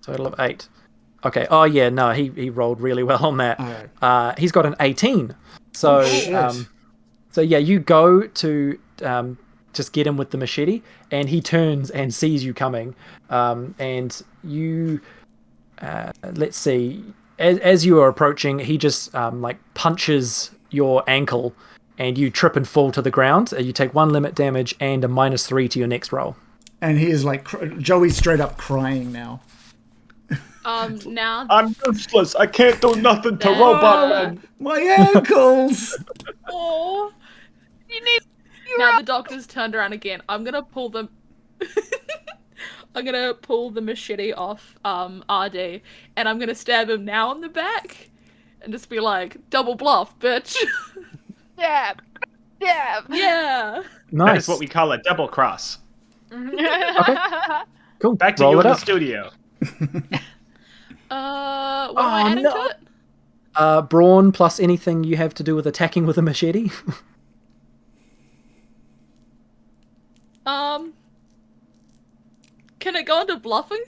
A: Total of 8. Okay. Oh yeah, no, he rolled really well on that. He's got an 18. So so yeah, you go to just get him with the machete, and he turns and sees you coming. And you let's see, as you are approaching, he just like punches your ankle, and you trip and fall to the ground. You take 1 limit damage and a -3 to your next roll.
B: And he is like Joey's straight up crying now.
D: Now
C: I'm useless. I can't do nothing to Robot Man.
B: My ankles.
E: Oh,
D: now the doctor's turned around again. I'm gonna pull the I'm gonna pull the machete off RD, and I'm gonna stab him now in the back, and just be like, double bluff, bitch.
E: yeah.
D: Yeah.
C: That is what we call a double cross.
A: Okay. Cool.
C: Back to
A: Roll
C: you
A: it
C: in the
A: up.
C: studio.
D: What am I adding to it?
A: Brawn plus anything you have to do with attacking with a machete.
D: Can it go into bluffing?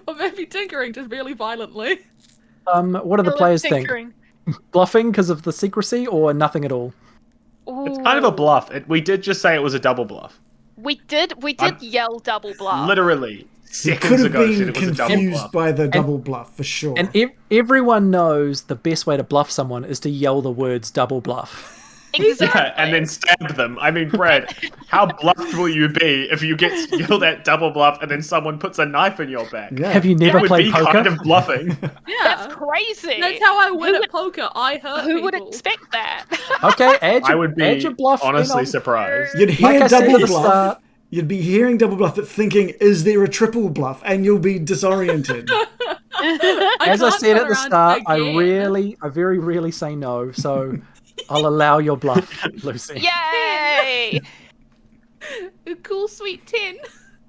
D: Or maybe tinkering just really violently?
A: What do the players think? Bluffing because of the secrecy, or nothing at all?
C: It's kind of a bluff. We did just say it was a double bluff.
E: We did yell double bluff.
C: Literally
B: Could
C: seconds
B: have
C: ago said
B: been
C: it was a double
B: confused
C: bluff.
B: by the double bluff for sure.
A: And everyone knows the best way to bluff someone is to yell the words double bluff.
E: Exactly.
C: Yeah, and then stab them. I mean, Brad, how bluffed will you be if you get yelled at double bluff and then someone puts a knife in your back?
B: Yeah.
A: Have you never
C: It would
A: played
C: be
A: poker?
C: kind of bluffing.
D: Yeah.
E: That's crazy.
D: That's how I win at poker. I hurt
E: Who would
D: people.
E: expect that?
A: Okay, add
C: I
A: your,
C: would
A: add
C: be
A: your bluff in
C: honestly
A: on-
C: surprised.
B: You'd hear
A: Like I said
B: double
A: at the
B: bluff.
A: start-
B: You'd be hearing double bluff, but thinking, is there a triple bluff? And you'll be disoriented.
A: As I
D: can't
A: said
D: turn
A: at the
D: around
A: start,
D: again.
A: I very rarely say no, so I'll allow your bluff, Lucy.
E: Yay!
D: A cool sweet 10.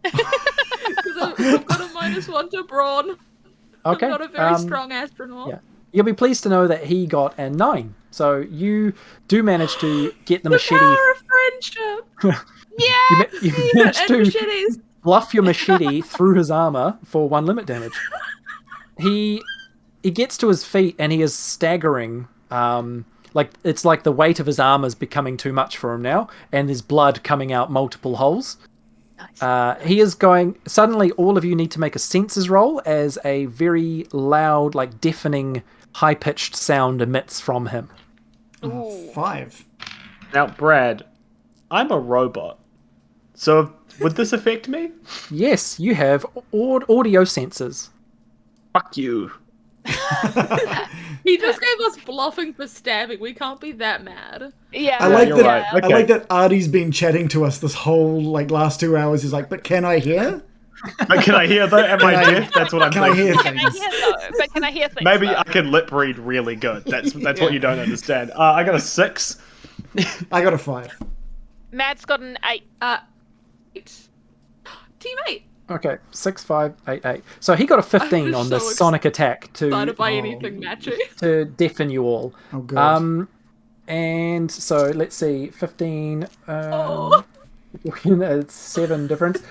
D: Because I've got a -1 to brawn.
A: Okay.
D: I'm not a very strong astronaut.
A: Yeah. You'll be pleased to know that he got a 9. So you do manage to get the machete.
D: Power of friendship.
E: Yeah!
A: You managed
D: And
A: to
D: machetes.
A: bluff your machete through his armor for 1 limit damage. He gets to his feet and he is staggering. Like it's like the weight of his armor is becoming too much for him now, and there's blood coming out multiple holes.
E: Nice.
A: He is going. Suddenly, all of you need to make a senses roll as a very loud, like deafening, high-pitched sound emits from him.
E: Ooh.
B: 5.
C: Now, Brad, I'm a robot. So would this affect me?
A: Yes, you have audio sensors.
C: Fuck you.
D: He just gave us bluffing for stabbing. We can't be that mad.
E: Yeah.
B: I like
C: you're
B: that.
C: right.
B: I
C: Okay.
B: like that Artie's been chatting to us this whole last 2 hours. He's like, but can I hear?
C: But can I hear though? Am I deaf? That's what I'm
B: Can I
C: thinking.
B: hear
E: Can I
B: things?
E: hear though? But can I hear things?
C: Maybe
E: though?
C: I can lip read really good. That's what you don't understand. I got a 6.
B: I got a 5.
E: Matt's got an 8.
D: 8. Teammate.
A: Okay, 6, 5, 8, 8. So he got a 15
D: I'm
A: on the
D: so
A: sonic attack
D: Excited by
B: Oh.
D: anything matching.
A: to deafen you all.
B: Oh, God.
A: And so let's see, 15.
D: Oh.
A: It's 7 difference.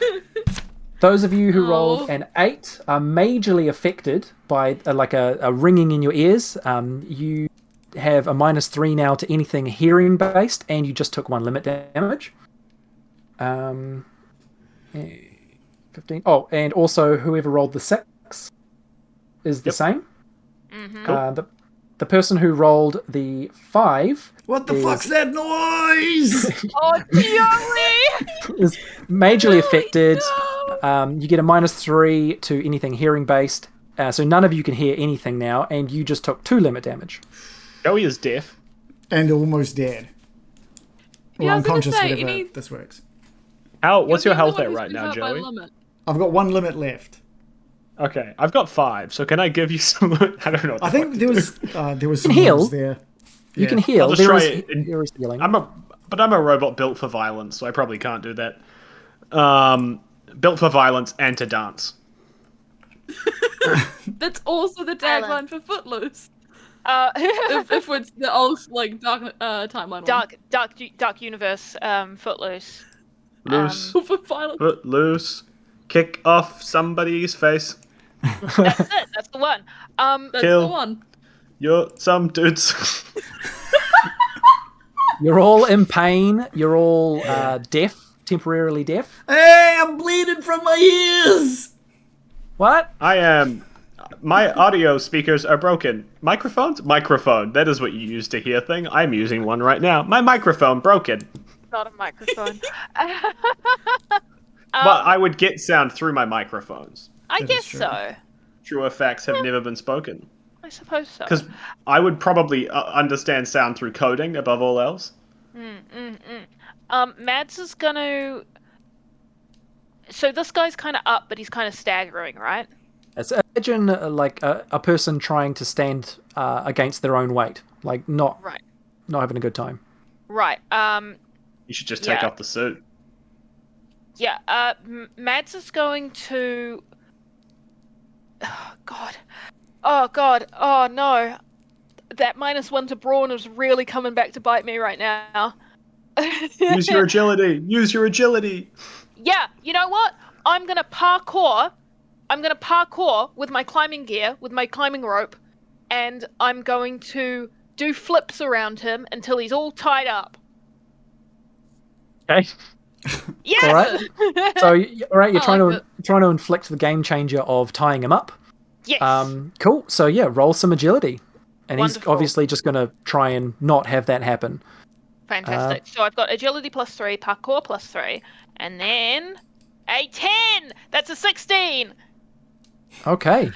A: Those of you who rolled
D: Oh.
A: an 8 are majorly affected by a ringing in your ears. You have a -3 now to anything hearing based, and you just took 1 limit damage. 15. Oh, and also whoever rolled the 6 is the same.
E: Mm-hmm.
A: The person who rolled the 5
B: What the fuck's that noise?
E: Oh, Joey!
A: is majorly affected.
D: No.
A: You get a -3 to anything hearing based. So none of you can hear anything now, and you just took 2 limit damage.
C: Joey is deaf.
B: And almost dead. Or
D: Yeah, I was gonna
B: unconscious,
D: say,
B: whatever
D: any-
B: this works.
C: What's
D: You're
C: your
D: the only
C: health
D: one
C: at
D: who's
C: right
D: been
C: now,
D: hurt by
C: Joey?
D: limit.
B: I've got 1 limit left.
C: Okay, I've got 5. So can I give you some? I don't know. What
B: I
C: the
B: think
C: fuck
B: there
C: to
B: was some
A: heal.
B: mods there.
A: You
B: Yeah.
A: can heal.
C: I'll just
A: There
C: try
A: is,
C: it in-
A: there is healing.
C: I'm a robot built for violence, so I probably can't do that. Built for violence and to dance.
D: That's also the tagline for Footloose.
E: Dark
D: If it's the old dark timeline
E: Dark Universe, Footloose.
C: Loose,
D: one. For violence.
C: foot loose, kick off somebody's face.
E: That's it. That's the one.
D: That's
C: Kill.
D: the one.
C: You're some dudes.
A: You're all in pain. You're all deaf, temporarily deaf.
B: Hey, I'm bleeding from my ears.
A: What?
C: I am. My audio speakers are broken. Microphones? Microphone. That is what you use to hear thing. I'm using one right now. My microphone broken.
E: Not a microphone.
C: But I would get sound through my microphones.
E: I
B: That is
E: guess
B: true.
E: so.
C: Truer facts have never been spoken.
E: I suppose so.
C: Because I would probably understand sound through coding above all else.
E: Mads is gonna. So this guy's kind of up, but he's kind of staggering, right?
A: Imagine like a person trying to stand against their own weight, like not having a good time.
E: Right.
C: You should just take off the suit.
E: Yeah. Mads is going to. Oh God. Oh God. Oh no. That -1 to brawn is really coming back to bite me right now.
C: Use your agility. Use your agility.
E: Yeah. You know what? I'm gonna parkour. I'm going to parkour with my climbing gear, with my climbing rope, and I'm going to do flips around him until he's all tied up.
A: Okay.
E: Yes!
A: All right. So, all right, you're trying to inflict the game changer of tying him up.
E: Yes.
A: Cool. So yeah, roll some agility, and
E: Wonderful.
A: he's obviously just going to try and not have that happen.
E: Fantastic. So I've got agility +3, parkour +3, and then a 10. That's a 16.
A: Okay.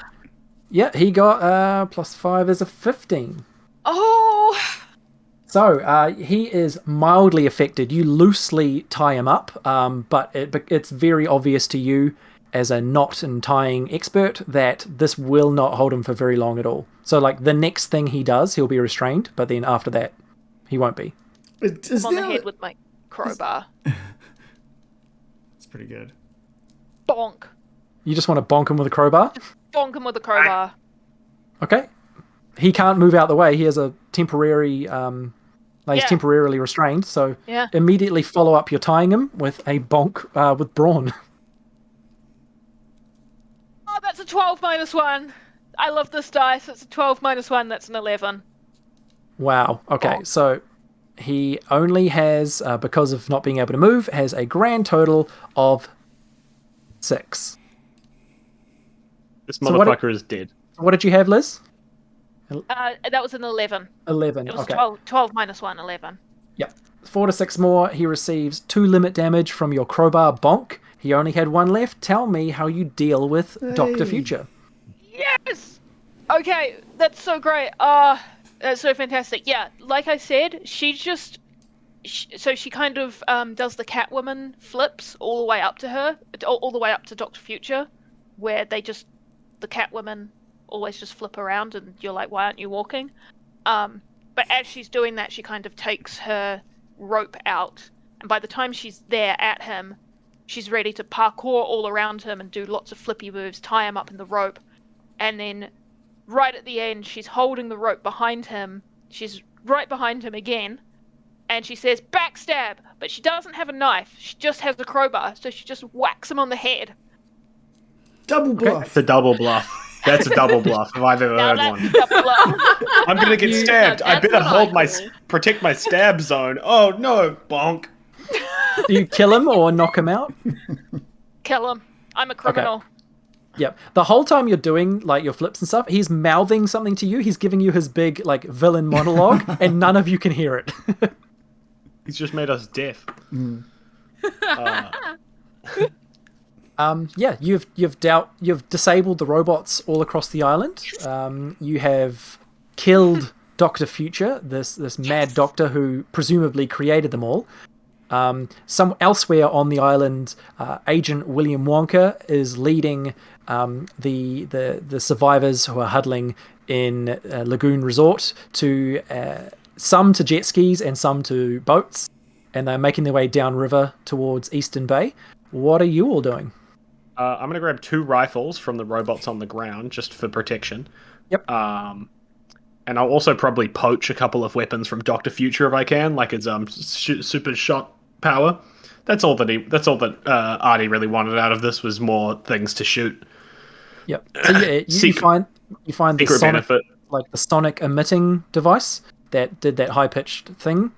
A: Yeah, he got +5 is a 15.
E: Oh.
A: So he is mildly affected. You loosely tie him up, but it's very obvious to you as a knot and tying expert that this will not hold him for very long at all. So like the next thing he does, he'll be restrained, but then after that, he won't be.
E: I'm on the head with my crowbar.
B: It's pretty good.
E: Bonk.
A: You just want to bonk him with a crowbar?
E: Bonk him with a crowbar.
A: Okay. He can't move out the way. He has a temporary, he's temporarily restrained. So immediately follow up your tying him with a bonk with brawn.
E: Oh, that's a 12 -1. I love this dice. It's a 12 -1. That's an 11.
A: Wow. Okay. So he only has, because of not being able to move, has a grand total of 6.
C: This motherfucker is dead.
A: What did you have, Liz?
E: That was an 11.
A: 11.
E: It was
A: okay.
E: 12 -1, 11.
A: Yep. 4 to 6 more. He receives 2 limit damage from your crowbar bonk. He only had 1 left. Tell me how you deal with Dr. Future.
E: Yes! Okay, that's so great. That's so fantastic. Yeah, like I said, she kind of does the Catwoman flips all the way up to her, all the way up to Dr. Future, where the Catwoman always just flip around and you're like, why aren't you walking? But as she's doing that, she kind of takes her rope out, and by the time she's there at him, she's ready to parkour all around him and do lots of flippy moves, tie him up in the rope, and then right at the end, she's holding the rope behind him. She's right behind him again, and she says, backstab, but she doesn't have a knife. She just has a crowbar, so she just whacks him on the head.
B: Double bluff.
C: It's a double bluff. That's a double bluff if I've ever heard one.
E: Double bluff.
C: I'm gonna get stabbed. I better protect my stab zone. Oh no, bonk.
A: Do you kill him or knock him out?
E: Kill him. I'm a criminal.
A: Okay. Yep. The whole time you're doing like your flips and stuff, he's mouthing something to you. He's giving you his big like villain monologue, and none of you can hear it.
C: He's just made us deaf.
A: Yeah, you've disabled the robots all across the island. You have killed Dr. Future, this mad doctor who presumably created them all. Some elsewhere on the island, Agent William Wonka is leading the survivors who are huddling in Lagoon Resort to some to jet skis and some to boats, and they're making their way downriver towards Eastern Bay. What are you all doing?
C: I'm going to grab 2 rifles from the robots on the ground just for protection.
A: Yep.
C: And I'll also probably poach a couple of weapons from Dr. Future if I can, like his super shot power. That's all that Artie really wanted out of this, was more things to shoot.
A: Yep. So yeah, you find the
C: secret
A: sonic,
C: benefit.
A: like the sonic emitting device that did that high pitched thing,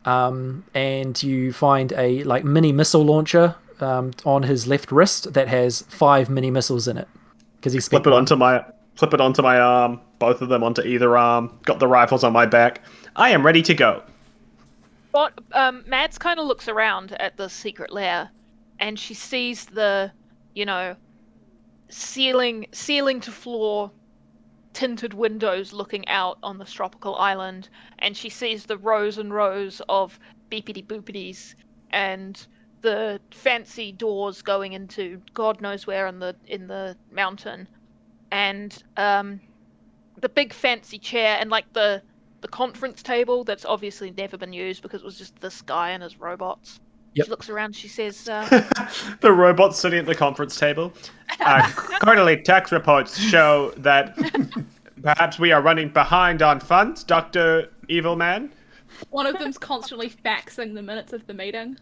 A: and you find a like mini missile launcher on his left wrist that has 5 mini missiles in it because he
C: Flip it onto my arm. Both of them onto either arm. Got the rifles on my back. I am ready to go.
E: But Mads kind of looks around at the secret lair, and she sees the, ceiling to floor tinted windows looking out on this tropical island, and she sees the rows and rows of beepity boopities and the fancy doors going into God knows where in the mountain, and the big fancy chair and like the conference table that's obviously never been used because it was just this guy and his robots. Yep. She looks around, she says...
C: the robots sitting at the conference table. Quarterly tax reports show that perhaps we are running behind on funds, Dr. Evil Man.
D: One of them's constantly faxing the minutes of the meeting.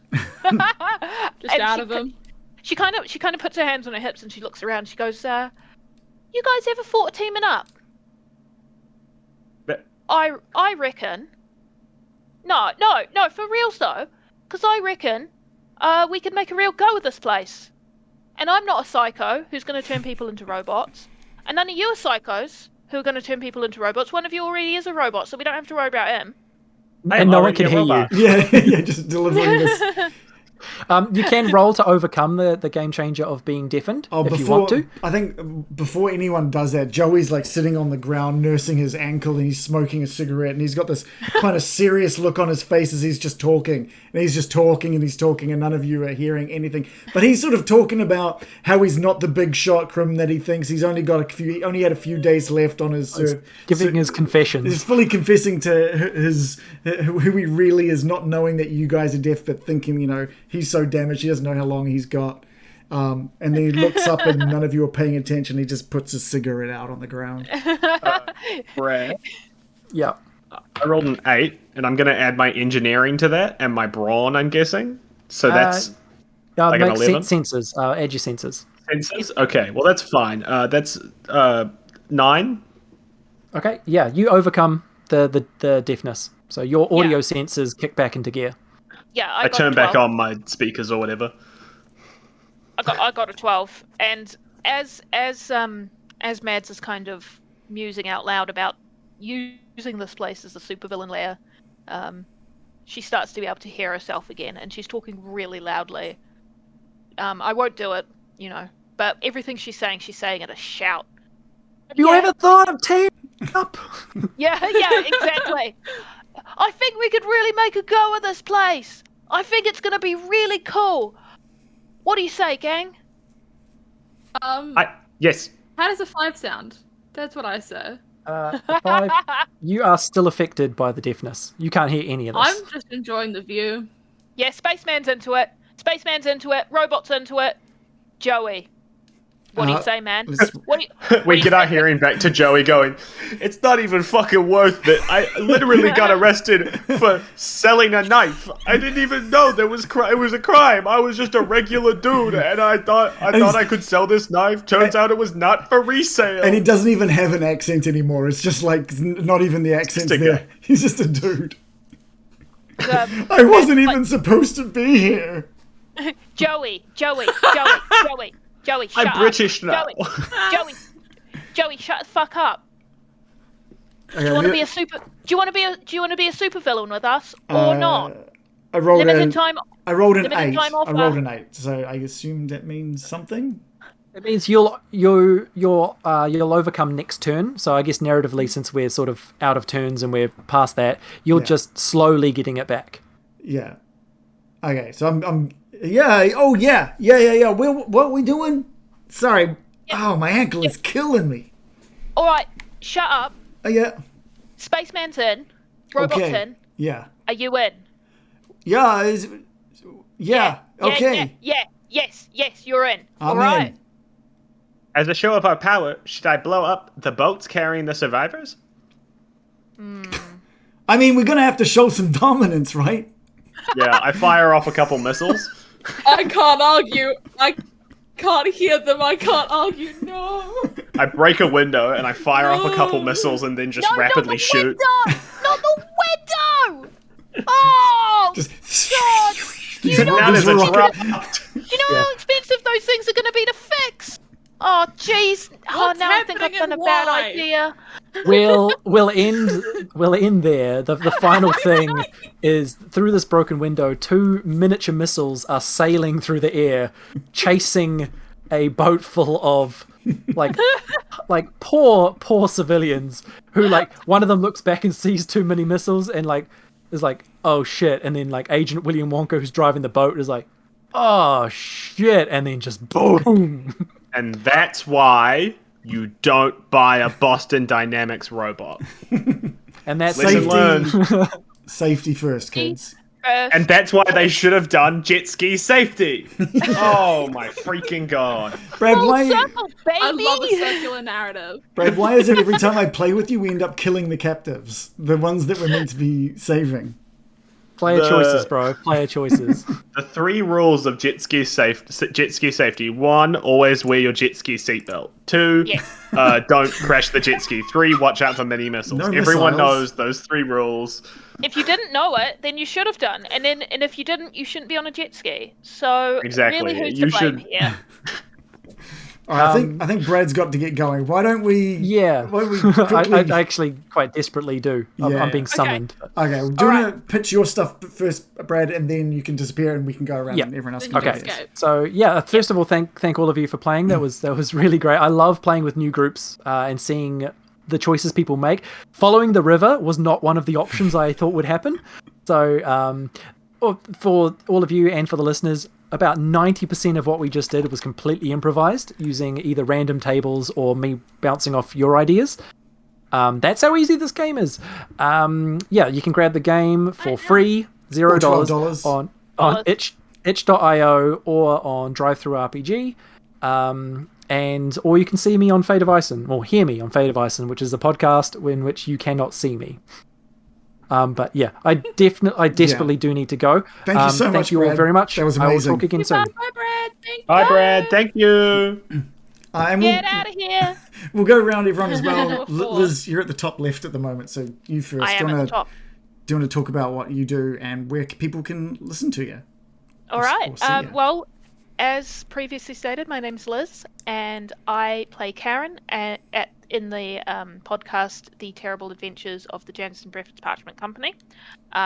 D: Just out of them.
E: She kind of puts her hands on her hips and she looks around. She goes, you guys ever thought of teaming up? I reckon. No, for reals though. Because I reckon we could make a real go of this place. And I'm not a psycho who's going to turn people into robots. And none of you are psychos who are going to turn people into robots. One of you already is a robot, so we don't have to worry about him.
A: And no one can hear you.
B: Yeah, just delivering this.
A: You can roll to overcome the game changer of being deafened if you want to.
B: I think before anyone does that, Joey's like sitting on the ground nursing his ankle and he's smoking a cigarette and he's got this kind of serious look on his face as he's just talking. And he's just talking and he's talking and none of you are hearing anything. But he's sort of talking about how he's not the big shot crim that he thinks. He's only got he only had a few days left on his...
A: giving his confessions.
B: He's fully confessing to who he really is, not knowing that you guys are deaf, but thinking, he's so damaged he doesn't know how long he's got. And then he looks up and none of you are paying attention. He just puts his cigarette out on the ground.
C: Brad.
A: Yeah.
C: I rolled an 8, and I'm going to add my engineering to that, and my brawn, I'm guessing. So that's like an 11?
A: Sensors. Add your sensors.
C: Sensors? Okay, well that's fine. That's 9.
A: Okay, yeah, you overcome the deafness. So your audio sensors kick back into gear.
E: Yeah,
C: I turn back on my speakers or whatever.
E: I got a 12, and as Mads is kind of musing out loud about using this place as a supervillain lair, she starts to be able to hear herself again, and she's talking really loudly. I won't do it, but everything she's saying at a shout.
A: Have you ever thought of teaming up?
E: Yeah, exactly. I think we could really make a go of this place. I think it's going to be really cool. What do you say, gang?
C: Yes.
D: How does a 5 sound? That's what I say.
A: 5. You are still affected by the deafness. You can't hear any of this.
D: I'm just enjoying the view.
E: Yeah, Spaceman's into it. Robot's into it. Joey. What do you say, man?
C: We get our hearing back to Joey going, it's not even fucking worth it. I literally got arrested for selling a knife. I didn't even know it was a crime. I was just a regular dude, and I thought I could sell this knife. Turns out it was not for resale.
B: And he doesn't even have an accent anymore. It's just like not even the accent's there. He's just a dude. I wasn't even supposed to be here.
E: Joey, shut
C: I'm
E: up.
C: British now.
E: Joey, shut the fuck up. Do you want to be a super villain with us or not?
B: I rolled an 8.
E: Time
B: I rolled an
E: offer.
B: 8, so I assume that means something.
A: It means you'll overcome next turn. So I guess narratively, since we're sort of out of turns and we're past that, you're just slowly getting it back.
B: Yeah. Okay, so I'm. Yeah. Oh yeah. What are we doing? Sorry. Yeah. Oh, my ankle is killing me.
E: All right. Shut up.
B: Yeah.
E: Spaceman's in. Robot's in.
B: Yeah.
E: Are you in?
B: Yeah. Yeah. Okay.
E: Yeah. Yes. You're in.
B: All right.
E: In.
C: As a show of our power, should I blow up the boats carrying the survivors?
B: I mean, we're gonna have to show some dominance, right?
C: Yeah, I fire off a couple missiles.
D: I can't argue. can't hear them. I can't argue. No.
C: I break a window and I fire off a couple missiles and then just rapidly shoot.
E: Not the window! Oh,
B: Just
E: God! Do you know
C: That is a trap.
E: how expensive those things are going to be to fix? Oh, jeez. Oh,
D: What's
E: now I think I've
D: happening
E: done a
D: and
E: bad
D: why?
E: idea.
A: We'll end there. The final thing is through this broken window, 2 miniature missiles are sailing through the air, chasing a boat full of like poor civilians who like one of them looks back and sees too many missiles and like is like, oh shit, and then like Agent William Wonka who's driving the boat is like, oh shit, and then just boom.
C: And that's why you don't buy a Boston Dynamics robot.
A: And that's
C: Lesson learned.
B: Safety first, kids.
C: And that's why they should have done jet ski safety. Oh my freaking god.
B: Brad,
E: Full
B: why,
E: circle, baby!
D: I love a circular narrative.
B: Brad, why is it every time I play with you, we end up killing the captives? The ones that we're meant to be saving.
A: Player choices, bro. Player choices.
C: The 3 rules of jet ski safety. 1, always wear your jet ski seatbelt. 2, don't crash the jet ski. 3, watch out for mini missiles.
B: No
C: Everyone
B: missiles.
C: knows those 3 rules.
E: If you didn't know it, then you should have done. And if you didn't, you shouldn't be on a jet ski. So
C: Exactly.
E: really, who's
C: You
E: to blame
C: should-
E: here?
B: All right, I think Brad's got to get going. Why don't we?
A: Yeah.
B: Why don't we quickly...
A: I actually quite desperately do. I'm being summoned.
B: Okay, well, do you want to pitch your stuff first, Brad, and then you can disappear and we can go around and everyone else can
A: Okay.
B: do this.
A: So yeah, first of all, thank all of you for playing. That was really great. I love playing with new groups and seeing the choices people make. Following the river was not one of the options I thought would happen. So for all of you and for the listeners, about 90% of what we just did was completely improvised using either random tables or me bouncing off your ideas. That's how easy this game is. You can grab the game for free, $0 on itch.io or on DriveThruRPG. Or you can see me on Fate of Ison, or hear me on Fate of Ison, which is a podcast in which you cannot see me. But yeah, I desperately do need to go.
B: Thank you so much,
A: Thank you all
B: Brad.
A: very much.
B: That was
A: I will
B: amazing.
A: talk again soon.
D: Bye, Brad. Thank you.
C: Bye, Brad. Thank you.
B: And
E: Get out of here!
B: we'll go around everyone as well.
D: Number 4.
B: Liz, you're at the top left at the moment, so you first.
E: I am at the top.
B: Do you want to talk about what you do and where people can listen to you?
E: All right.
B: or see ya.
E: Well, as previously stated, my name's Liz, and I play Karen in the podcast The Terrible Adventures of the Janderson Breffords Parchment Company.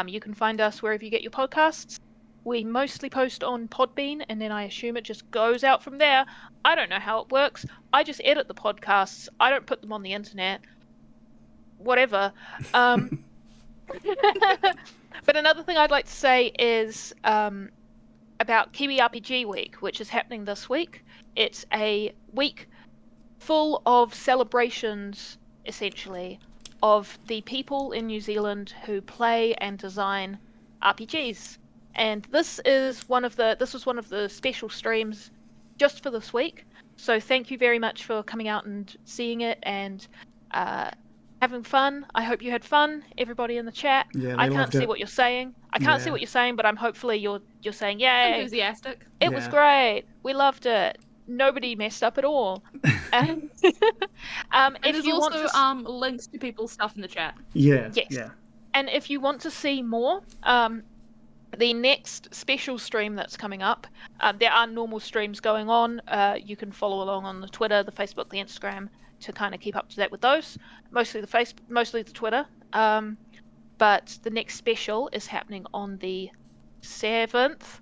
E: You can find us wherever you get your podcasts. We mostly post on Podbean, and then I assume it just goes out from there. I don't know how it works. I just edit the podcasts. I don't put them on the internet. Whatever. But another thing I'd like to say is about Kiwi RPG Week, which is happening this week. It's a week full of celebrations, essentially, of the people in New Zealand who play and design RPGs. And this was one of the special streams just for this week. So thank you very much for coming out and seeing it and having fun. I hope you had fun, everybody in the chat.
B: Yeah,
E: I
B: they
E: can't
B: loved
E: see
B: it.
E: what you're saying. I can't see what you're saying, but hopefully you're saying yay.
D: Enthusiastic.
E: It was great. We loved it. Nobody messed up at all.
D: And
E: If
D: there's
E: you want
D: also
E: to
D: links to people's stuff in the chat.
B: Yeah.
E: Yes.
B: Yeah.
E: And if you want to see more, the next special stream that's coming up, there are normal streams going on. You can follow along on the Twitter, the Facebook, the Instagram to kind of keep up to date with those. Mostly the Twitter. But the next special is happening on the 7th.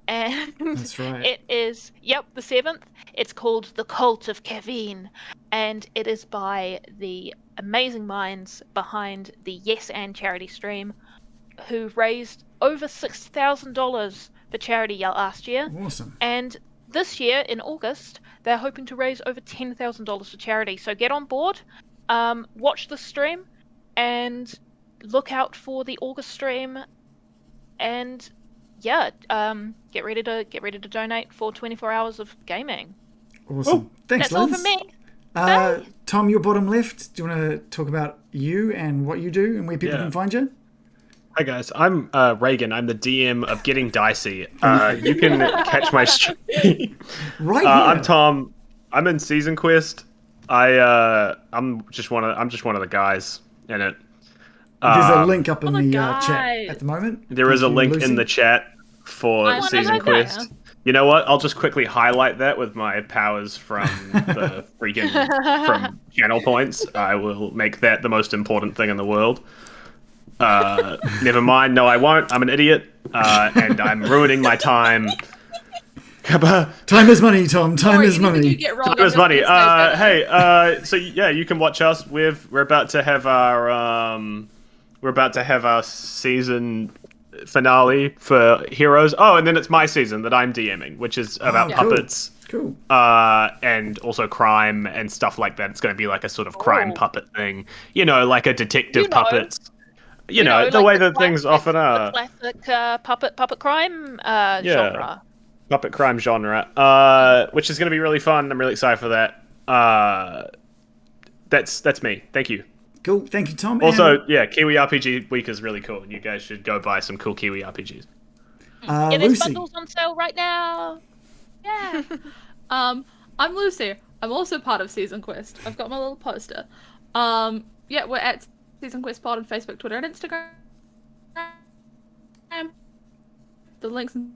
E: And
B: That's right.
E: it is, the 7th. It's called The Cult of Kevin. And it is by the amazing minds behind the Yes and charity stream, who raised over $6,000 for charity last year.
B: Awesome.
E: And this year, in August, they're hoping to raise over $10,000 for charity. So get on board, watch the stream, and look out for the August stream. And get ready to donate for 24 hours of gaming.
B: Awesome. Thanks,
E: That's all
B: Liz.
E: from me.
B: Tom, your bottom left. Do you want to talk about you and what you do and where people can find you?
C: Hi guys, I'm Reagan. I'm the DM of Getting Dicey. You can catch my stream.
B: Right here.
C: I'm Tom. I'm in Season Quest. I'm just one of the guys in it.
B: There's a link up in the chat at the moment.
C: There is a link in the chat for Season Quest. You know what? I'll just quickly highlight that with my powers from the freaking from channel points. I will make that the most important thing in the world. Never mind. No, I won't. I'm an idiot, and I'm ruining my time.
B: Time is money, Tom. Time is money.
C: Time is money. Hey, so yeah, you can watch us. We're about to have our season finale for Heroes. Oh, and then it's my season that I'm DMing, which is about puppets.
B: Cool.
C: And also crime and stuff like that. It's going to be like a sort of crime puppet thing. You know, like a detective puppets. You know, the way that things often are.
E: Classic puppet crime genre.
C: Puppet crime genre, which is going to be really fun. I'm really excited for that. That's me. Thank you.
B: Cool. Thank you, Tom.
C: Also, Kiwi RPG Week is really cool, and you guys should go buy some cool Kiwi RPGs.
E: There's bundles on sale right now.
D: Yeah. I'm Lucy. I'm also part of Season Quest. I've got my little poster. We're at Season Quest Pod on Facebook, Twitter, and Instagram. The links and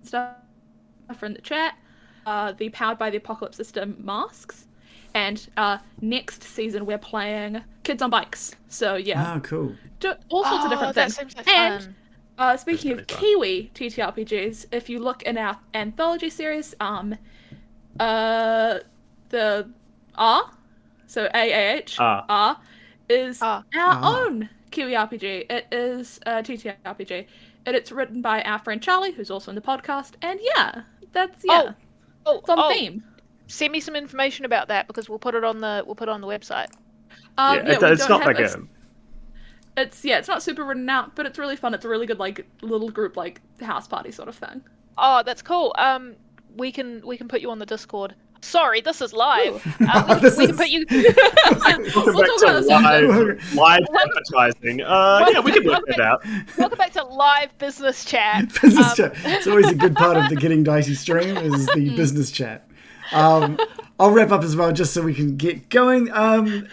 D: stuff are in the chat. The Powered by the Apocalypse System masks. And next season we're playing Kids on Bikes. So yeah.
B: Oh, cool.
D: All sorts of different things.
E: Seems like fun.
D: And speaking of Kiwi TTRPGs, if you look in our anthology series, the R, so AAH, is our own Kiwi RPG. It is a TTRPG. And it's written by our friend Charlie, who's also in the podcast. And it's on theme.
E: Send me some information about that because we'll put it on the website.
C: It's not like a.
D: It's not super written out, but it's really fun. It's a really good little group house party sort of thing.
E: Oh, that's cool. We can put you on the Discord. Sorry, this is live. We can put you.
C: Live advertising. We can work that out.
E: Welcome back to live business chat.
B: Business chat. It's always a good part of the Getting Dicey stream is the business chat. I'll wrap up as well just so we can get going.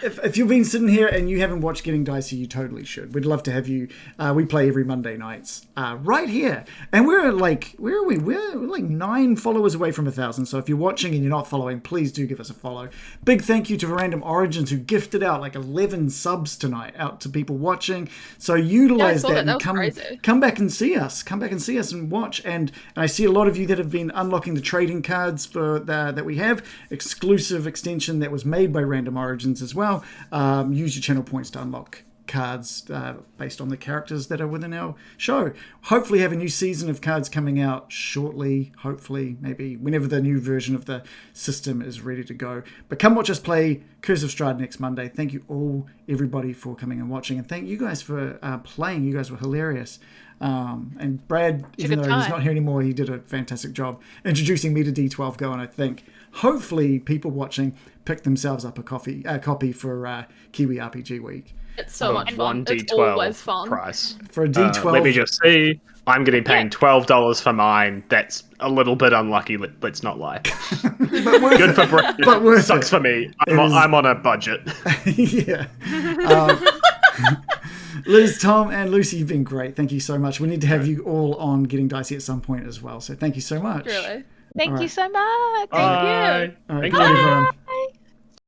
B: If you've been sitting here and you haven't watched Getting Dicey, you totally should. We'd love to have you. We play every Monday nights right here. And we're where are we? We're like 9 followers away from 1,000. So if you're watching and you're not following, please do give us a follow. Big thank you to Random Origins who gifted out 11 subs tonight out to people watching. So utilize that and come back and see us. Come back and see us and watch. And I see a lot of you that have been unlocking the trading cards for that we have. Exclusive extension that was made by Random Origins as well. Use your channel points to unlock cards based on the characters that are within our show. Hopefully have a new season of cards coming out shortly. Hopefully, maybe whenever the new version of the system is ready to go. But come watch us play Curse of Strahd next Monday. Thank you everybody for coming and watching. And thank you guys for playing. You guys were hilarious. And Brad, even though he's not here anymore, he did a fantastic job introducing me to d12Go, and I think hopefully people watching pick themselves up a copy for Kiwi RPG Week.
D: It's so much fun.
C: D12
D: it's always fun.
C: Price.
B: For a D12.
C: Let me just see. I'm getting paid $12 for mine. That's a little bit unlucky. Let's not lie. Good for Brad. But sucks for me. I'm on a budget.
B: Yeah. Liz, Tom, and Lucy, you've been great. Thank you so much. We need to have you all on Getting Dicey at some point as well. So thank you so much.
D: Really?
E: Thank you so much.
C: Thank you.
B: All right, good night, everyone.